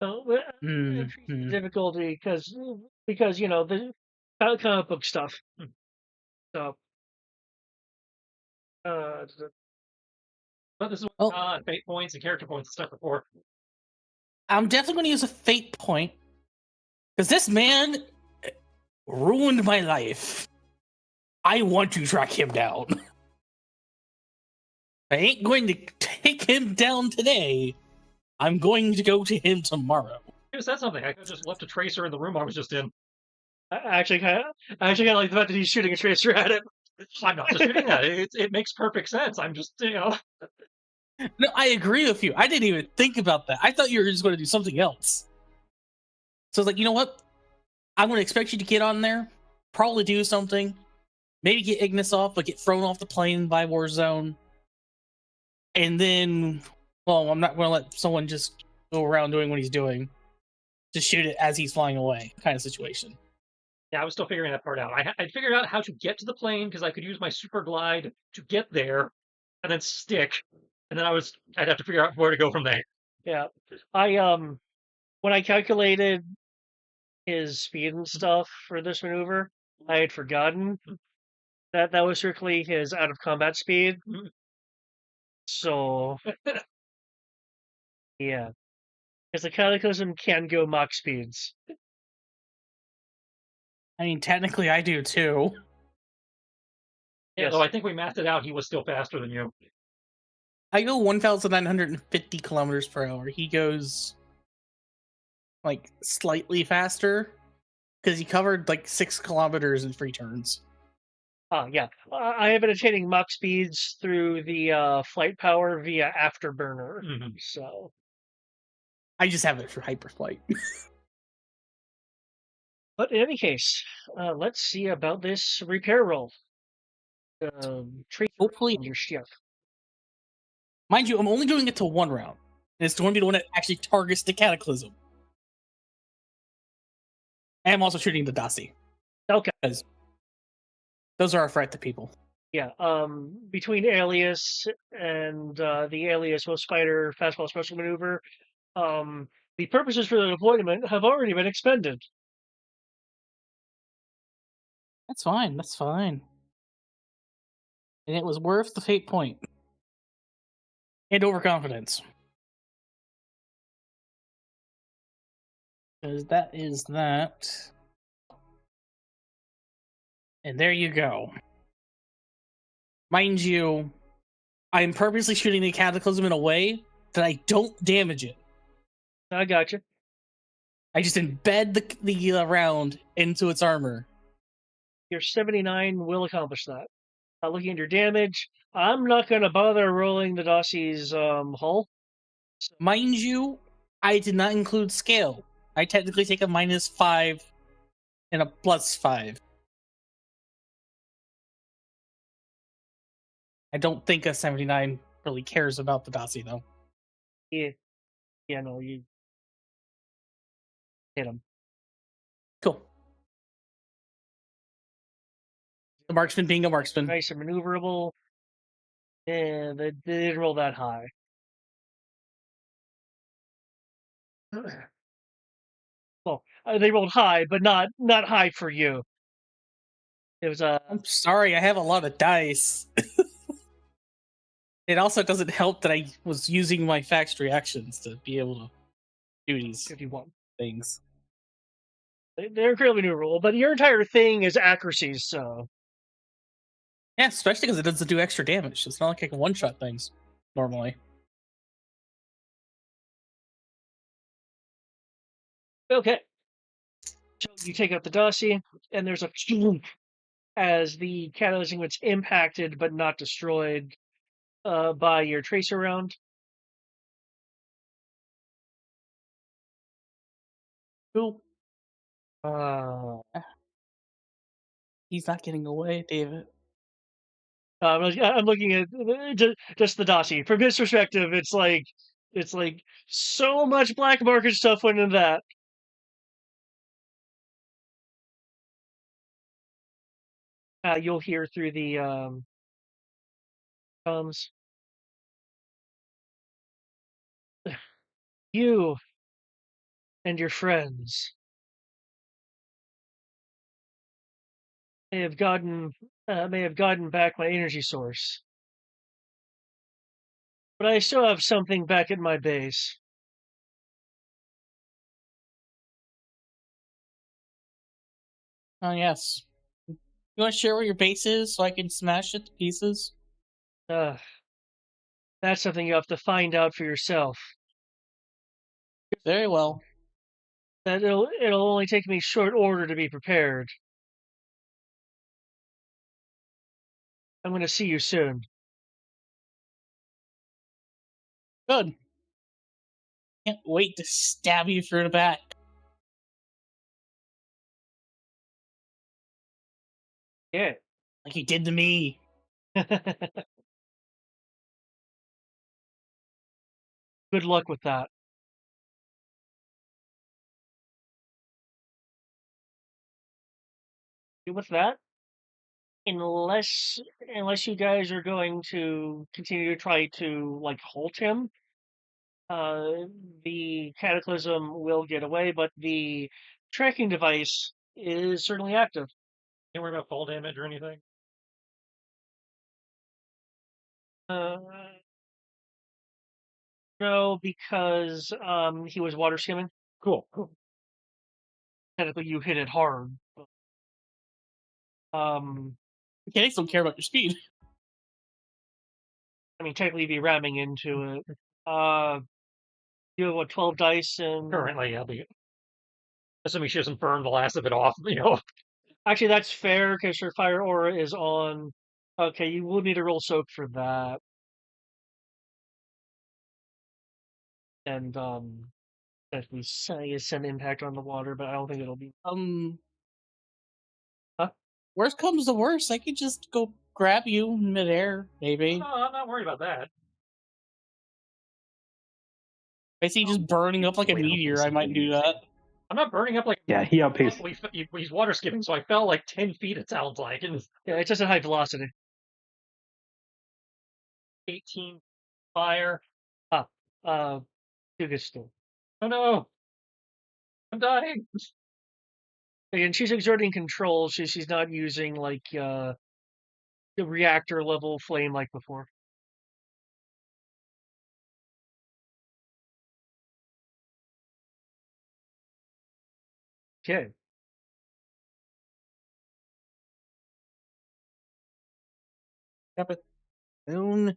Increase the difficulty because you know the comic book stuff. So, But this is fate points and character points and stuff before. I'm definitely going to use a fate point because this man ruined my life. I want to track him down. I ain't going to take him down today. I'm going to go to him tomorrow. You said something. I could have just left a tracer in the room I was just in. I actually kind of like the fact that he's shooting a tracer at him. I'm not disputing that. It makes perfect sense. I'm just, No, I agree with you. I didn't even think about that. I thought you were just going to do something else. So I was like, you know what? I'm going to expect you to get on there, probably do something, maybe get Ignis off, but get thrown off the plane by Warzone. And then, well, I'm not going to let someone just go around doing what he's doing. Just shoot it as he's flying away, kind of situation. Yeah, I was still figuring that part out. I figured out how to get to the plane because I could use my super glide to get there and then stick. And then I'd have to figure out where to go from there. Yeah. When I calculated his speed and stuff for this maneuver, I had forgotten that was strictly his out of combat speed. So, yeah. Because the Cataclysm can go Mach speeds. I mean, technically I do too. Yeah, Yes. though I think we mathed it out. He was still faster than you. I go 1,950 kilometers per hour. He goes like slightly faster because he covered like 6 kilometers in 3 turns. Yeah. I have been attaining Mach speeds through the flight power via Afterburner. Mhm. So, I just have it for hyperflight. but in any case, let's see about this repair roll. Hopefully, your stuff. mind you, I'm only doing it to 1 round. And it's going to be the one that actually targets the Cataclysm. And I'm also shooting the Dasi. Okay. Because those are a threat to people. Yeah. Between Alias and the Alias Most Spider Fastball Special Maneuver, the purposes for the deployment have already been expended. That's fine. That's fine. And it was worth the fate point. And overconfidence. Because that is that. And there you go. Mind you, I'm purposely shooting the Cataclysm in a way that I don't damage it. I got you. I just embed the round into its armor. Your 79 will accomplish that. Looking at your damage, I'm not going to bother rolling the Dossie's hull. Mind you, I did not include scale. I technically take a -5 and a +5. I don't think a 79 really cares about the Dossie, though. Yeah, no, you hit him. Cool. The marksman being a marksman. Nice and maneuverable. And they didn't roll that high. Well, they rolled high, but not high for you. It was I'm sorry, I have a lot of dice. It also doesn't help that I was using my faxed reactions to be able to do these 51 things. They're incredibly maneuverable, but your entire thing is accuracy, so. Yeah, especially because it doesn't do extra damage. It's not like I can one-shot things normally. Okay. So you take out the dossier, and there's a as the catalyzing gets impacted but not destroyed by your tracer round. Cool. Uh, He's not getting away, David. I'm looking at just the dossier. From his perspective, it's like so much black market stuff went into that. You'll hear through the comms. You and your friends may have gotten back my energy source, but I still have something back at my base. Oh, yes. You want to share where your base is so I can smash it to pieces? That's something you have to find out for yourself. Very well. That it'll only take me short order to be prepared. I'm going to see you soon. Good. Can't wait to stab you through the back. Yeah. Like you did to me. Good luck with that. With that, unless you guys are going to continue to try to like halt him, the cataclysm will get away, but the tracking device is certainly active. Can't worry about fall damage or anything. No, because he was water skimming. Cool. Technically, you hit it hard. Mechanics don't care about your speed. I mean, technically, you'd be ramming into it. You have what, 12 dice and Currently, I'll be assuming she doesn't burn the last of it off. actually, that's fair because her fire aura is on. Okay, you will need to roll soak for that. And that we say is some impact on the water, but I don't think it'll be. Huh? Worst comes to worst, I could just go grab you in midair, maybe. No, I'm not worried about that. If I see you just burning up like a Wait, meteor, I might do that. I'm not burning up like. Yeah, he outpaced. He's water skipping, so I fell like 10 feet. It sounds like, and Yeah, it's just at high velocity. 18 fire. You get still. Oh no, I'm dying. And she's exerting control. She's not using like the reactor level flame like before. Okay. Moon.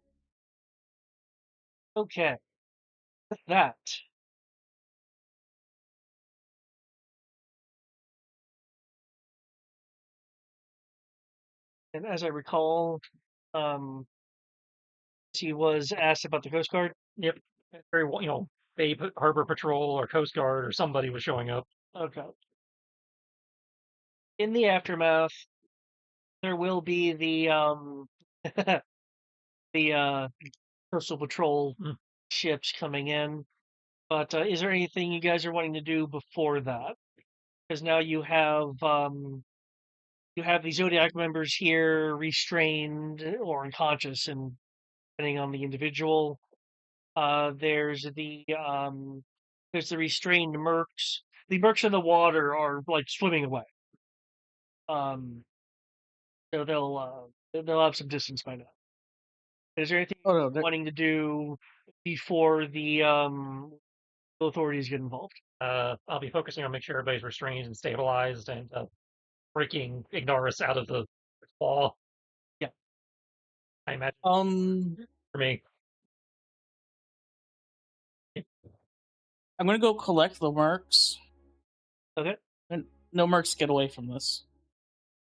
Okay. With that, and as I recall, he was asked about the Coast Guard. Yep. Very well, Bay Harbor Patrol or Coast Guard or somebody was showing up. Okay. In the aftermath, there will be the the coastal patrol ships coming in. But is there anything you guys are wanting to do before that? Because now you have the Zodiac members here restrained or unconscious, and depending on the individual. There's the restrained mercs. The mercs in the water are like swimming away. So they'll have some distance by now. Is there anything Oh no, wanting to do before the authorities get involved? I'll be focusing on making sure everybody's restrained and stabilized and breaking Ignorus out of the ball. Yeah. I imagine for me. I'm gonna go collect the mercs. Okay. And no mercs get away from this.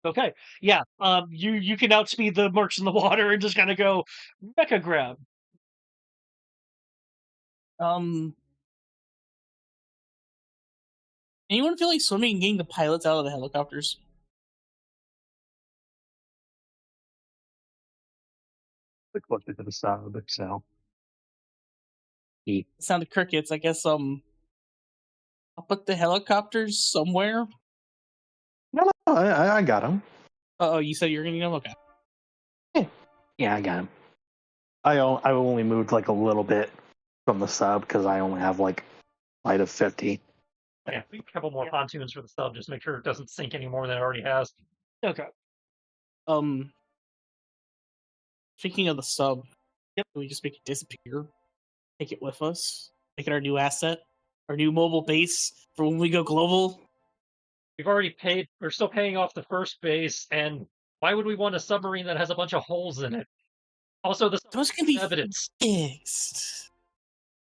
Okay. Yeah. You can outspeed the mercs in the water and just kind of go mecha grab. Anyone feel like swimming and getting the pilots out of the helicopters? Closer to the sub, so. Sound of crickets. I guess I'll put the helicopters somewhere. No, I got him. Oh, you said you're gonna get them? Okay. Yeah, I got him. I only moved like a little bit from the sub because I only have like light of 50. Yeah, a couple more pontoons for the sub, just make sure it doesn't sink any more than it already has. Okay. Speaking of the sub, can we just make it disappear? Take it with us. Make it our new asset, our new mobile base for when we go global. We've already paid. We're still paying off the first base, and why would we want a submarine that has a bunch of holes in it? Also, the Those can be evidence. fixed.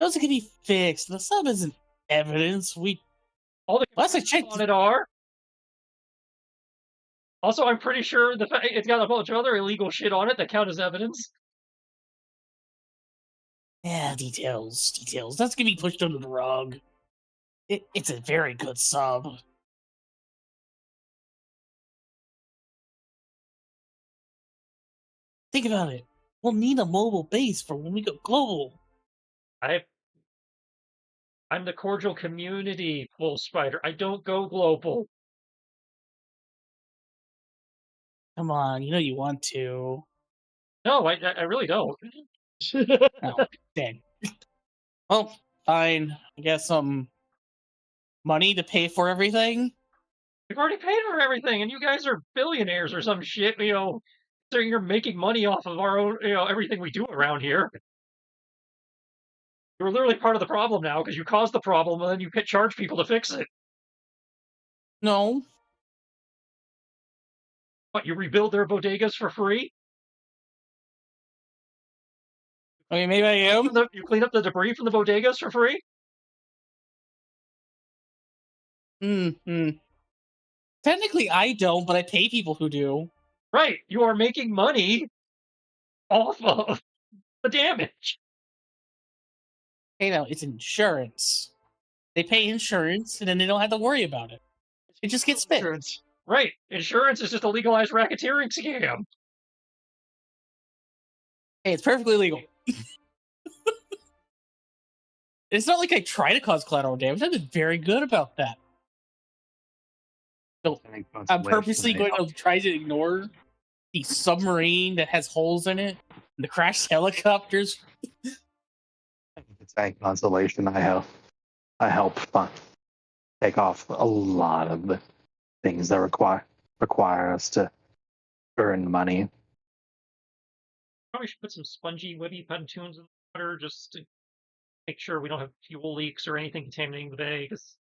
Those can be fixed. The sub isn't evidence. All the last I checked on it are. Also, I'm pretty sure it's got a bunch of other illegal shit on it that count as evidence. Yeah, details. That's gonna be pushed under the rug. It's a very good sub. Think about it. We'll need a mobile base for when we go global. I'm the cordial community, Full Spider. I don't go global. Come on, you know you want to. No, I really don't. Oh, dang. Well, fine. I guess money to pay for everything. We've already paid for everything, and you guys are billionaires or some shit. So you're making money off of our own, everything we do around here. You're literally part of the problem now because you caused the problem, and then you charge people to fix it. No. What, you rebuild their bodegas for free? Okay, maybe I am. You clean up the debris from the bodegas for free? Technically, I don't, but I pay people who do. Right. You are making money off of the damage. Hey, now it's insurance. They pay insurance, and then they don't have to worry about it. It just gets fixed. Insurance. Right. Insurance is just a legalized racketeering scam. Hey, it's perfectly legal. It's not like I try to cause collateral damage. I've been very good about that. So I'm purposely going to try to ignore the submarine that has holes in it, and the crashed helicopters. It's a consolation. I help take off a lot of the things that require us to earn money. Probably should put some spongy, webby pontoons in the water just to make sure we don't have fuel leaks or anything contaminating the bay. Because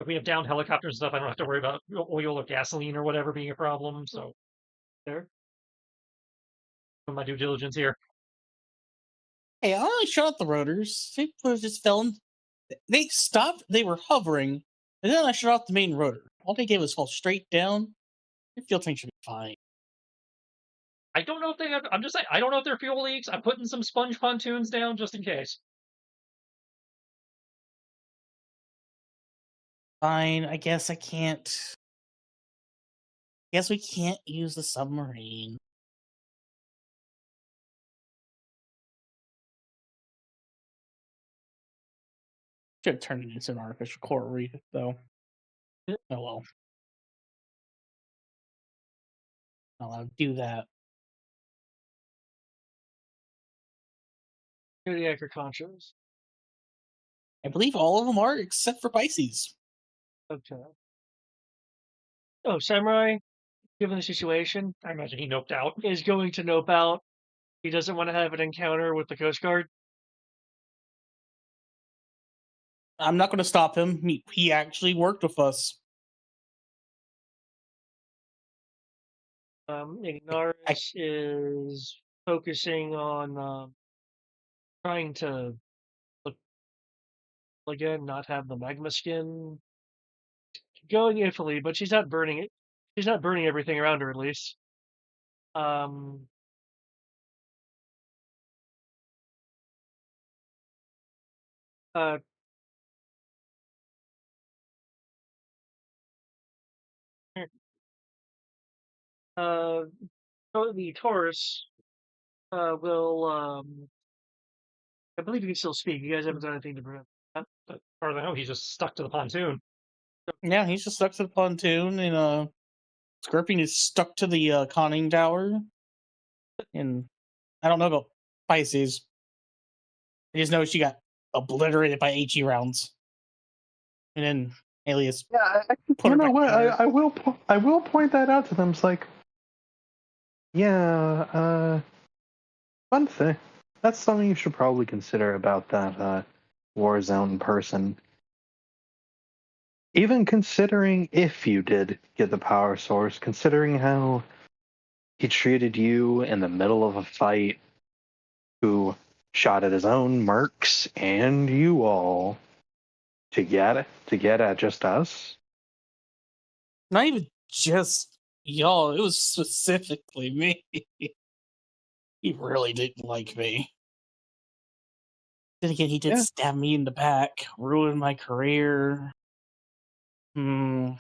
if we have downed helicopters and stuff, I don't have to worry about oil or gasoline or whatever being a problem. So, there. Doing my due diligence here. Hey, I only shot out the rotors. They just fell in. They stopped. They were hovering, and then I shut off the main rotor. All they did was fall straight down. Your fuel tank should be fine. I don't know if they have. I'm just saying. I don't know if they're fuel leaks. I'm putting some sponge pontoons down just in case. Fine. I guess I can't. Guess we can't use the submarine. Should have turned it into an artificial coral reef, though. Oh well. I'll do that. Zodiac or Conchos. I believe all of them are, except for Pisces. Okay. Oh, Samurai, given the situation, I imagine he noped out. is going to nope out. He doesn't want to have an encounter with the Coast Guard. I'm not going to stop him. He actually worked with us. Ignaris is focusing on trying to look again, not have the magma skin going iffily, but she's not burning it. She's not burning everything around her, at least. Um, uh, So the Taurus will. I believe you can still speak. You guys haven't done anything to prevent that. But as far as I know, he's just stuck to the pontoon. Yeah, he's just stuck to the pontoon, and Scorpion is stuck to the conning tower. And I don't know about Pisces. I just know she got obliterated by HE rounds. And then Alias Yeah, put you her know back what? together. I will point that out to them. It's like, yeah, one thing. That's something you should probably consider about that Warzone person. Even considering if you did get the power source, considering how he treated you in the middle of a fight, who shot at his own mercs and you all to get at just us. Not even just y'all, it was specifically me. He really didn't like me. Then again, he did Yeah. stab me in the back, ruin my career. Well,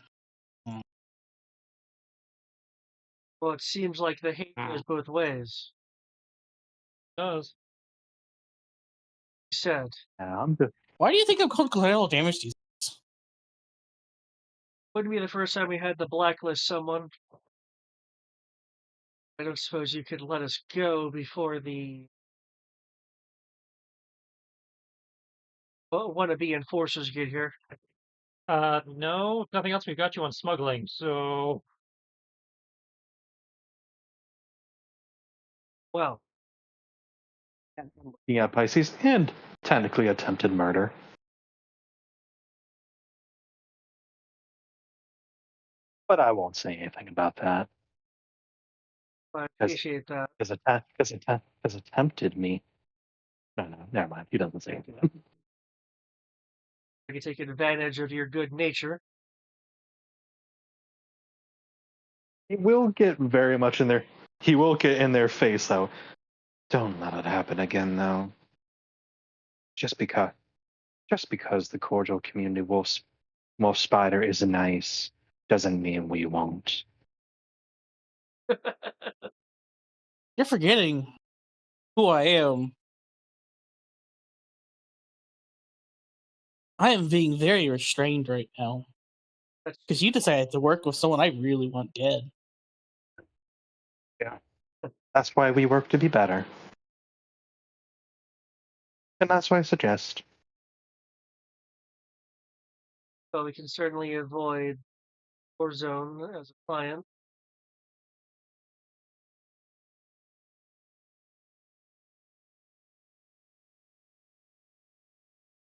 it seems like the hate goes both ways. It does. He said. Yeah, I'm just Why do you think I'm called collateral damage to you? Wouldn't be the first time we had to blacklist someone. I don't suppose you could let us go before the wannabe enforcers get here. No, if nothing else. We've got you on smuggling, so Well, looking at Pisces and technically attempted murder. But I won't say anything about that. I appreciate that. Because attempted me. No, never mind. He doesn't say anything. I can take advantage of your good nature. He will get very much in there. He will get in their face, though. Don't let it happen again, though. Just because the cordial community wolf spider is nice doesn't mean we won't. You're forgetting who I am. I am being very restrained right now. Because you decided to work with someone I really want dead. Yeah. That's why we work to be better. And that's why I suggest. So we can certainly avoid Warzone as a client.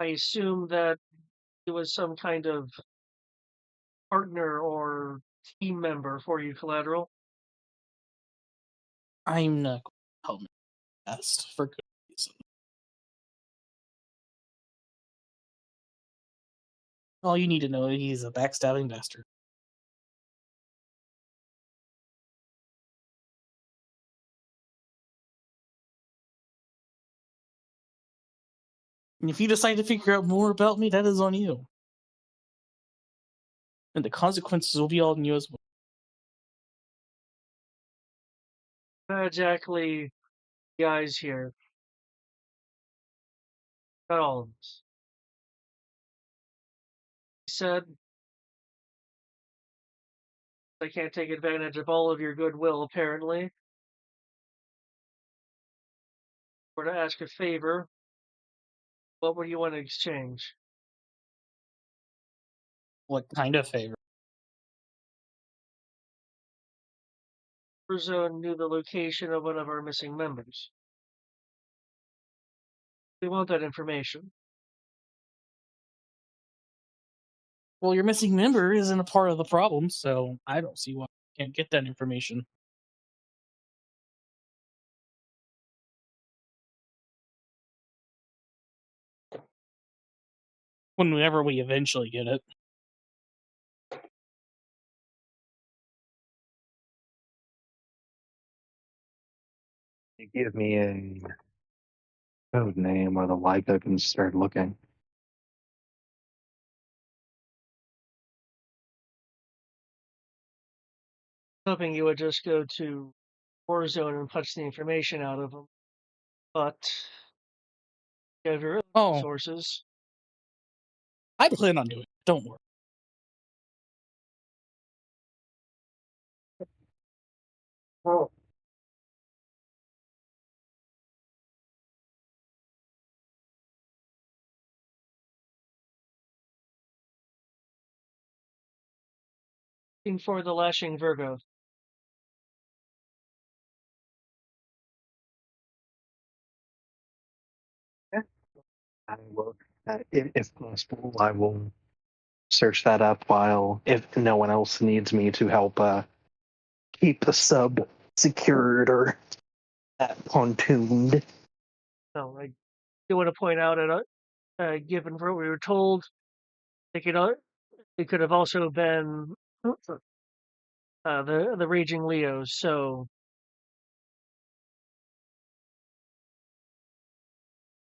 I assume that it was some kind of partner or team member for you, Collateral. I'm not going to help me best for good reason. All you need to know is he's a backstabbing bastard. And if you decide to figure out more about me, that is on you. And the consequences will be on you as well. Not exactly guys here. Not all of us. He said, I can't take advantage of all of your goodwill, apparently. Or to ask a favor, what would you want to exchange? What kind of favor? Warzone knew the location of one of our missing members. We want that information. Well, your missing member isn't a part of the problem, so I don't see why you can't get that information. Whenever we eventually get it. You give me a code name or the like, I can start looking. hoping you would just go to Warzone and punch the information out of them, but you have your other Oh, sources. I plan on doing it. Don't worry. Oh, Looking for the Lashing Virgo. I will, if possible, I will search that up while, if no one else needs me to help keep the sub secured or pontooned. No, I do want to point out that given what we were told, it could have also been the Raging Leos. So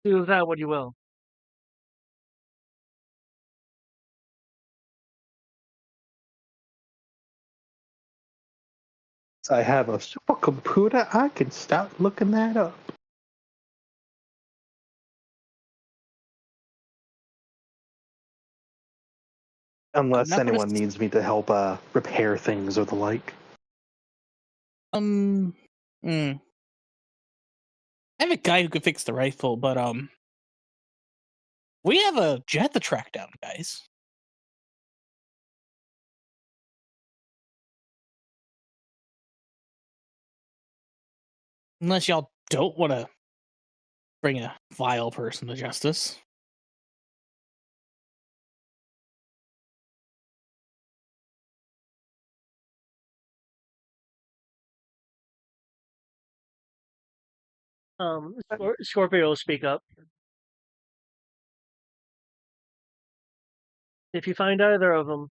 do with that what you will. I have a supercomputer. I can start looking that up. Unless not gonna anyone needs me to help repair things or the like. I have a guy who could fix the rifle, but we have a jet to track down, guys. Unless y'all don't want to bring a vile person to justice. Scorpio will speak up. If you find either of them,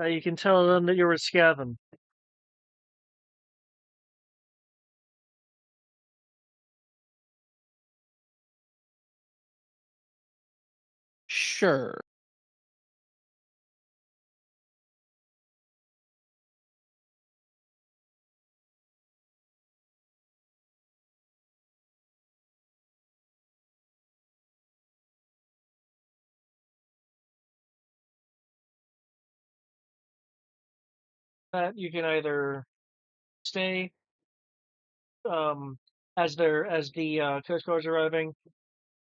you can tell them that you're with Scaven. Sure. That you can either stay as the Coast Guard's arriving,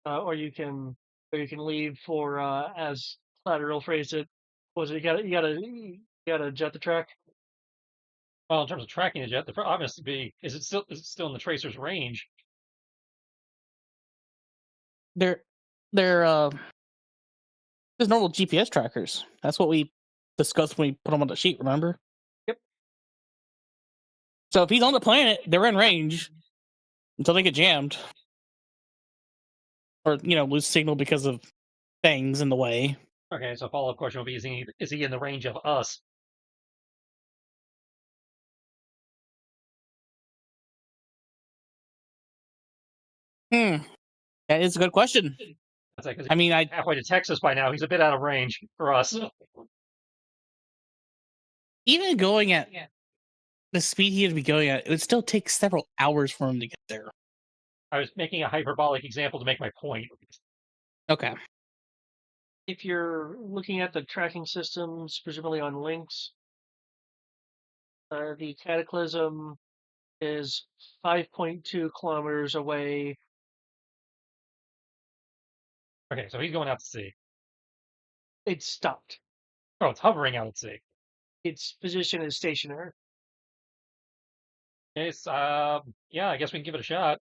or you can leave for as Collateral phrased it. Was it you gotta jet the track? Well, in terms of tracking the jet, the obviously be is it still in the tracer's range? They're there's normal GPS trackers. That's what we discussed when we put them on the sheet, remember? Yep. So if he's on the planet, they're in range until they get jammed. Or, lose signal because of things in the way. Okay, so follow-up question will be: is he in the range of us? That is a good question. That's like, I mean, halfway to Texas by now. He's a bit out of range for us. even going at the speed he would be going at, it would still take several hours for him to get there. I was making a hyperbolic example to make my point. Okay. If you're looking at the tracking systems, presumably on links, the Cataclysm is 5.2 kilometers away. Okay, so he's going out to sea. It's stopped. Oh, it's hovering out at sea. Its position is stationary. Okay, yeah, I guess we can give it a shot.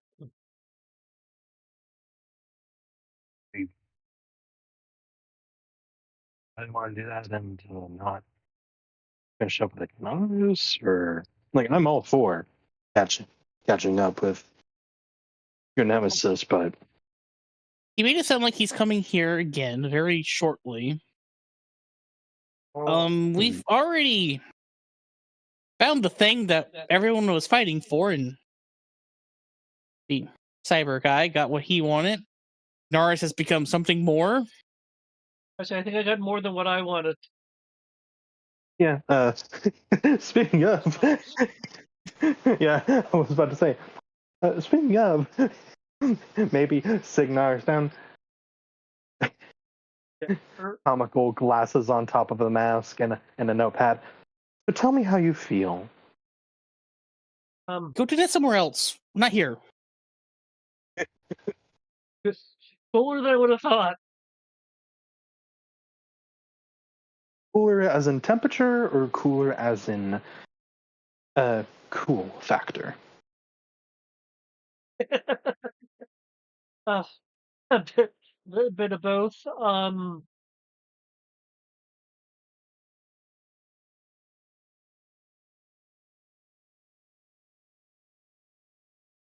I didn't want to do that and not finish up with Agnostic, or like I'm all for catching up with your nemesis, but He made it sound like he's coming here again very shortly. We've already found the thing that everyone was fighting for, and the cyber guy got what he wanted. Norris has become something more. I think I got more than what I wanted. Yeah. Speaking of, yeah, I was about to say. Speaking of, maybe Signar's down. Comical glasses on top of the mask and a notepad. But tell me how you feel. Go do that somewhere else. Not here. Cooler than I would have thought. Cooler as in temperature or cooler as in cool factor? uh, a bit of both.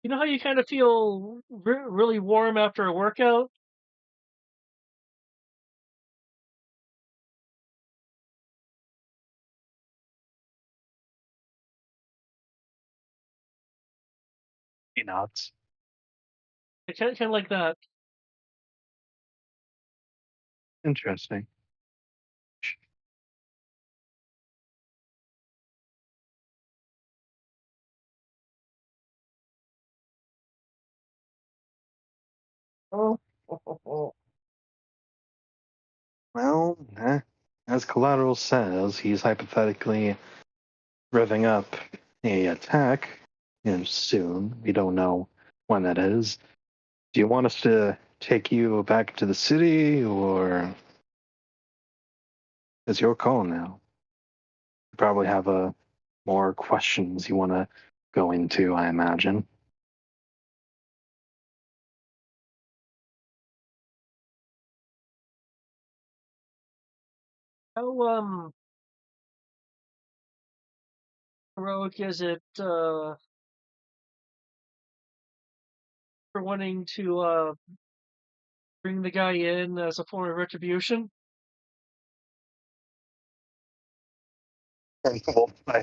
You know how you kind of feel really warm after a workout? He nods. Kind of like that. Interesting. Oh. Well, as Collateral says, he's hypothetically revving up a attack soon. We don't know when that is. Do you want us to take you back to the city, or it's your call now? You probably have more questions you want to go into, I imagine. How heroic is it for wanting to bring the guy in as a form of retribution? I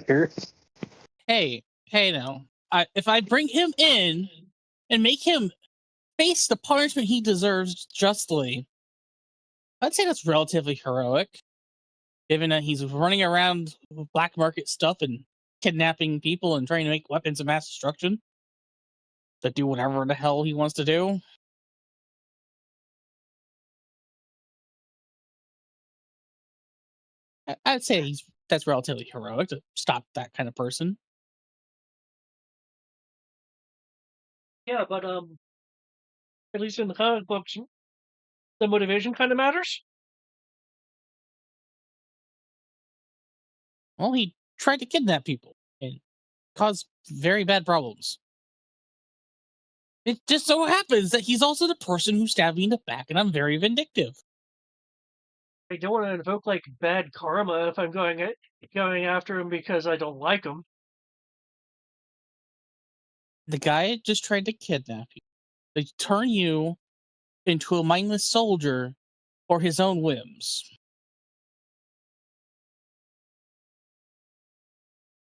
hear. Hey now. If I bring him in and make him face the punishment he deserves justly, I'd say that's relatively heroic, given that he's running around with black market stuff and kidnapping people and trying to make weapons of mass destruction that do whatever the hell he wants to do. I'd say that's relatively heroic to stop that kind of person. Yeah, but at least in the comic books, the motivation kind of matters. Well, he tried to kidnap people and cause very bad problems. It just so happens that he's also the person who stabbed me in the back, and I'm very vindictive. I don't want to invoke like bad karma if I'm going after him because I don't like him. The guy just tried to kidnap you, to turn you into a mindless soldier for his own whims.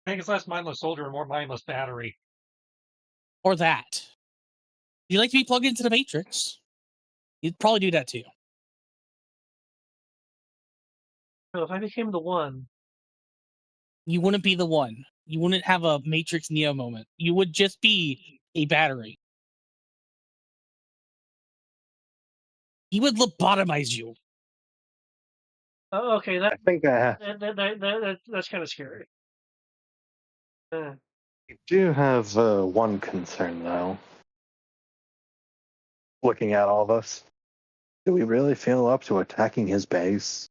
I think it's less mindless soldier and more mindless battery. Or that. You like to be plugged into the Matrix? You'd probably do that too. So if I became the one, You wouldn't be the one. You wouldn't have a Matrix Neo moment. You would just be a battery. He would lobotomize you. oh, okay, I think that's kind of scary. I do have one concern, though. Looking at all of us, do we really feel up to attacking his base?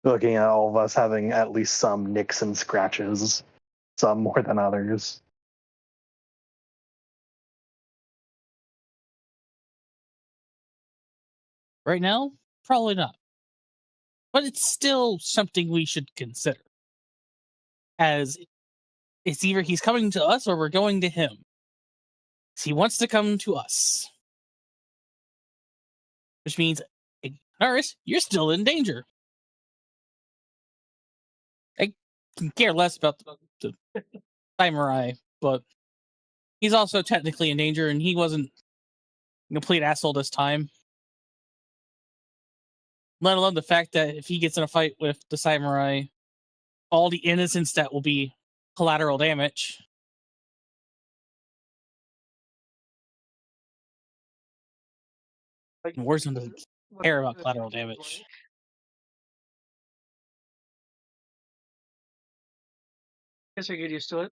Looking at all of us having at least some nicks and scratches, some more than others. Right now, probably not. But it's still something we should consider. As it's either he's coming to us or we're going to him. He wants to come to us. Which means, Norris, you're still in danger. I can care less about the samurai, but he's also technically in danger, and he wasn't a complete asshole this time. Let alone the fact that if he gets in a fight with the samurai, all the innocents that will be collateral damage. Like, Warzone doesn't what care the about collateral feeling is damage. like. Guess I get used to it.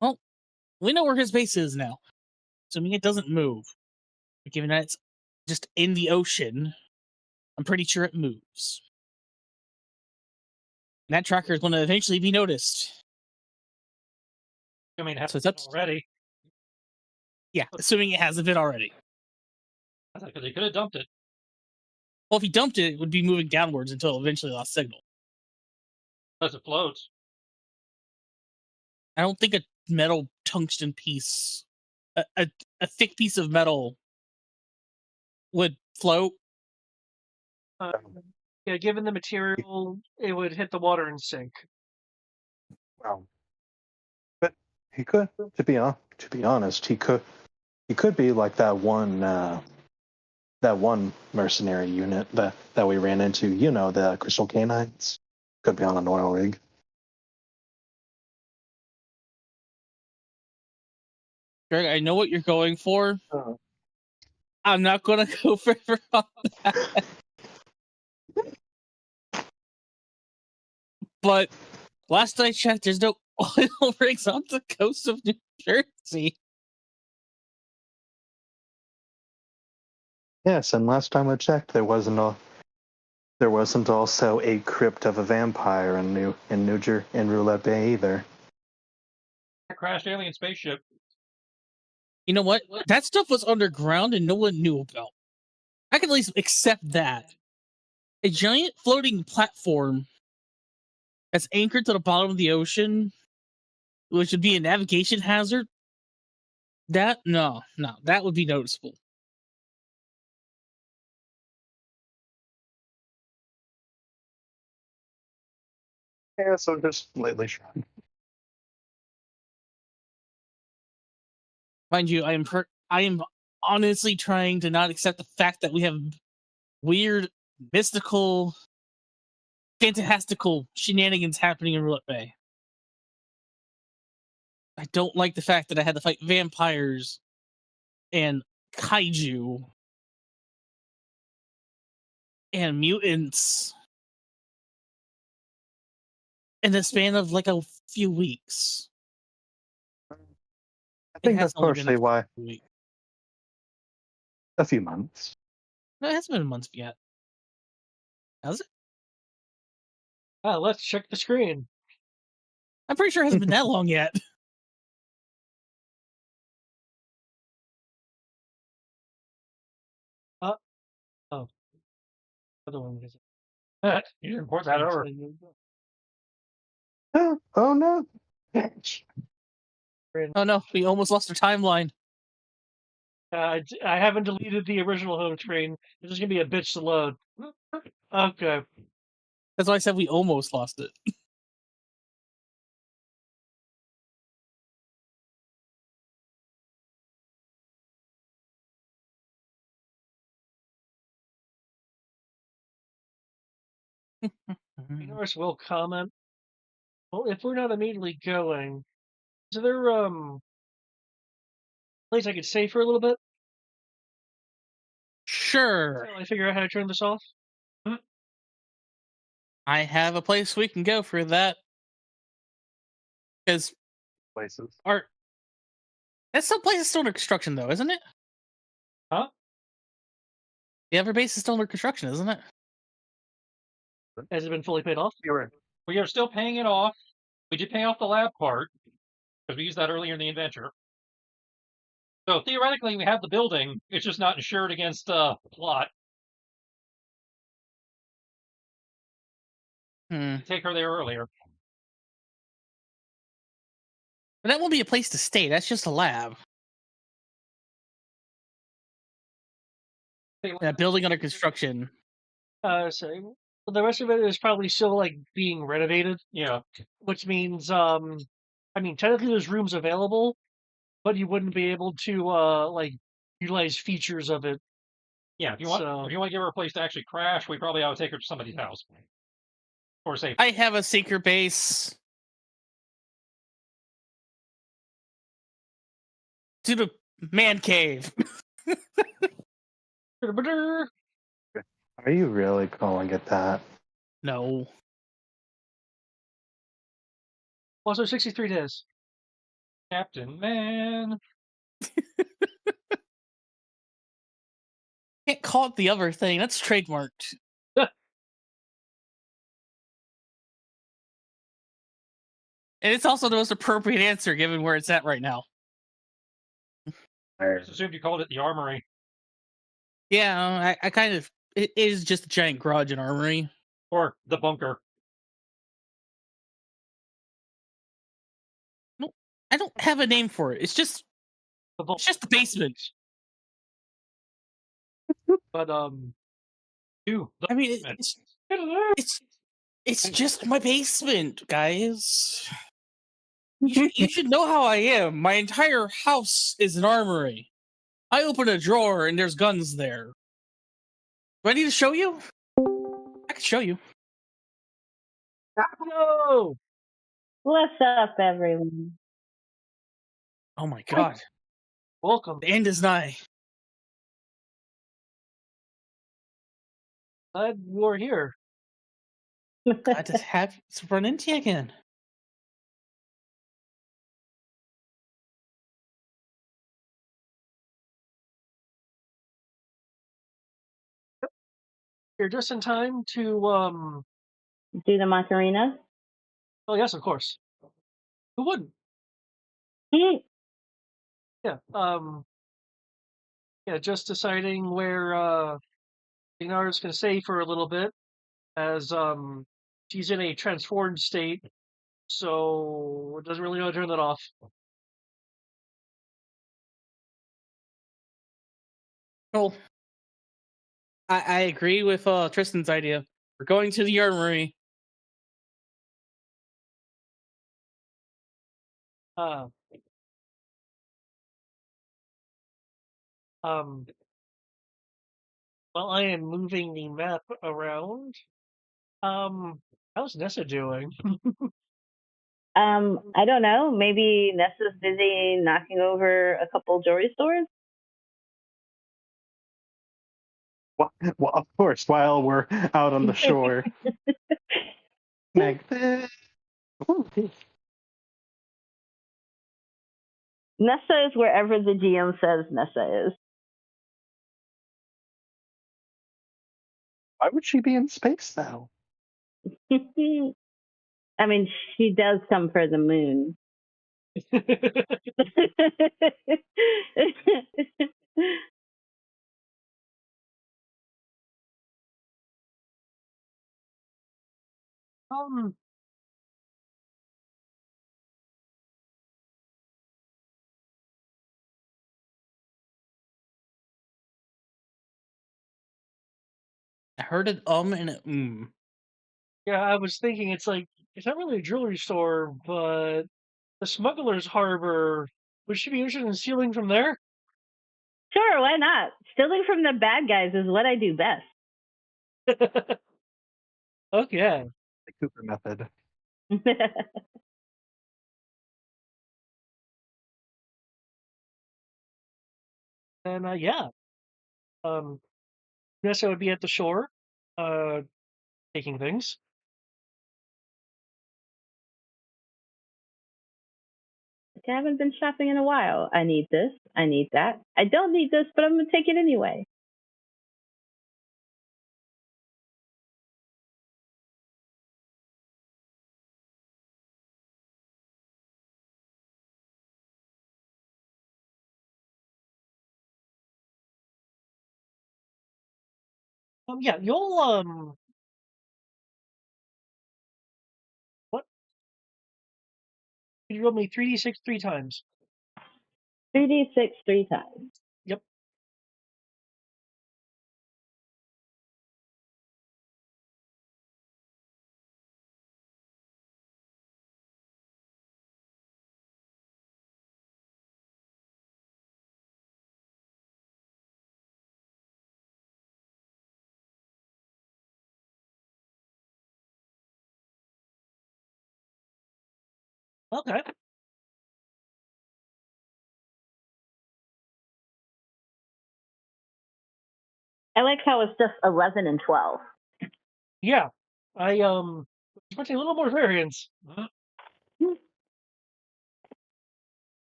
Well, we know where his base is now. Assuming it doesn't move. But given that it's just in the ocean, I'm pretty sure it moves. And that tracker is going to eventually be noticed. I mean, So it's up to, already. yeah, assuming it hasn't been already. Because they could have dumped it. Well, if he dumped it, it would be moving downwards until it eventually lost signal. Unless it floats. I don't think a metal tungsten piece, a thick piece of metal, would float. Yeah, given the material, it would hit the water and sink. Wow. But he could, to be honest, he could be like that one mercenary unit that we ran into. You know, the Crystal Canines. Could be on an oil rig. Greg, I know what you're going for. Uh-huh. I'm not going to go further on that. But last I checked, there's no oil rigs on the coast of New Jersey. Yes, and last time I checked, there wasn't also a crypt of a vampire in Roulette Bay either. A crashed alien spaceship. You know what? That stuff was underground and no one knew about. I can at least accept that. A giant floating platform that's anchored to the bottom of the ocean, which would be a navigation hazard. That that would be noticeable. Yeah, so just lately shrunk. Mind you, I am honestly trying to not accept the fact that we have weird, mystical, fantastical shenanigans happening in Roulette Bay. I don't like the fact that I had to fight vampires and kaiju and mutants in the span of like a few weeks. I think that's partially why. A few months. No, it hasn't been a month yet. Has it? Let's check the screen. I'm pretty sure it hasn't been that long yet. Oh. Other one is You didn't port that over. Oh no. Oh no, we almost lost our timeline. I haven't deleted the original home screen. This is gonna be a bitch to load. Okay. That's why I said we almost lost it. Norris will comment. Well, if we're not immediately going, is there place I could save for a little bit Sure. until I figure out how to turn this off? I have a place we can go for that. Because Places. that's some place is still under construction though, isn't it? Huh? The other base is still under construction, isn't it? Has it been fully paid off? We are still paying it off. We did pay off the lab part because we used that earlier in the adventure. So theoretically, we have the building. It's just not insured against plot. Take her there earlier. But that won't be a place to stay. That's just a lab. That building under construction. So the rest of it is probably still like being renovated. Yeah. Which means I mean, technically there's rooms available, but you wouldn't be able to like utilize features of it. Yeah, if you want So to give her a place to actually crash, we probably ought to take her to somebody's house for safety. I have a secret base. To the man cave. Are you really calling it that? No. also 63 days. Captain Man. Can't call it the other thing. That's trademarked. And it's also the most appropriate answer given where it's at right now. I just assumed you called it the Armory. Yeah, I kind of. It is just a giant garage and armory. Or the bunker. No, I don't have a name for it. It's just the basement. But I mean, it's just my basement, guys. You should know how I am. My entire house is an armory. I open a drawer and there's guns there. Do I need to show you? I can show you. no. What's up, everyone? Oh my god. Welcome. The end is nigh. Glad you're here. Glad to have to run into you again. You're just in time to Do the Macarena? oh yes, of course. Who wouldn't? Yeah. Yeah, just deciding where Ignar's gonna stay for a little bit as she's in a transformed state, so doesn't really know how to turn that off. Cool. I agree with Tristan's idea. We're going to the armory. Uh um while I am moving the map around, how's Nessa doing? I don't know. Maybe Nessa's busy knocking over a couple jewelry stores. Well, of course, while we're out on the shore. Like this. Nessa is wherever the GM says Nessa is. Why would she be in space now? I mean, she does come for the moon. um I heard an and an yeah, I was thinking it's like it's not really a jewelry store, but the smuggler's harbor, would she be interested in stealing from there? Sure, why not? Stealing from the bad guys is what I do best. Okay. The Cooper method. And yeah. Nessa would be at the shore, uh taking things. I haven't been shopping in a while. I need this. I need that. I don't need this, but I'm going to take it anyway. Yeah, you'll what? You roll me 3d6 three times. 3d6 three times. Yep. Okay. I like how it's just 11 and 12. Yeah. I expecting a little more variance.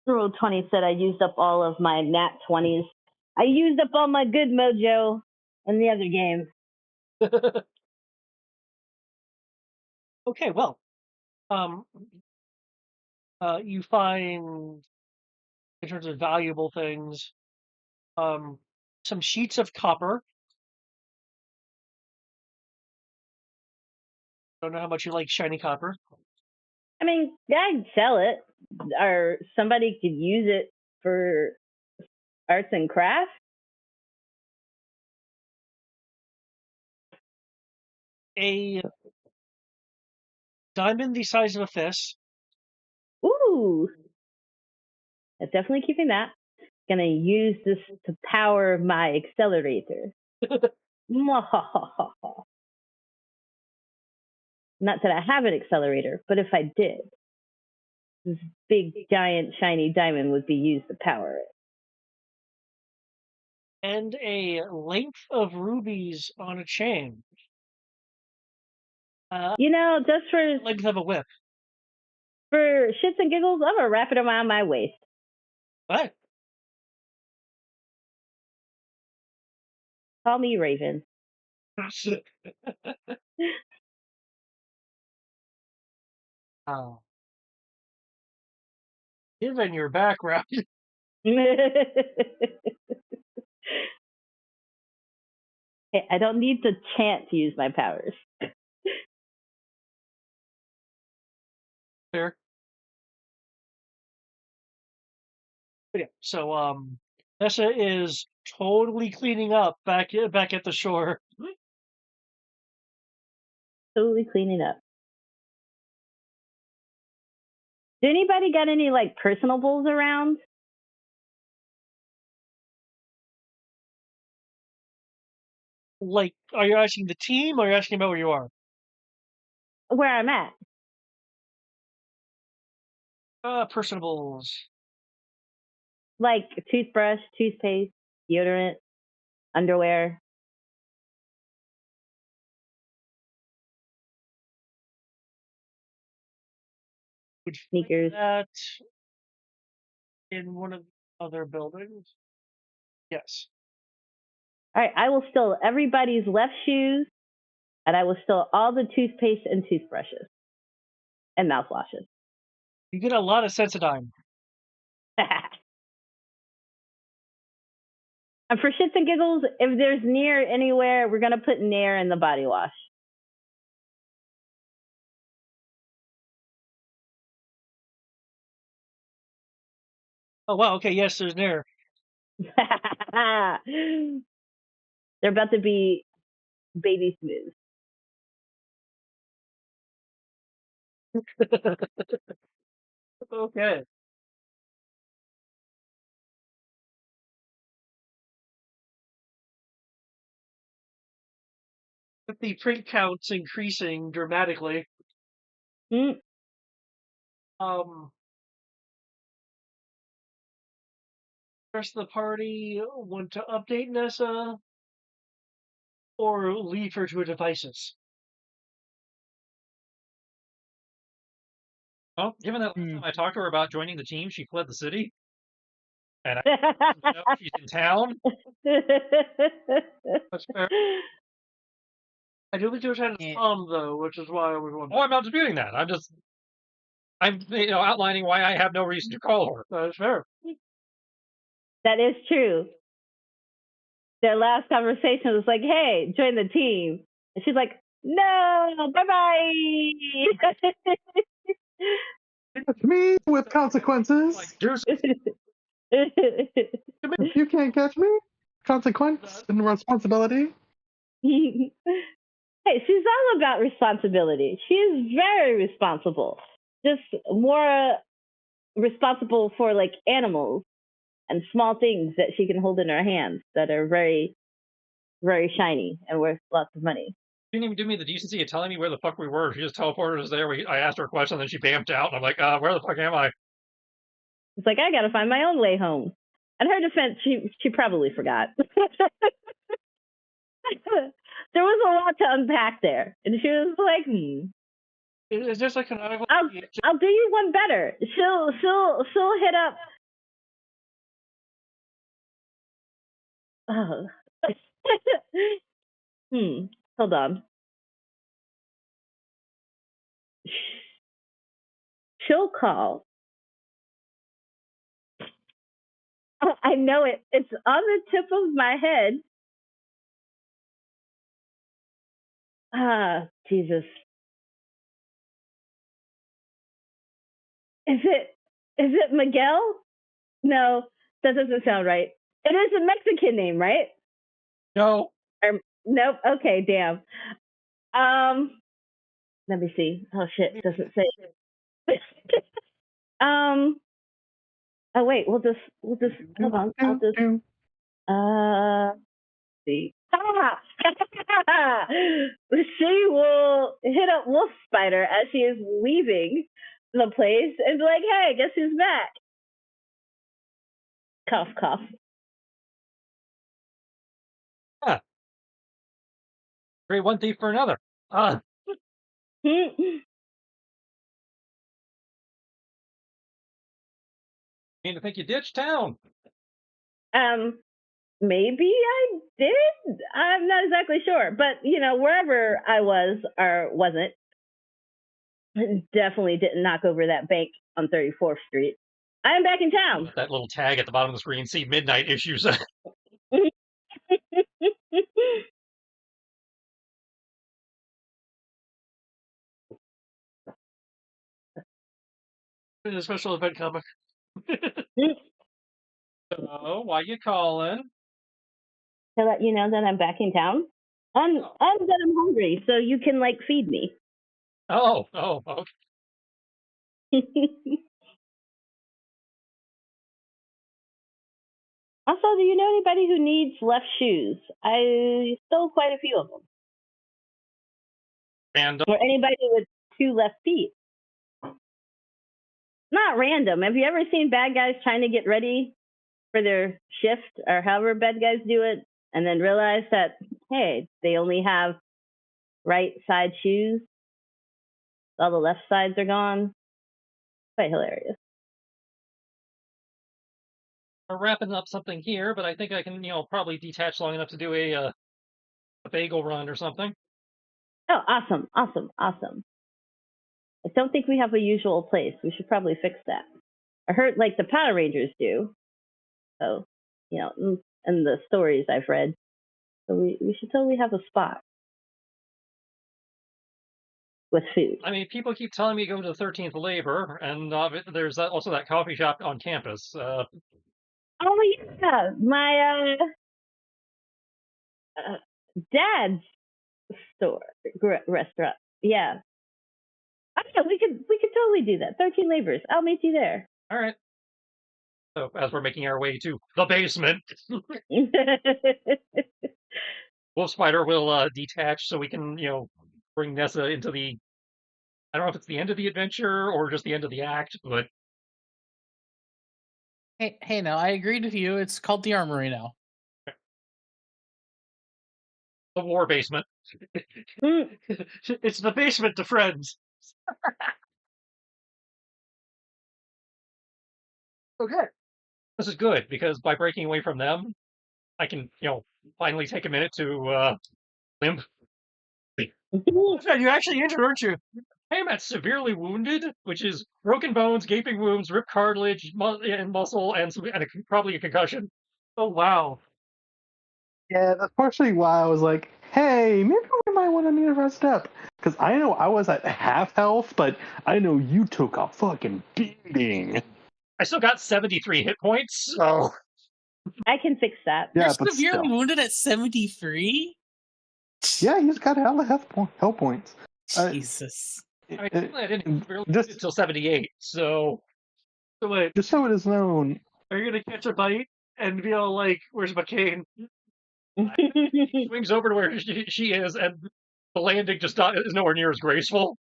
Rule 20 said I used up all of my nat 20s. I used up all my good mojo in the other game. Okay, well, you find in terms of valuable things, some sheets of copper. Don't know how much you like shiny copper. I mean, I'd sell it, or somebody could use it for arts and crafts. A diamond the size of a fist. Ooh, I'm definitely keeping that. Gonna use this to power my accelerator. Not that I have an accelerator, but if I did, this big, giant, shiny diamond would be used to power it. And a length of rubies on a chain. Just for Length of a whip. shits and giggles, I'm gonna wrap it around my waist. What? Call me Raven. Oh. Given your background. Hey, I don't need to chant to use my powers. Fair. But yeah, so Nessa is totally cleaning up back at the shore. Totally cleaning up. Did anybody got any personables around? Like, are you asking the team or are you asking about where you are? Where I'm at. Personables. Like toothbrush, toothpaste, deodorant, underwear. Would you Sneakers. find that in one of the other buildings? Yes. All right, I will steal everybody's left shoes, and I will steal all the toothpaste and toothbrushes and mouthwashes. You get a lot of Sensodyne. And for shits and giggles, if there's Nair anywhere, we're gonna put Nair in the body wash. Oh wow, okay, yes, there's Nair. They're about to be baby smooth. Okay. With the print counts increasing dramatically. Mm. The rest of the party want to update Nessa or leave her to her devices. Well, given that last time I talked to her about joining the team, she fled the city. And I know she's in town. That's fair. I do think she was had a Tom though, which is why I was wondering. Oh, I'm not disputing that. I'm outlining why I have no reason to call her. That's fair. That is true. Their last conversation was like, "Hey, join the team," and she's like, "No, bye bye." Catch me with consequences. Like, deuce. If you can't catch me, consequence and responsibility. Hey, she's all about responsibility. She is very responsible. Just more responsible for animals and small things that she can hold in her hands that are very, very shiny and worth lots of money. didn't even do me the decency of telling me where the fuck we were. She just teleported us there. I asked her a question, then she bamped out, and I'm like, where the fuck am I? It's like, I gotta find my own way home. In her defense, she probably forgot. There was a lot to unpack there, and she was like, Is there like canonical? I'll do you one better. She'll hit up. Oh. Hold on. She'll call. I know it. It's on the tip of my head. Jesus. Is it Miguel? No, that doesn't sound right. It is a Mexican name, right? No. Nope. Okay, damn. Let me see. Oh shit, doesn't say. Oh wait, we'll just hold on. I'll just see. She will hit up Wolf Spider as she is leaving the place and be like, "Hey, guess who's back?" Cough, cough. Trade one thief for another. Mean to think you ditched town. Maybe I did. I'm not exactly sure, but wherever I was or wasn't, definitely didn't knock over that bank on 34th Street. I am back in town. That little tag at the bottom of the screen, see midnight issues. A special event comic. So, why you calling? To let you know that I'm back in town. And that I'm hungry, so you can feed me. Oh, okay. Also, do you know anybody who needs left shoes? I stole quite a few of them. Random. Or anybody with 2 left feet. Not random. Have you ever seen bad guys trying to get ready for their shift or however bad guys do it, and then realize that, hey, they only have right side shoes? All the left sides are gone. Quite hilarious. We're wrapping up something here, but I think I can, probably detach long enough to do a bagel run or something. Oh, awesome, awesome, awesome. I don't think we have a usual place. We should probably fix that. I heard the Power Rangers do. So, in the stories I've read. So we should totally have a spot with food. I mean, people keep telling me to go to the 13th Labor, and there's also that coffee shop on campus. Oh yeah, my dad's store restaurant. Yeah. Oh, yeah, we could totally do that. 13 Labors. I'll meet you there. All right. So as we're making our way to the basement, Wolf Spider will detach so we can, bring Nessa into the. I don't know if it's the end of the adventure or just the end of the act, but Hey, now I agreed with you. It's called the Armory now. the war basement. It's the basement to friends. Okay. This is good because by breaking away from them, I can, finally take a minute to limp. You actually injured, aren't you? I am at severely wounded, which is broken bones, gaping wounds, ripped cartilage, and muscle, and probably a concussion. Oh wow. Yeah, that's partially why I was like, hey, maybe we might want to need to rest up. Because I know I was at half health, but I know you took a fucking beating. I still got 73 hit points, so. I can fix that. Yeah, You're but severely still. wounded at 73? Yeah, he's got hella health points. Jesus. I didn't really just until 78, so. So wait, just so it is known. are you gonna catch a bite and be all like, "Where's my cane?" He swings over to where she is and the landing just is nowhere near as graceful.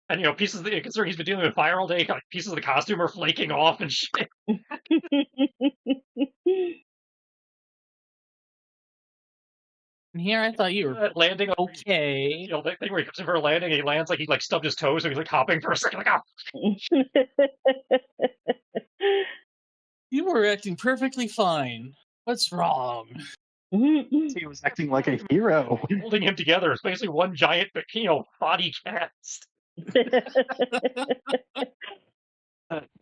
And pieces of the considering he's been dealing with fire all day, pieces of the costume are flaking off and shit. And here I thought you were landing okay. The thing where he comes in for a landing and he lands like he stubbed his toes, so he's hopping for a second, You were acting perfectly fine. What's wrong? He was acting like a hero. Holding him together. It's basically one giant, body cast.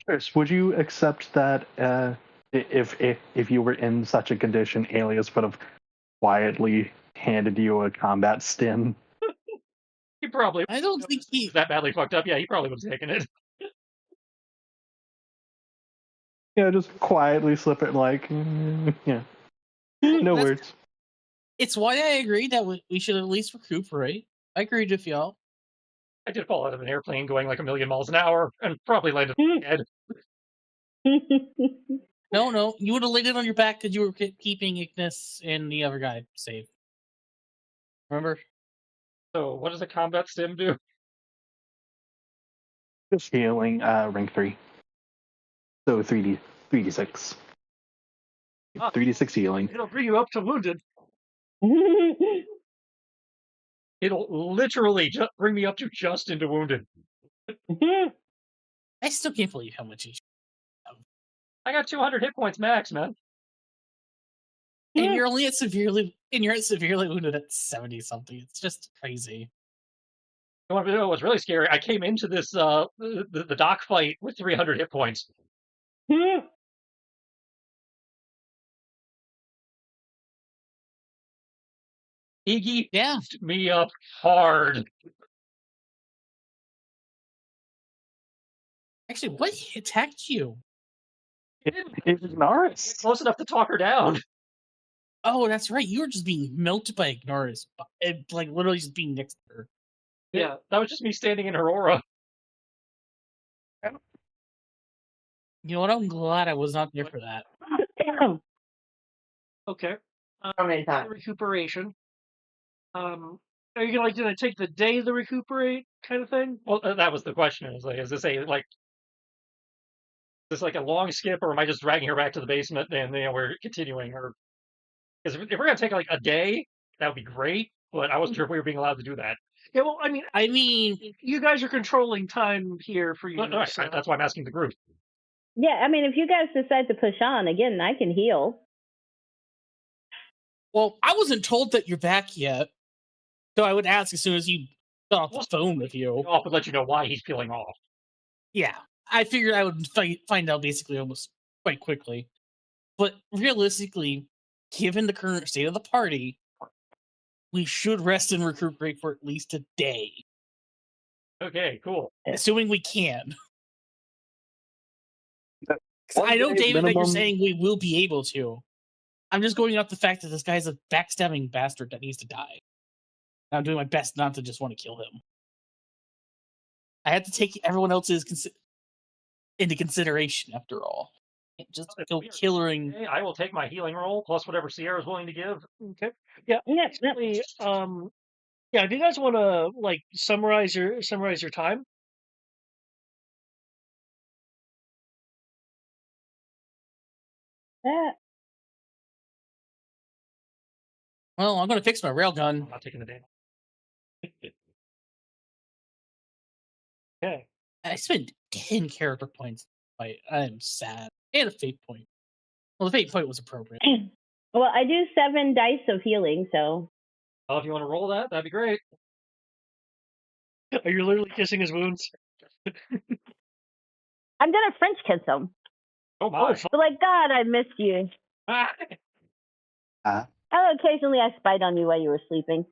Chris, would you accept that if you were in such a condition, Alias would have quietly handed you a combat stim? He probably. I don't think he that badly fucked up. Yeah, he probably would have taken it. Yeah, just quietly slip it yeah. No words. It's why I agreed that we should at least recuperate. I agreed with y'all. I did fall out of an airplane going like 1,000,000 miles an hour and probably landed on my head. No, you would have laid it on your back because you were keeping Ignis and the other guy safe. Remember? So, what does a combat stim do? Just healing, rank 3. So 3d6. 3d6 healing. It'll bring you up to wounded. It'll literally just bring me up to just into wounded. I still can't believe how much you have. I got 200 hit points max, man. And you're only at severely wounded at 70 something. It's just crazy. You want to know what's really scary? I came into this the dock fight with 300 hit points. Iggy Yeah. me up hard. Actually, what attacked you? It was Norris. Close enough to talk her down. Oh, that's right. You were just being melted by Ignorus. Like literally just being next to her. Yeah, that was just me standing in her aura. You know what? I'm glad I was not there for that. Okay. How many times? Recuperation. Are you gonna take the day to recuperate kind of thing? Well, that was the question. Is this a long skip, or am I just dragging her back to the basement and we're continuing? Or because if we're gonna take a day, that would be great. But I wasn't sure if we were being allowed to do that. Yeah, well, I mean, you guys are controlling time here for you. Right, so. that's why I'm asking the group. Yeah, I mean, if you guys decide to push on, again, I can heal. Well, I wasn't told that you're back yet, so I would ask as soon as you got off the phone with you. Off would let you know why he's peeling off. Yeah, I figured I would find out basically almost quite quickly. But realistically, given the current state of the party, we should rest and recuperate for at least a day. Okay, cool. Assuming we can. One I know, day David, that you're minimum. saying we will be able to. I'm just going off the fact that this guy's a backstabbing bastard that needs to die. And I'm doing my best not to just want to kill him. I have to take everyone else's into consideration, after all. Can't just go killing. Okay, I will take my healing roll plus whatever Sierra's willing to give. Okay. Yeah. Yep. Actually, yeah. Do you guys want to summarize your time? Well, I'm going to fix my railgun. I'm not taking the damage. Okay. I spent 10 character points. I'm sad. And a fate point. Well, the fate point was appropriate. Well, I do 7 dice of healing, so. Well, if you want to roll that, that'd be great. Are you literally kissing his wounds? I'm gonna French kiss him. Oh my! But like, God, I missed you. Oh, occasionally I spied on you while you were sleeping.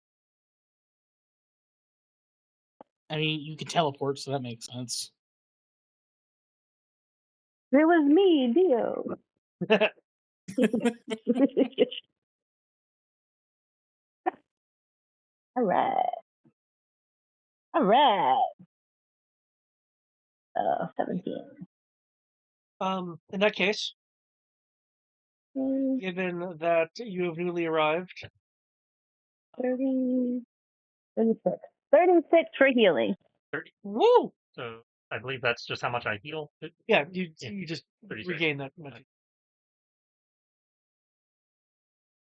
I mean, you can teleport, so that makes sense. It was me, Dio. All right. 17. In that case, Mm, given that you have newly arrived, 30. 36. 36 for healing. 30. Woo! So I believe that's just how much I heal. Yeah, Yeah. you just 36. regain that much.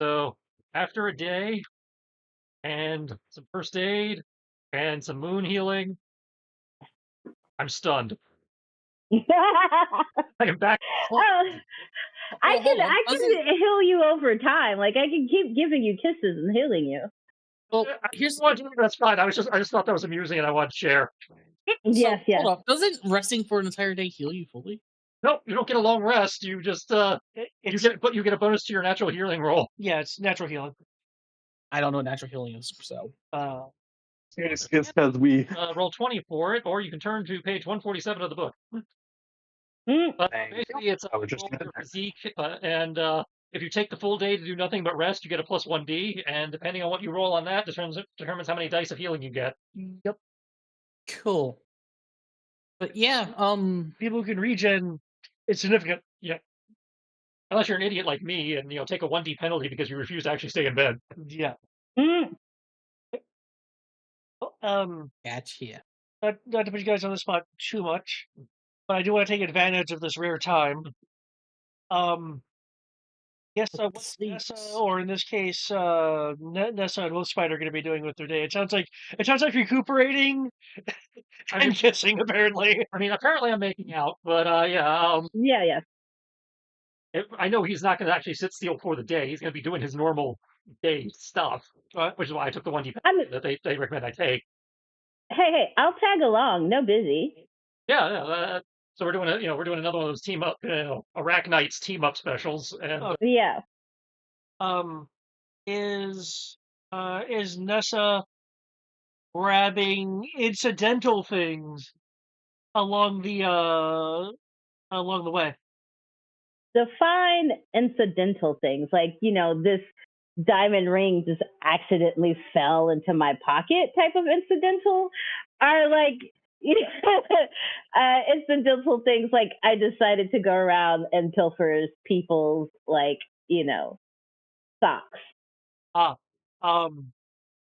So after a day and some first aid and some moon healing, I'm stunned. I am back. Well, I well, hold on. can heal you over time. Like I can keep giving you kisses and healing you. Well, Here's one. That's fine. I just thought that was amusing, and I wanted to share. Yes, yes. Hold on. Doesn't resting for an entire day heal you fully? Nope, you don't get a long rest. You just you get a bonus to your natural healing roll. Yeah, it's natural healing. I don't know what natural healing is, so. It's because we. Roll 20 for it, or you can turn to page 147 of the book. Mm. Basically, it's a I would just roll get your it there. physique, and if you take the full day to do nothing but rest, you get a plus 1d, and depending on what you roll on that, determines how many dice of healing you get. Yep. Cool. But yeah, People who can regen, it's significant. Yeah. Unless you're an idiot like me and take a 1d penalty because you refuse to actually stay in bed. Yeah. Mm. gotcha. Not to put you guys on the spot too much, but I do want to take advantage of this rare time. Yes, what's Nessa, or in this case, Nessa and Wolfspider are going to be doing with their day? It sounds like recuperating and kissing. Apparently, I mean, apparently I'm making out, but Yeah, yeah. I know he's not going to actually sit still for the day. He's going to be doing his normal day stuff, which is why I took the 1d penalty that they recommend I take. Hey, I'll tag along. No busy. Yeah. So we're doing another one of those team up, Arachnites team up specials, and Yeah. Is Nessa grabbing incidental things along the way? Define incidental things, like this diamond ring just accidentally fell into my pocket type of incidental, are like incidental things like I decided to go around and pilfer people's socks. I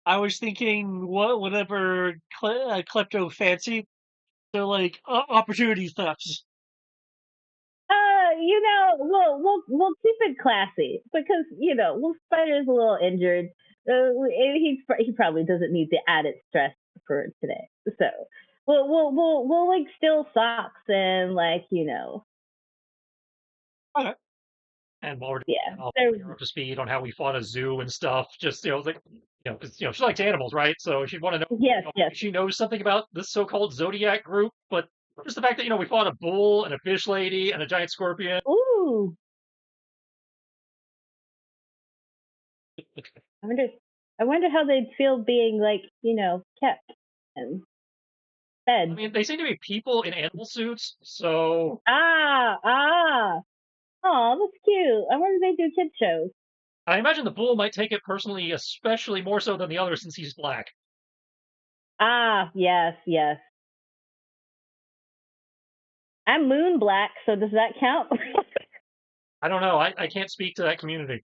was thinking whatever klepto fancy, so like opportunity thefts. We'll keep it classy because Wolf Spider is a little injured. He probably doesn't need the added stress for today. So we'll like steal socks and Okay. And while we're yeah, up to speed on how we fought a zoo and stuff, just because she likes animals, right? So she'd want to know. Yes, yes. She knows something about this so-called Zodiac group, but just the fact that we fought a bull and a fish lady and a giant scorpion. Ooh. I wonder how they'd feel being kept and fed. I mean, they seem to be people in animal suits, so. Oh, that's cute. I wonder if they do kid shows. I imagine the bull might take it personally, especially more so than the other since he's black. Yes, yes. I'm moon black, so does that count? I don't know. I can't speak to that community.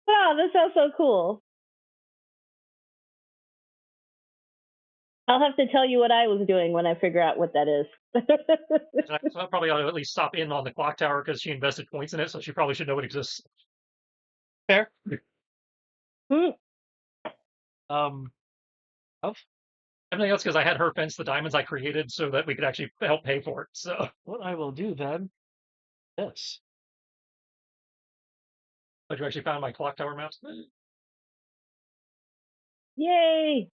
Wow, that sounds so cool. I'll have to tell you what I was doing when I figure out what that is. So I probably ought to at least stop in on the clock tower because she invested points in it, so she probably should know it exists. Fair. Everything else because I had her fence the diamonds I created so that we could actually help pay for it. So what I will do then, yes. But you actually found my clock tower maps? Yay!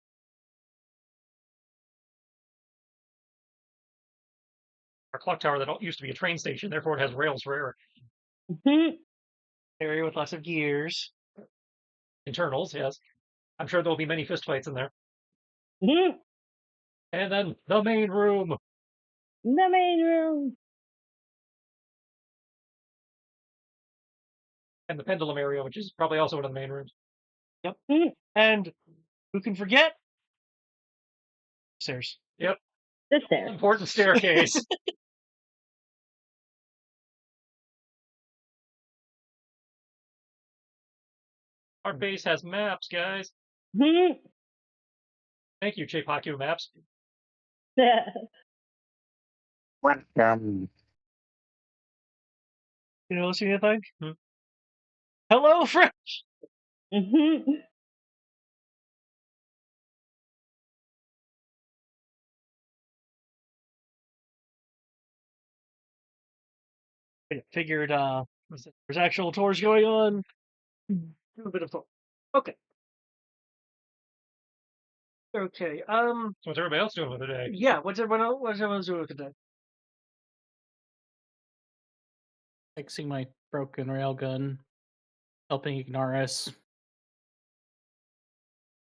Our clock tower that used to be a train station, therefore it has rails for area with lots of gears. Internals, yes. I'm sure there'll be many fistfights in there. And then the main room. The main room. And the pendulum area, which is probably also one of the main rooms. Yep. And who can forget? Stairs. Yep. The stairs. Important staircase. Our base has maps, guys. Mhm. Thank you, Chaipaku Maps. Welcome. You know, see anything? Hmm. Hello, friend. Mhm. I figured there's actual tours going on. Do a bit of tour. Okay. Okay. What's everybody else doing with the day? Yeah. What's everyone doing today? Fixing my broken railgun, helping Ignaris,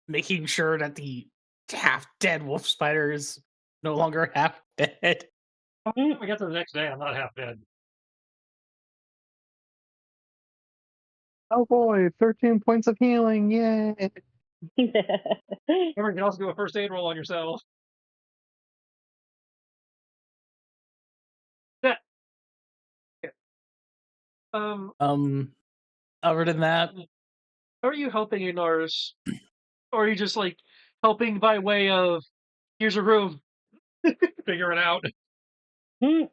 making sure that the half dead wolf spider is no longer half dead. When we get to the next day, I'm not half dead. Oh boy, 13 points of healing. Yay. Remember, you can also do a first aid roll on yourself. Yeah. Other than that, How are you helping Inaris? Or are you just like helping by way of here's a room? Figure it out. it's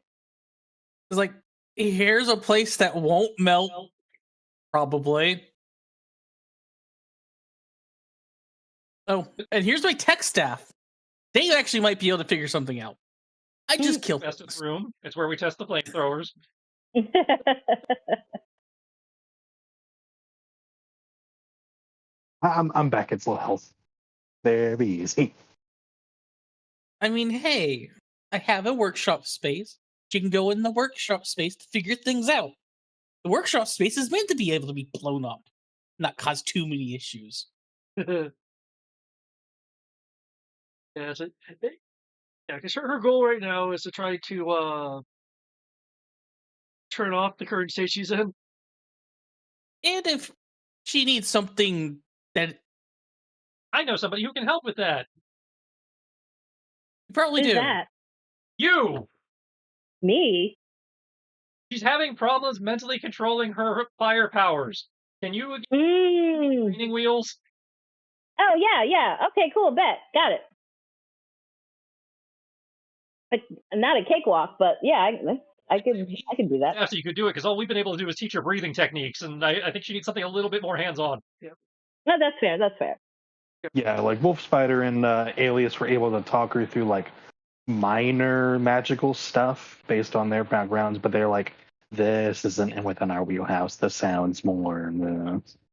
like, here's a place that won't melt, probably. Oh, and here's my tech staff. They actually might be able to figure something out. I just killed Test things. room. It's where we test the flamethrowers. I'm back at full health. Very easy. I mean, hey, I have a workshop space. You can go in the workshop space to figure things out. The workshop space is meant to be able to be blown up, not cause too many issues. Yeah, so, yeah, because her goal right now is to try to turn off the current state she's in. And if she needs something that I know somebody who can help with that. you probably Who's do. that? You! Me? She's having problems mentally controlling her fire powers. Can you get Mm. training wheels? Oh yeah. Okay, cool. Bet. Got it. But not a cakewalk, but yeah, I could do that. Yeah, so you could do it, because all we've been able to do is teach her breathing techniques, and I think she needs something a little bit more hands-on. No, that's fair. That's fair. Yeah, like Wolf Spider and Alias were able to talk her through like minor magical stuff based on their backgrounds, but they're like, this isn't within our wheelhouse. This sounds more.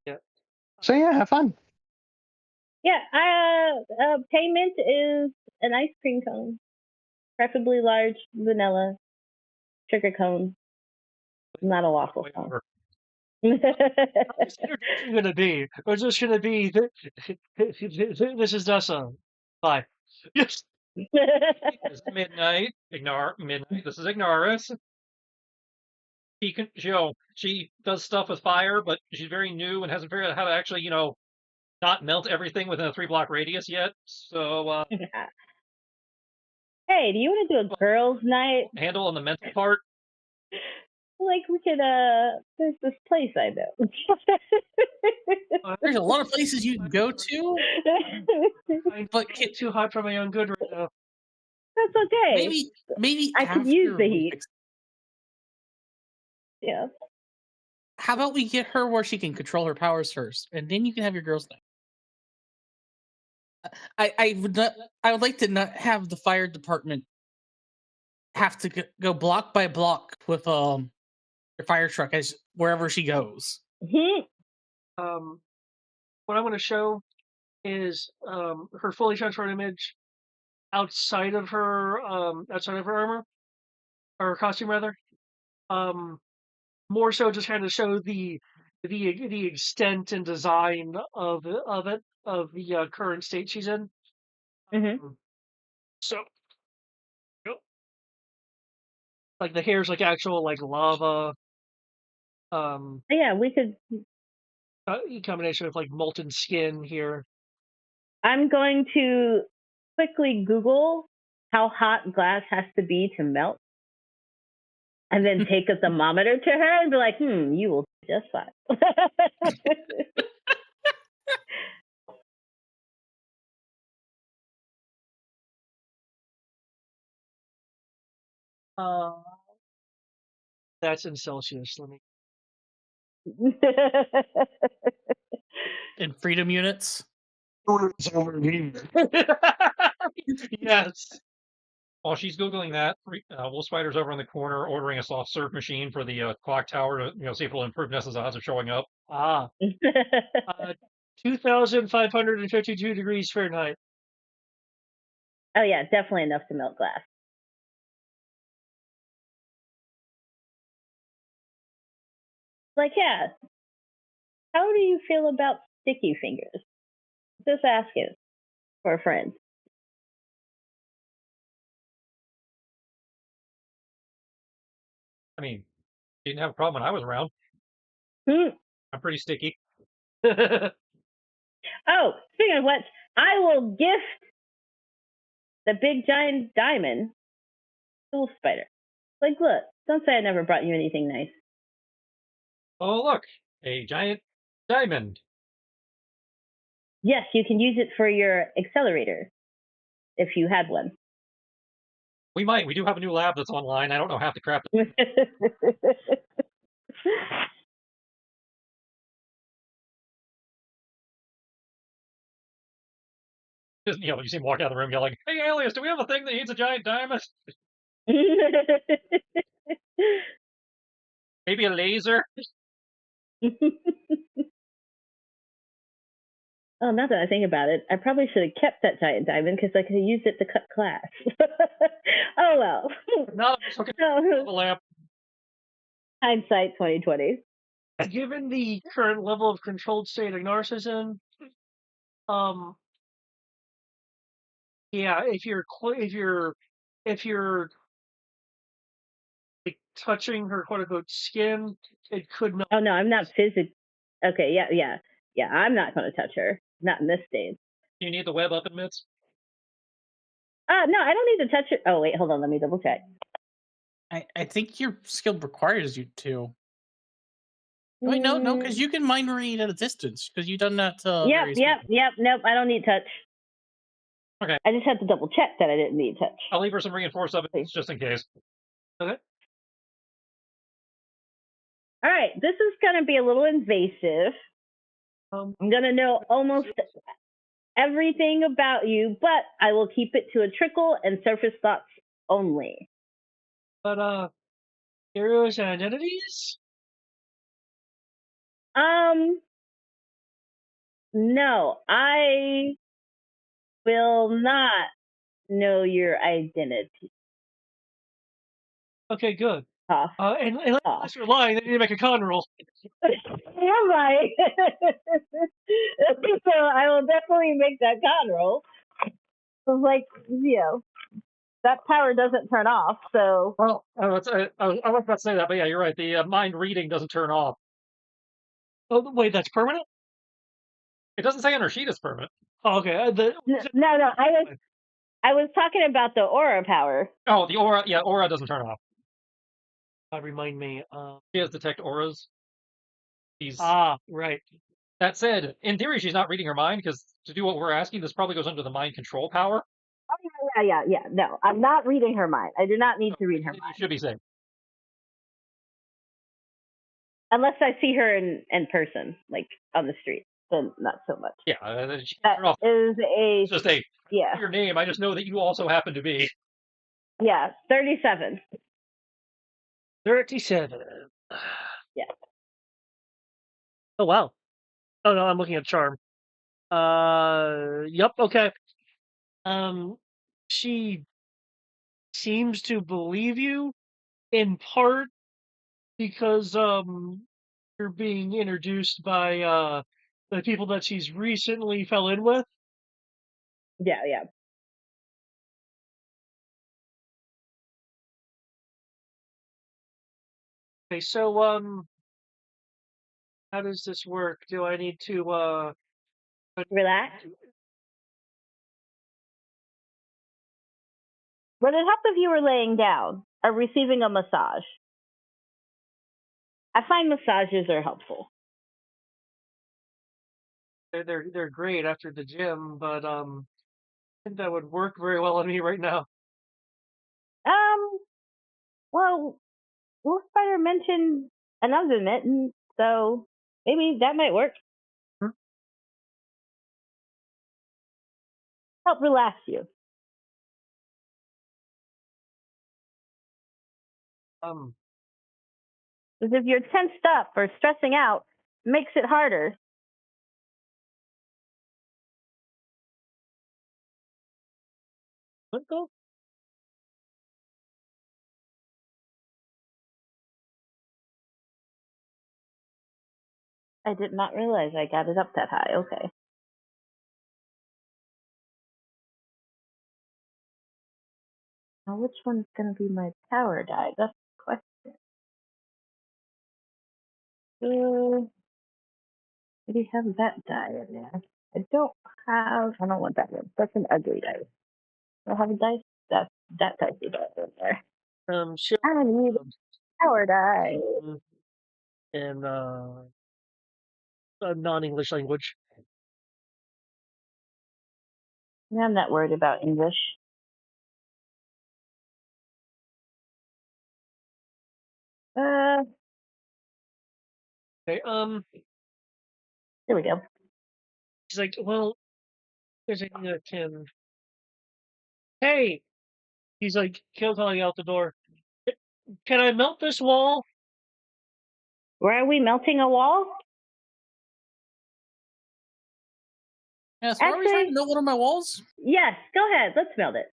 Yeah. So yeah, have fun. Yeah. Payment is an ice cream cone, preferably large vanilla sugar cone, not a waffle Way cone. over. What's the introduction going to be? Or is this going to be this is Nessa? Bye. Yes. It's midnight. Midnight. This is Ignaris. She does stuff with fire, but she's very new and hasn't figured out how to actually, not melt everything within a 3-block radius yet. So, Hey, do you want to do a girls' night? handle on the mental part. Like we could there's this place I know. There's a lot of places you can go to, but It's too hot for my own good right now. That's okay. maybe I could after use the we heat. fix- Yeah. How about we get her where she can control her powers first, and then you can have your girls' night. I would like to not have the fire department have to go block by block with your fire truck as wherever she goes. What I'm going to show is her fully transformed image outside of her armor or costume rather. More so just kind of show the extent and design of the current state she's in. So, like the hair's like actual like lava. Yeah, we could. Combination of like molten skin here. I'm going to quickly Google how hot glass has to be to melt, and then take a thermometer to her and be like, you will be just fine. Uh, that's in Celsius. Let me. In freedom units. It's over here. Yes. While she's googling that, Wolf Spider's over in the corner ordering a soft serve machine for the clock tower to see if it'll improve Nessa's odds of showing up. Ah. 2,552 degrees Fahrenheit. Oh yeah, definitely enough to melt glass. Like, yeah. How do you feel about sticky fingers? Just asking for a friend. I mean, she didn't have a problem when I was around. Hmm. I'm pretty sticky. Oh, speaking of which, I will gift the big giant diamond to Wolf Spider. Like, look, don't say I never brought you anything nice. Oh, look, a giant diamond. Yes, you can use it for your accelerator if you had one. We might. We do have a new lab that's online. I don't know half the crap. You see him walk out of the room yelling, "Hey, Alias, do we have a thing that needs a giant diamond? Maybe a laser?" Oh, now that I think about it, I probably should have kept that giant diamond because I could have used it to cut glass. Oh well. Not a lamp. Hindsight 2020. Given the current level of controlled state Agnostic is in, yeah, if you're like touching her quote unquote skin, it could not. Oh no, I'm not physical. Okay, yeah. I'm not going to touch her. Not in this stage. Do you need the web up in mitts? No, I don't need to touch it. Oh wait, hold on. Let me double check. I think your skill requires you to. Wait, no, because you can mind read at a distance because you've done that. Yep. Nope, I don't need touch. Okay. I just had to double check that I didn't need touch. I'll leave her some reinforced evidence just in case. Okay. All right, this is going to be a little invasive. I'm going to know almost everything about you, but I will keep it to a trickle and surface thoughts only. But heroes and identities? No, I will not know your identity. Okay, good. Cough. And unless you're lying, then you need to make a con roll. You're right. So I will definitely make that con roll. Like, that power doesn't turn off, so. Well, I was about to say that, but yeah, you're right. The mind reading doesn't turn off. Oh, wait, that's permanent? It doesn't say on her sheet it's permanent. Oh, okay. No. I was talking about the aura power. Oh, the aura. Yeah, aura doesn't turn off. Remind me. She has detect auras. Right. That said, in theory, she's not reading her mind because to do what we're asking, this probably goes under the mind control power. Oh, yeah. No, I'm not reading her mind. I do not need to read her mind. You should be safe. Unless I see her in person, like on the street, then not so much. Yeah, That is it's just your name. I just know that you also happen to be. Yeah, 37. 37. Yeah. Oh, wow. Oh, no, I'm looking at charm. Yep, okay. She seems to believe you in part because you're being introduced by the people that she's recently fell in with. Yeah. Okay, so how does this work? Do I need to Relax. Would it help if you were laying down or receiving a massage? I find massages are helpful. they're great after the gym, but I think that would work very well on me right now. Well, Wolf Spider mentioned another mitten, so maybe that might work. Hmm? Help relax you. Because if you're tensed up or stressing out, it makes it harder. What though? I did not realize I got it up that high. Okay. Now, which one's going to be my power die? That's the question. Maybe have that die in there. I don't want that one. That's an ugly dice. I have a dice. That dice is in there. Sure. I need a power die. In a non-English language. I'm not worried about English. Uh, Okay. There we go. She's like, well, there's anything that can. Hey, he's like, calling out the door. Can I melt this wall? Where are we melting a wall? Yeah, so are we trying Actually, to melt one of my walls? yes. Go ahead. Let's melt it.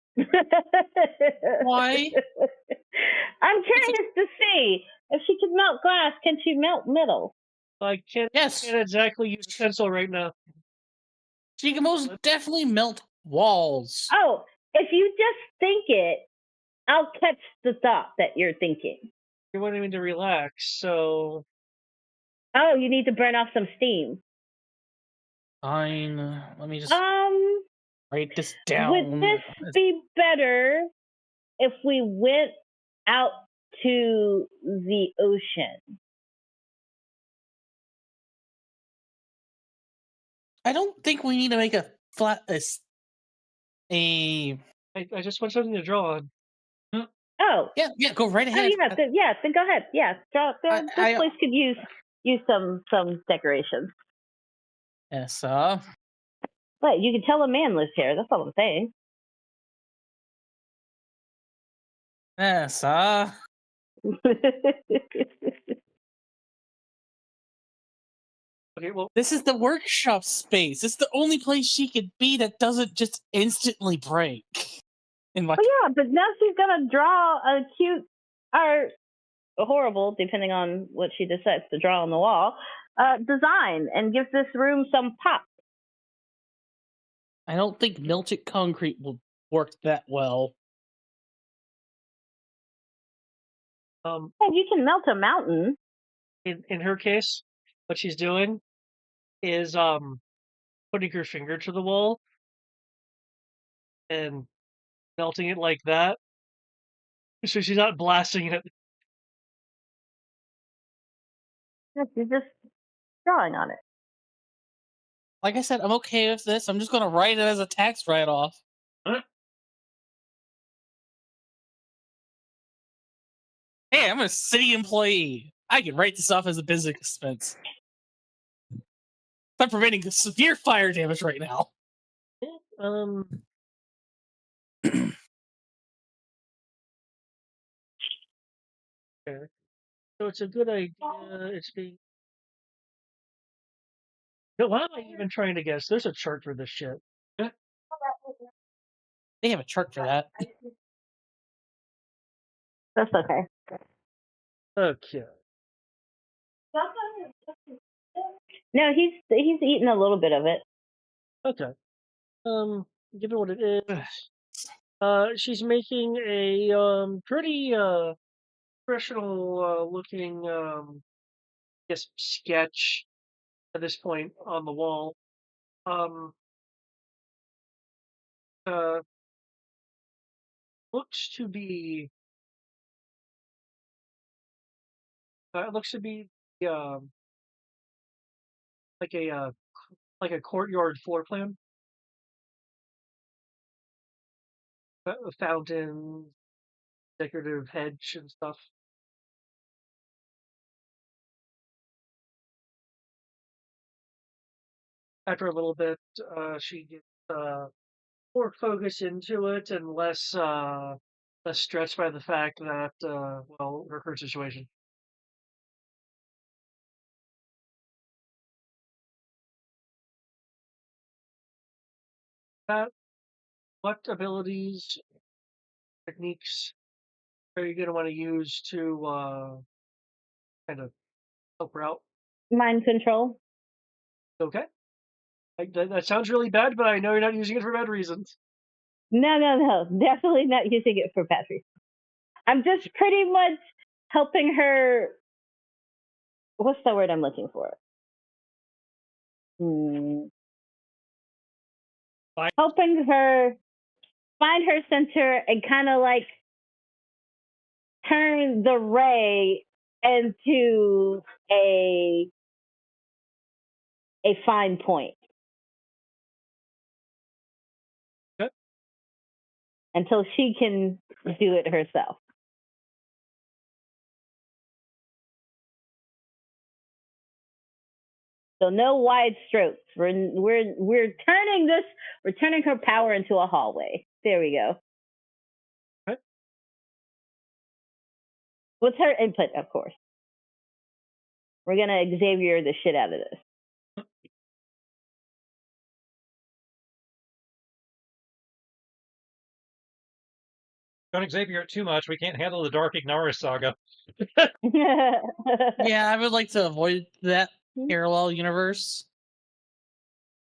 Why? I'm curious to see if she can melt glass. Can she melt metal? I can't Yes, exactly use a pencil right now. she can most definitely melt walls. Oh, if you just think it, I'll catch the thought that you're thinking. You're wanting me to relax, so Oh, you need to burn off some steam. Fine. Let me just write this down. Would this be better if we went out to the ocean? I don't think we need to make a flat a I just want something to draw on. Oh, yeah, go right ahead. Then go ahead. Yeah, this place could use some decorations. Yes, But you can tell a man lives here. That's all I'm saying. yes, Okay, well, this is the workshop space. It's the only place she could be that doesn't just instantly break. Well, yeah, but now she's gonna draw a cute or horrible, depending on what she decides to draw on the wall, design and give this room some pop. I don't think melted concrete will work that well. And you can melt a mountain. in her case, what she's doing is putting her finger to the wall and melting it like that. So she's not blasting it. She's just drawing on it. Like I said, I'm okay with this. I'm just going to write it as a tax write-off. Huh? Hey, I'm a city employee. I can write this off as a business expense. I'm preventing severe fire damage right now. Okay. So it's a good idea. It's being. No, why am I even trying to guess? There's a chart for this shit. They have a chart for that. That's okay. Okay. No, he's eaten a little bit of it. Okay. Given what it is, she's making a pretty professional looking sketch at this point on the wall. Uh, looks to be it looks to be like a like a courtyard floor plan. A fountain, decorative hedge and stuff. After a little bit, she gets more focus into it and less stressed by the fact that well, her current situation. That what abilities, techniques are you going to want to use to kind of help her out? Mind control. Okay. That sounds really bad, but I know you're not using it for bad reasons. No. Definitely not using it for batteries. I'm just pretty much helping her. What's the word I'm looking for? Helping her find her center and kind of like turn the ray into a fine point. Okay. Until she can do it herself. So no wide strokes. We're turning this. We're turning her power into a hallway. There we go. Okay. With her input, of course. We're gonna Xavier the shit out of this. Don't Xavier it too much. We can't handle the Dark Ignaris saga. Yeah, I would like to avoid that parallel universe.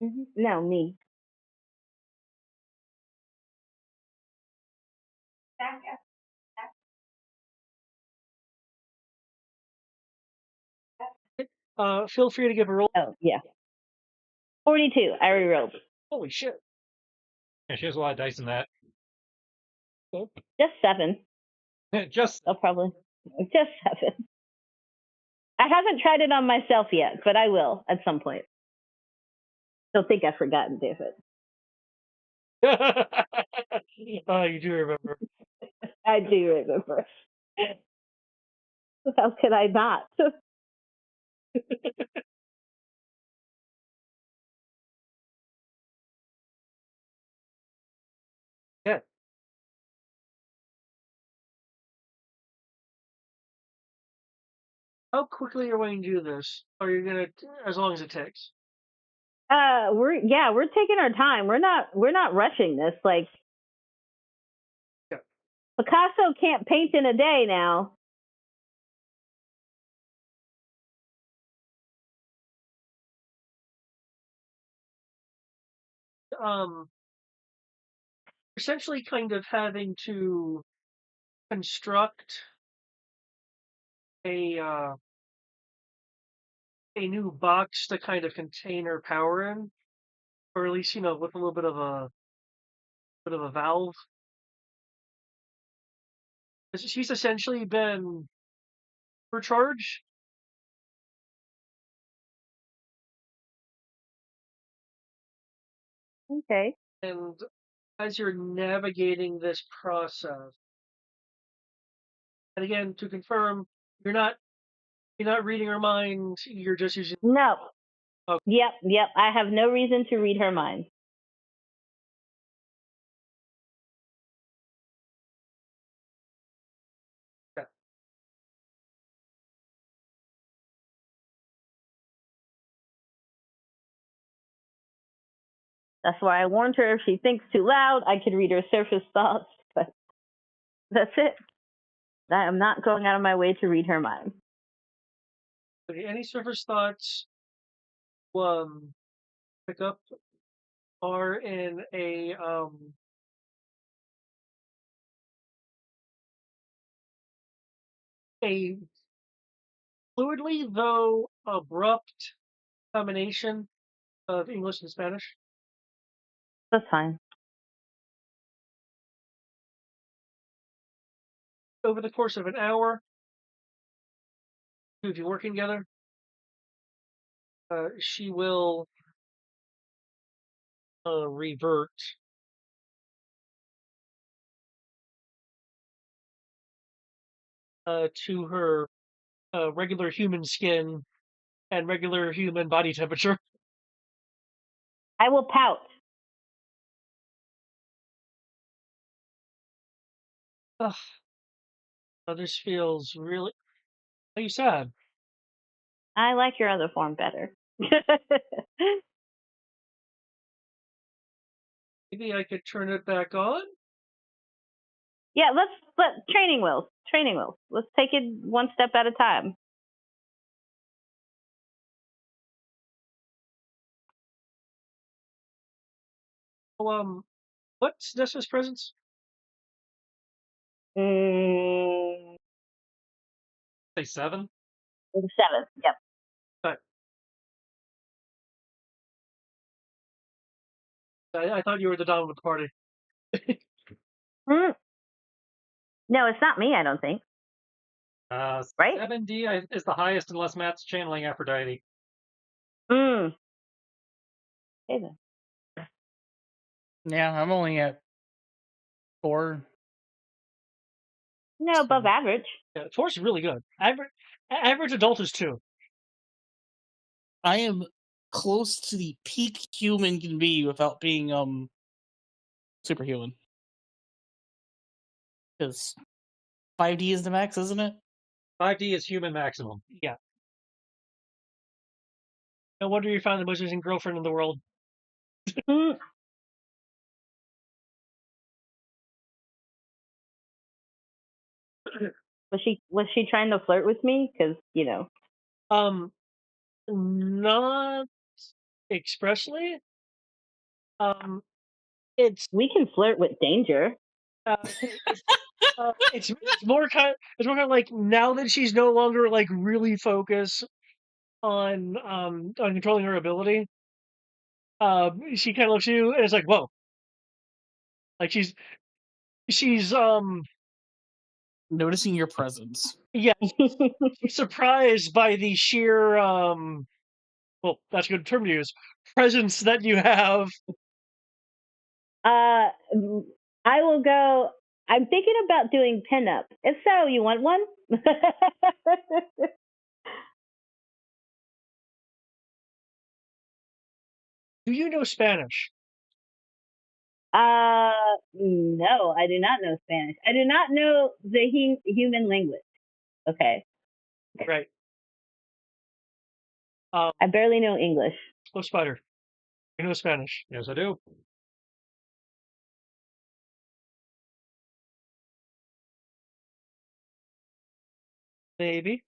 No, me. Feel free to give a roll. Oh, yeah. 42. I rerolled. Holy shit. Yeah, she has a lot of dice in that. Just 7. Just Oh, probably. Just 7. I haven't tried it on myself yet, but I will at some point. Don't think I've forgotten, David. You do remember. I do remember. How could I not? Yeah. How quickly are we going to do this? Or are you gonna, as long as it takes? We're taking our time. We're not rushing this. Like, Yeah. Picasso can't paint in a day now. Essentially kind of having to construct a new box to kind of contain her power in, or at least with a little bit of a valve. She's essentially been overcharged, Okay. and as you're navigating this process, and again to confirm, you're not reading her mind. You're just using. No. Okay. Yep. I have no reason to read her mind. Yeah. That's why I warned her if she thinks too loud, I could read her surface thoughts. But that's it. I am not going out of my way to read her mind. Okay, any surface thoughts pick up are in a fluidly though abrupt combination of English and Spanish. That's fine. Over the course of an hour, two of you working together, she will revert to her regular human skin and regular human body temperature. I will pout. Ugh. Oh, this feels really. Are you sad? I like your other form better. Maybe I could turn it back on. Yeah, let training wheels. Training wheels. Let's take it one step at a time. Oh, what's Nessa's presence? Mm, Say 7. 7. Yep. I thought you were the dominant party. Mm. No, it's not me. I don't think. Right? 7D is the highest unless Matt's channeling Aphrodite. Mm. Okay, then. Yeah, I'm only at 4. No, above average. Yeah, Force is really good. Average adult is 2. I am close to the peak human can be without being superhuman. Because 5D is the max, isn't it? 5D is human maximum. Yeah. No wonder you found the most amazing girlfriend in the world. Mm. Was she trying to flirt with me? Because Not expressly. It's we can flirt with danger. it's more kind of like now that she's no longer like really focused on controlling her ability. She kind of looks at you and it's like, whoa. Like she's Noticing your presence. yeah, she's surprised by the sheer well, that's a good term to use, presence that you have. I will go. I'm thinking about doing pinup. If so, you want one? Do you know Spanish? No, I do not know Spanish. I do not know the human language. Okay. Right. I barely know English. Oh, Spider. You know Spanish. Yes, I do. Maybe.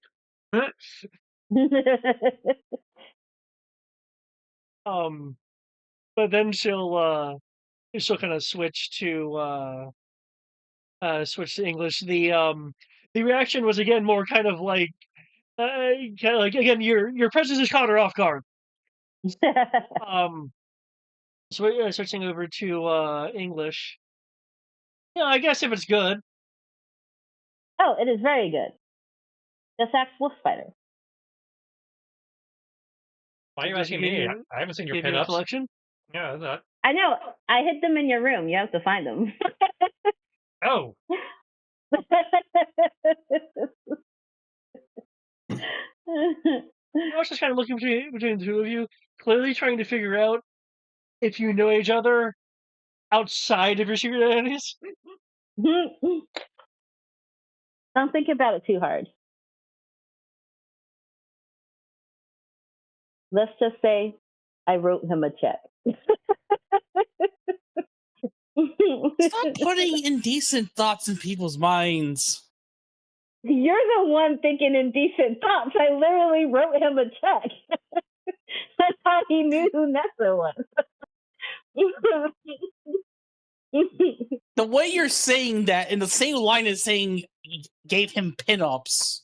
But then she'll kind of switch to English. The reaction was again more kind of like again your presence has caught her off guard. Switching over to English. Yeah, I guess if it's good. Oh, it is very good. Just ask Wolf Spider. Why are you Just asking give me? me I haven't seen your Give you a pinups. collection. Yeah, that. I know. I hid them in your room. You have to find them. Oh, I was just kind of looking between the two of you, clearly trying to figure out if you know each other outside of your secret identities. Don't think about it too hard. Let's just say I wrote him a check. Stop putting indecent thoughts in people's minds. You're the one thinking indecent thoughts. I literally wrote him a check. That's how he knew who Nessa was. The way you're saying that in the same line as saying you gave him pinups.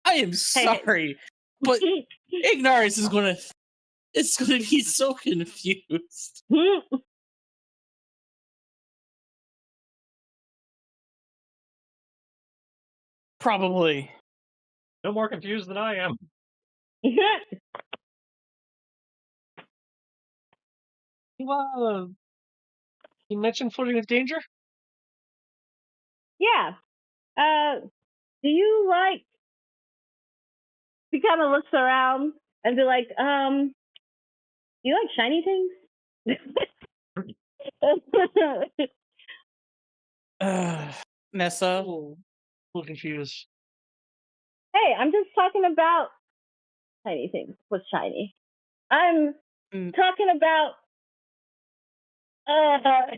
I am sorry, but ignorance is gonna be so confused. Probably. no more confused than I am. You mentioned flirting with danger? Yeah. Do you like? He kind of looks around and be like, you like shiny things? Nessa, Oh, a little confused. Hey, I'm just talking about shiny things. What's shiny? I'm Mm. talking about yeah,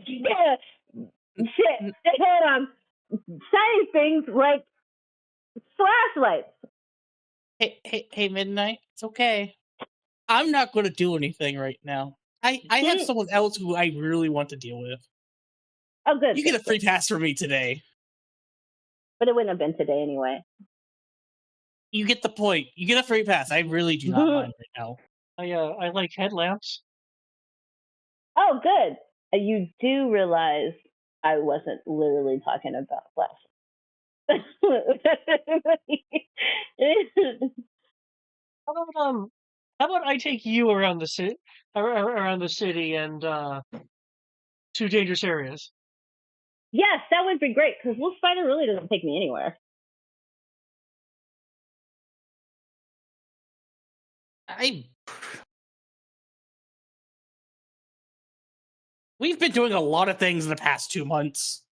shit. Hold on. Shiny things like flashlights. hey, Midnight. It's okay. I'm not going to do anything right now. I have someone else who I really want to deal with. Oh, good. You get a free pass from me today. But it wouldn't have been today anyway. You get the point. You get a free pass. I really do not mind right now. I like headlamps. Oh, good. You do realize I wasn't literally talking about flash. How about I take you around the city and to dangerous areas? Yes, that would be great because Wolf Spider really doesn't take me anywhere. We've been doing a lot of things in the past 2 months.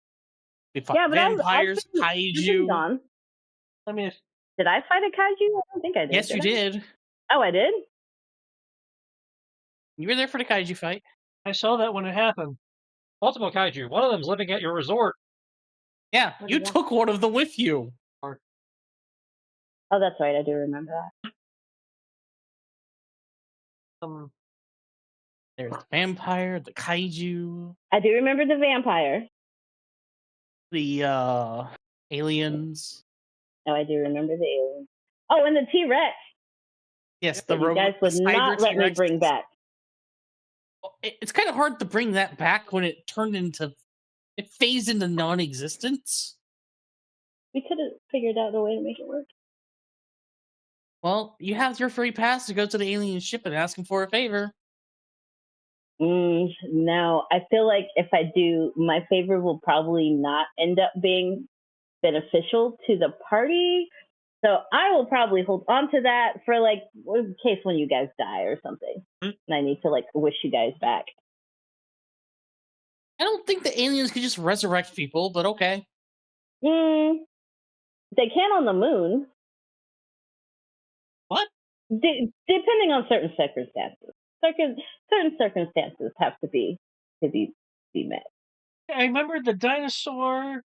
We fought Yeah, but vampires, I've been kaiju. gone. I mean, Did I fight a kaiju? I don't think I did. Yes, you did. Oh, I did? You were there for the kaiju fight. I saw that when it happened. Multiple kaiju. One of them's living at your resort. Yeah, you took one of them with you. Oh, that's right. I do remember that. There's the vampire, the kaiju, I do remember the vampire. the aliens. Oh, I do remember the alien. Oh, and the T-Rex. Yes, That you guys would not let me bring back. It's kind of hard to bring that back when it phased into non-existence. We could have figured out a way to make it work. Well, you have your free pass to go to the alien ship and ask him for a favor. No, I feel like if I do, my favor will probably not end up being beneficial to the party. So I will probably hold on to that for like in case when you guys die or something. And I need to like wish you guys back. I don't think the aliens could just resurrect people, but okay. They can on the moon. What? Depending on certain circumstances. Certain circumstances have to be met. I remember the dinosaur.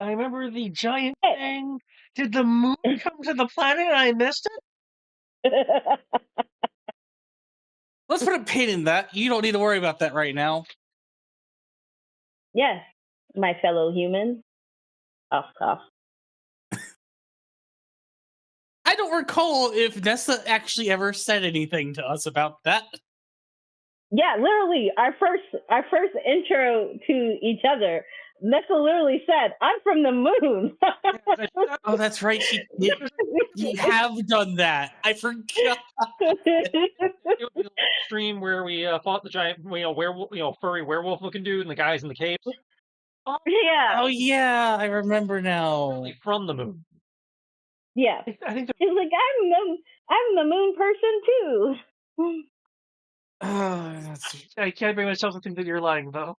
I remember the giant thing. Did the moon come to the planet and I missed it? Let's put a pin in that. You don't need to worry about that right now. Yes, my fellow human. Off. I don't recall if Nessa actually ever said anything to us about that. Yeah, literally, our first intro to each other, Nessa literally said, "I'm from the moon." Oh, that's right. You have done that. I forgot. Stream where we fought the giant, werewolf, furry werewolf-looking dude, and the guys in the caves. Yeah. Oh yeah, I remember now. From the moon. Yeah. I think she's like, I'm the moon person too. I can't bring myself to think that you're lying, though.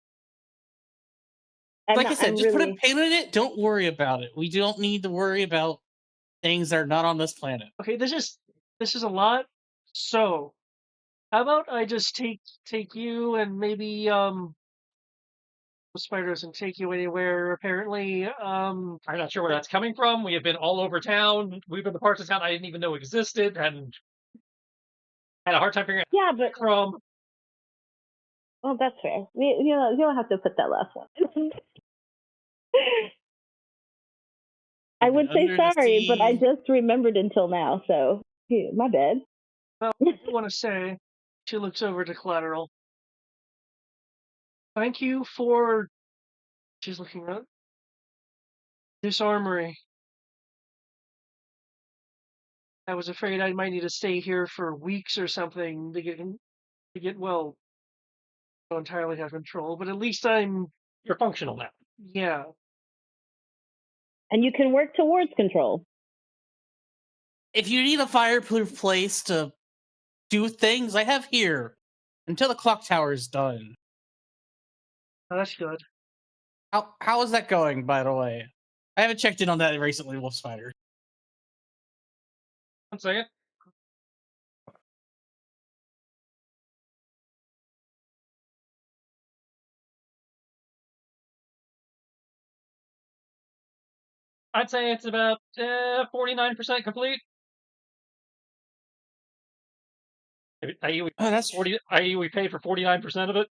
Like I said, just put a pin in it. Don't worry about it. We don't need to worry about things that are not on this planet. Okay, this is a lot. So, how about I just take you and maybe spiders and take you anywhere? Apparently, I'm not sure where that's coming from. We have been all over town. We've been to parts of town I didn't even know existed, and had a hard time figuring out. Yeah, but from. Oh, that's fair. You don't have to put that last one. I would say sorry, but I just remembered until now, so my bad. Well, I do want to say, she looks over to Collateral. Thank you for. She's looking around. This armory. I was afraid I might need to stay here for weeks or something to get well don't entirely have control, but at least I'm You're functional now. yeah. And you can work towards control. If you need a fireproof place to do things, I have here until the clock tower is done. Oh, that's good. How is that going, by the way? I haven't checked in on that recently, Wolf Spider. 1 second. I'd say it's about 49% complete. I.e., Oh, that's we paid for 49% of it.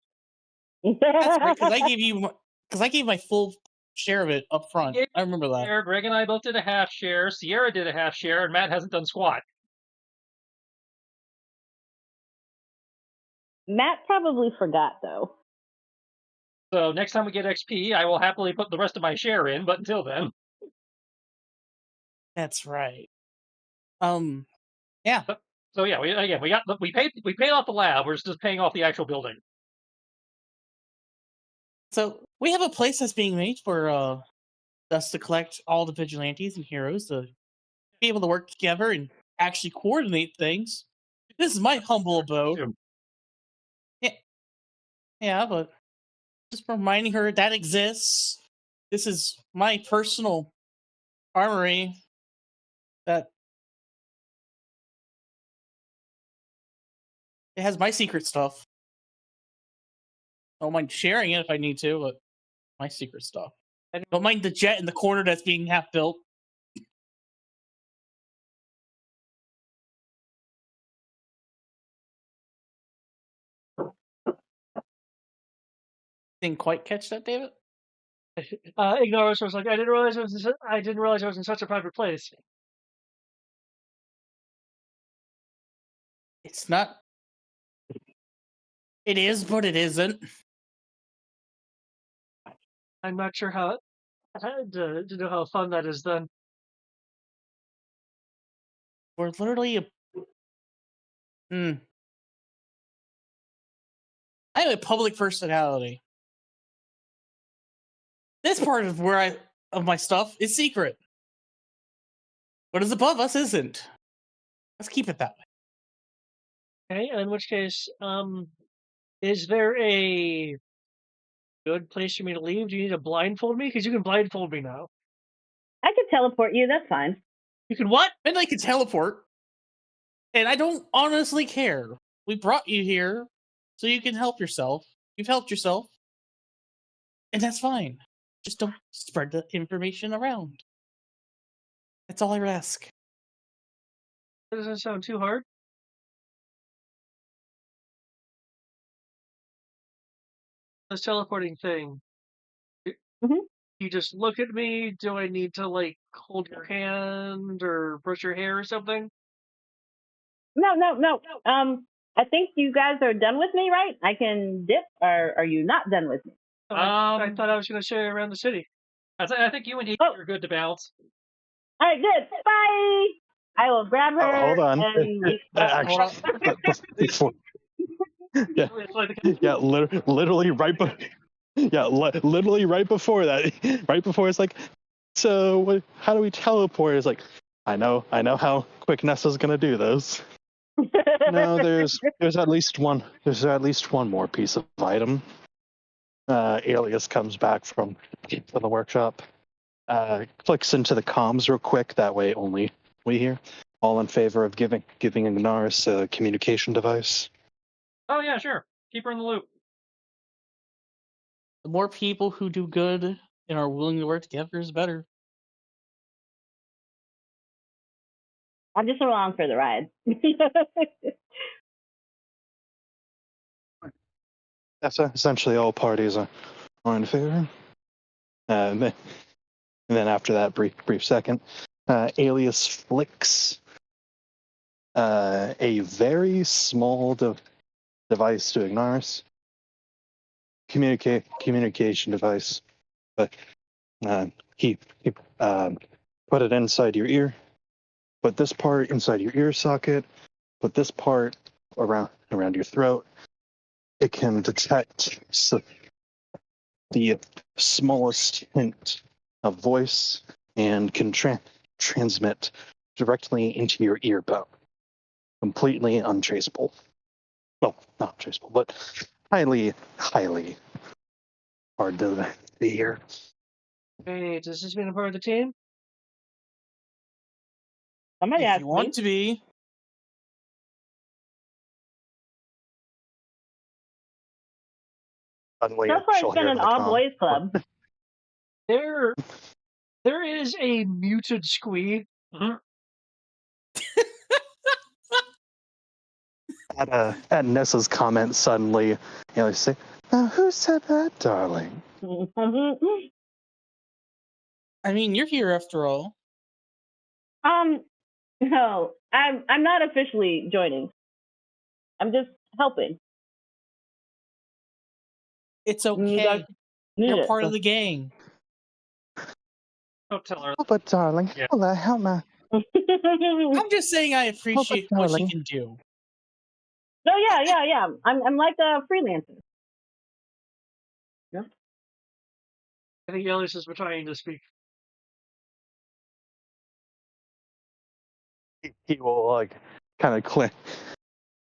that's great because I gave my full share of it up front. Yeah. I remember that. Share. Greg and I both did a half share. Sierra did a half share, and Matt hasn't done squat. Matt probably forgot though. So next time we get XP, I will happily put the rest of my share in. But until then, That's right. Yeah. so yeah, we paid off the lab. We're just paying off the actual building. So we have a place that's being made for us to collect all the vigilantes and heroes to be able to work together and actually coordinate things. This is my humble abode. Yeah, but just reminding her that exists. This is my personal armory that it has my secret stuff. I don't mind sharing it if I need to, but my secret stuff. I don't mind the jet in the corner that's being half built. Didn't quite catch that, David. Ignorance was like, I didn't realize I was in such a private place. It's not. It is, but it isn't. I'm not sure how to know how fun that is then. We're literally a. I am a public personality. This part of my stuff is secret. What is above us isn't. Let's keep it that way. Okay, in which case, is there a good place for me to leave? Do you need to blindfold me? Because you can blindfold me now. I could teleport you. That's fine. You can what? And I can teleport. And I don't honestly care. We brought you here so you can help yourself. You've helped yourself. And that's fine. Just don't spread the information around. That's all I ask. That doesn't sound too hard. This teleporting thing. Mhm. You just look at me. Do I need to like hold your hand or brush your hair or something? No. I think you guys are done with me, right? I can dip, or are you not done with me? Oh, I thought I was going to show you around the city. I think you and he Oh. are good to bounce. All right, good. Bye. I will grab her. Hold on. And Actually, before, yeah, It's like the yeah, literally right literally right before that, right before it's like, so how do we teleport? It's like, I know how quick Nessa's gonna do this. No, there's at least one more piece of item. Alias comes back from the workshop, clicks into the comms real quick. That way, only we hear. All in favor of giving Ignaris a communication device. Oh yeah, sure. Keep her in the loop. The more people who do good and are willing to work together is better. I'm just along for the ride. That's essentially all parties are in favor. And then after that brief second, Alias flicks a very small device to Ignaris. Communication device, but he put it inside your ear. Put this part inside your ear socket. Put this part around your throat. it can detect the smallest hint of voice and can transmit directly into your earbud, completely untraceable. Well, not traceable, but highly, highly hard to hear. Hey, does this mean a part of the team? Somebody If asked you me. want to be, Suddenly, So far, she'll it's been hear an in the all com. boys club. There is a muted squee. At Nessa's comment, suddenly, they say, "Who said that, darling?" I mean, you're here after all. No, I'm not officially joining. I'm just helping. It's You guys okay. need You're it. part of the gang. Don't tell her. Oh, but darling, Yeah. how the hell, man? I'm just saying I appreciate what you darling. can do. No, yeah. I'm like a freelancer. I think Elias is trying to speak. He will kind of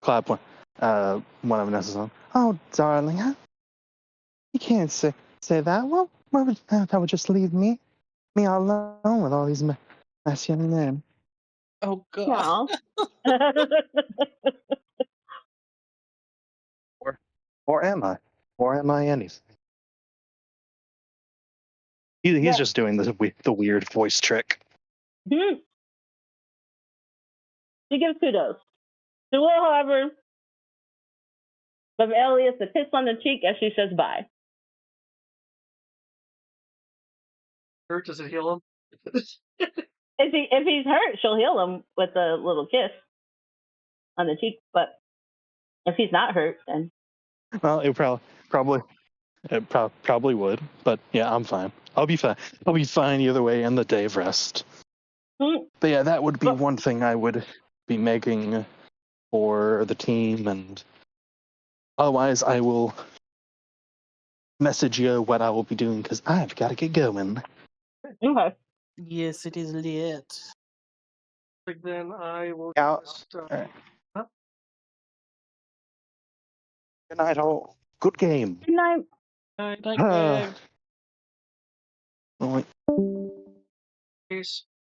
clap one of Nessa's on. Oh, darling, you can't say that. Well, that would just leave me all alone with all these nice young men. Oh god. No. Or am I? Or am I anything? He's Yeah. just doing the weird voice trick. She gives kudos. She will, however, give Elias a kiss on the cheek as she says bye. Hurt, does it heal him? If he's hurt, she'll heal him with a little kiss on the cheek. But if he's not hurt, then Well, probably would, but yeah, I'm fine. I'll be fine. I'll be fine either way in the day of rest. Mm. But yeah, that would be But- one thing I would be making for the team, and otherwise I will message you what I will be doing because I've got to get going. okay. Yes, it is lit. Then I will Yeah. just. Alright. Huh? Good night, all. Good game. Good night. Uh, well,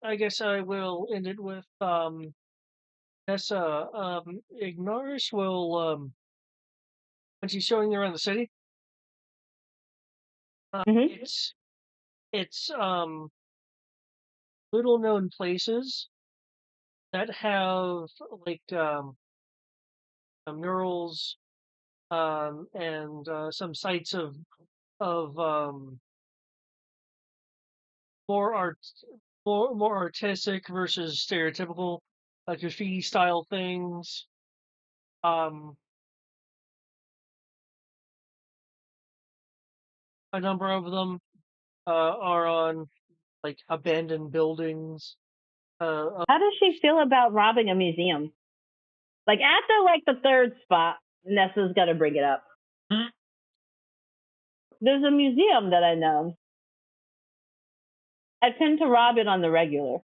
I guess I will end it with Nessa. Ignaris will when she's showing you around the city. Mhm. It's little known places that have like murals and some sites of more art more artistic versus stereotypical graffiti style things. A number of them are on like abandoned buildings. How does she feel about robbing a museum? Like after like the third spot, Nessa's got to bring it up. Hmm? There's a museum that I know. I tend to rob it on the regular.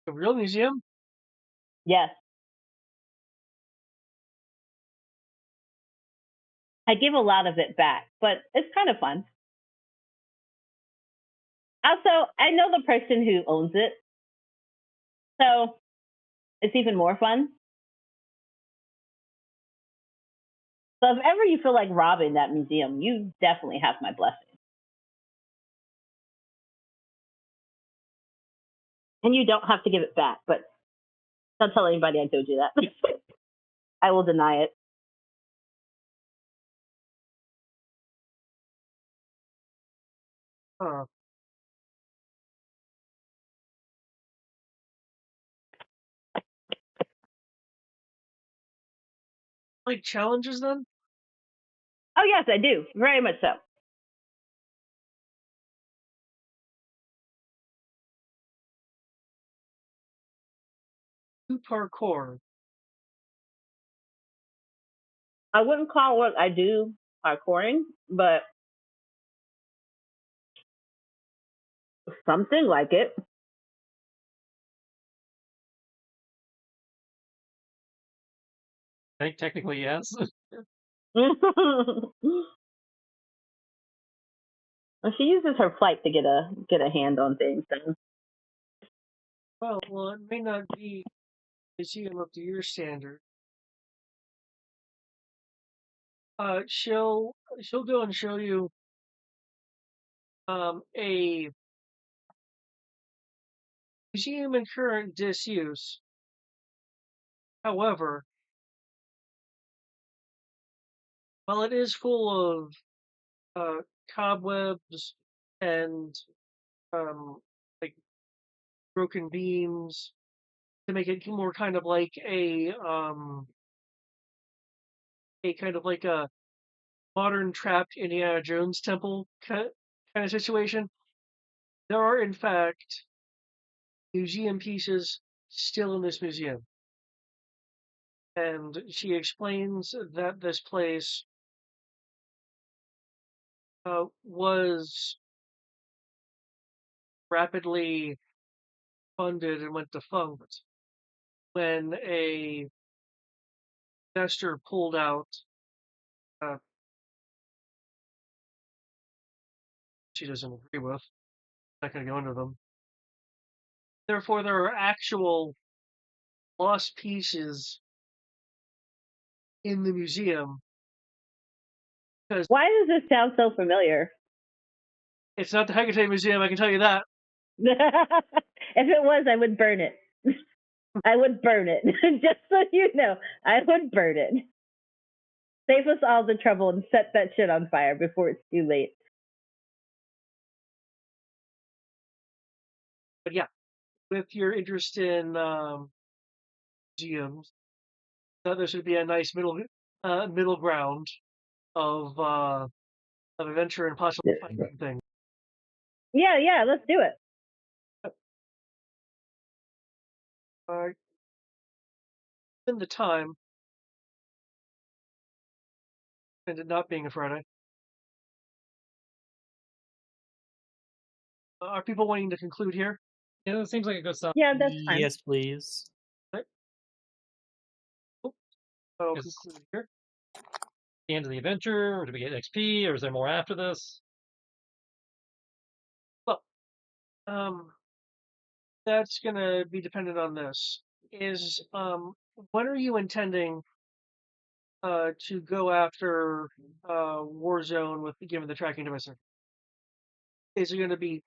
a real museum. Yes. I give a lot of it back, but it's kind of fun. Also, I know the person who owns it, so it's even more fun. So if ever you feel like robbing that museum, you definitely have my blessing. And you don't have to give it back, but don't tell anybody I told you that. I will deny it. Huh. Like challenges then? Oh yes, I do. Very much so. Parkour. I wouldn't call what I do parkouring, but something like it. I think technically yes. She uses her flight to get a hand on things. So. Well, it may not be museum up to your standard. She'll go and show you a museum in current disuse. However, while it is full of cobwebs and like broken beams to make it more kind of like a kind of like a modern trapped Indiana Jones temple kind of situation, there are in fact museum pieces still in this museum. And she explains that this place was rapidly funded and went defunct when a investor pulled out. She doesn't agree with. I'm not going to go into them. Therefore, there are actual lost pieces in the museum. Why does this sound so familiar? It's not the Hecate Museum, I can tell you that. If it was, I would burn it. I would burn it. Just so you know, I would burn it. Save us all the trouble and set that shit on fire before it's too late. But yeah, if you're interested in museums, thought there should be a nice middle ground of adventure and possibly fighting things. Yeah, let's do it. In the time, and it not being a Friday, are people wanting to conclude here? Yeah, it seems like a good stuff. Yeah, that's fine. Yes, please. Okay. So Yes. conclude here. The end of the adventure, or do we get XP, or is there more after this? Well, that's gonna be dependent on this. Is when are you intending to go after Warzone with given the tracking device? Is it going to be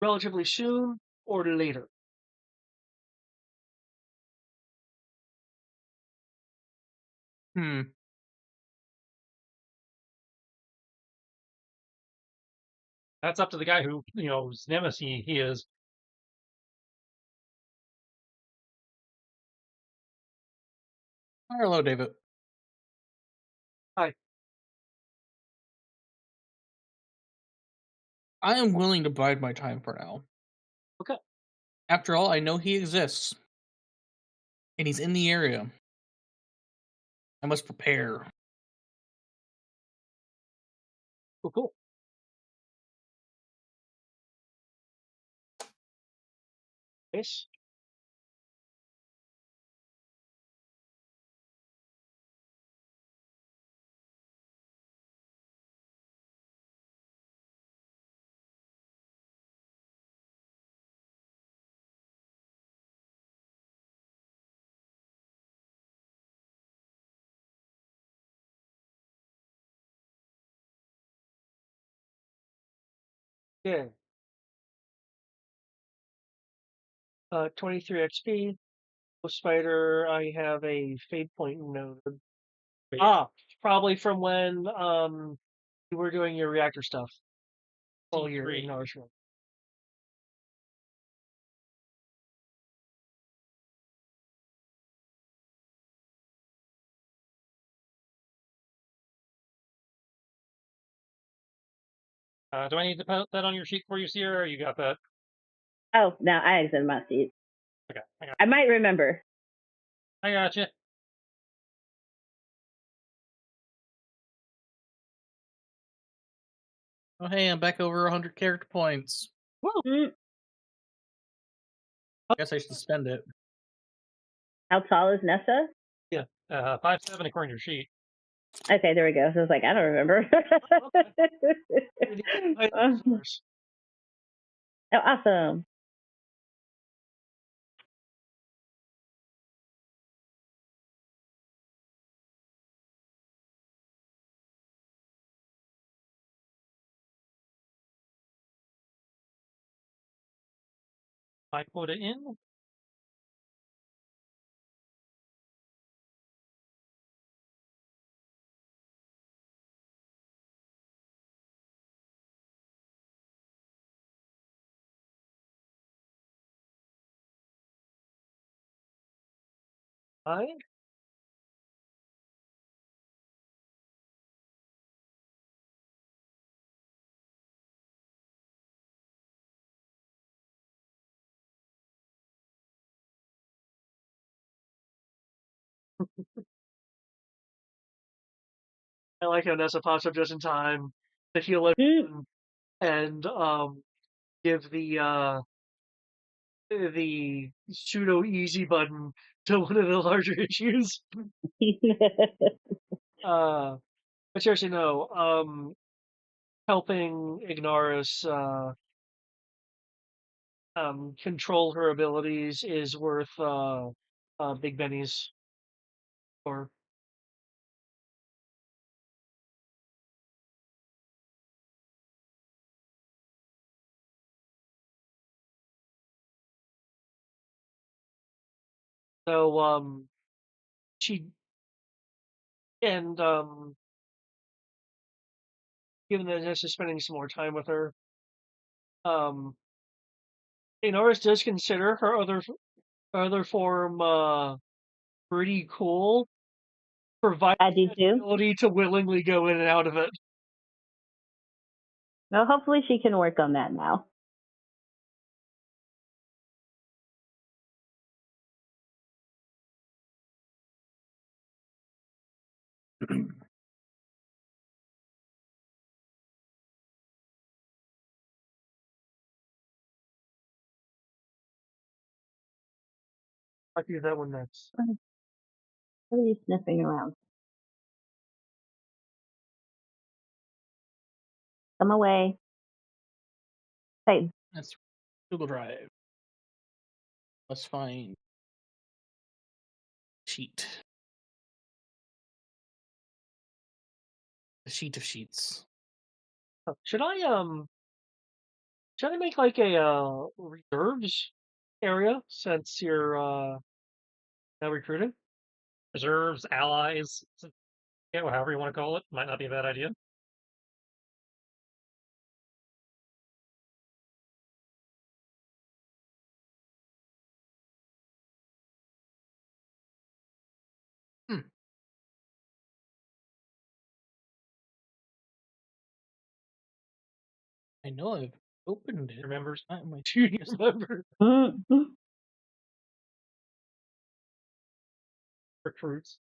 relatively soon or later? That's up to the guy who, whose nemesis he is. Hello, David. Hi. I am willing to bide my time for now. Okay. After all, I know he exists. And he's in the area. I must prepare. Cool. Yes. Yeah. 23 XP. Spider, I have a fade point noted. Probably from when you were doing your reactor stuff. Oh, your T3. nourishment. Do I need to put that on your sheet for you, Sierra, or you got that? Oh, no, I exited my seat. Okay, I might remember. I got you. Oh, hey, I'm back over 100 character points. Mm, I guess I should spend it. how tall is Nessa? Yeah, 5'7" according to your sheet. Okay, there we go. So I was like, I don't remember. Oh, awesome. I put it in. I like how Nessa pops up just in time to heal Mm. everyone and give the pseudo easy button to one of the larger issues. But seriously, no. Helping Ignaris control her abilities is worth Big Benny's or so she and given that Nessa's spending some more time with her, um Ignaris does consider her other form pretty cool, provided I do she has the too. ability to willingly go in and out of it. Well, hopefully she can work on that now. I'll do that one next. What are you sniffing around? Come away. Hey, That's Google Drive. Let's find sheet. The sheet of sheets. Should I make like a reserves area since you're now recruiting? reserves, allies, yeah, however you want to call it, might not be a bad idea. I know I've opened it. Remembers Not in my Do you remember? recruits.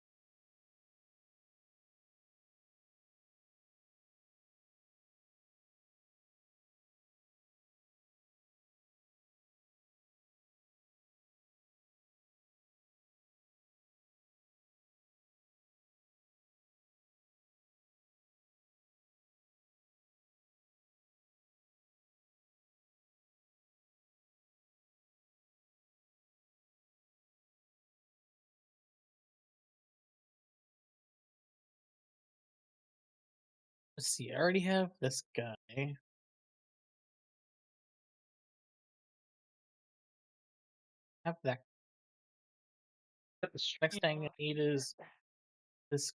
Let's see. I already have this guy. Have that. Get the Next thing I need is this.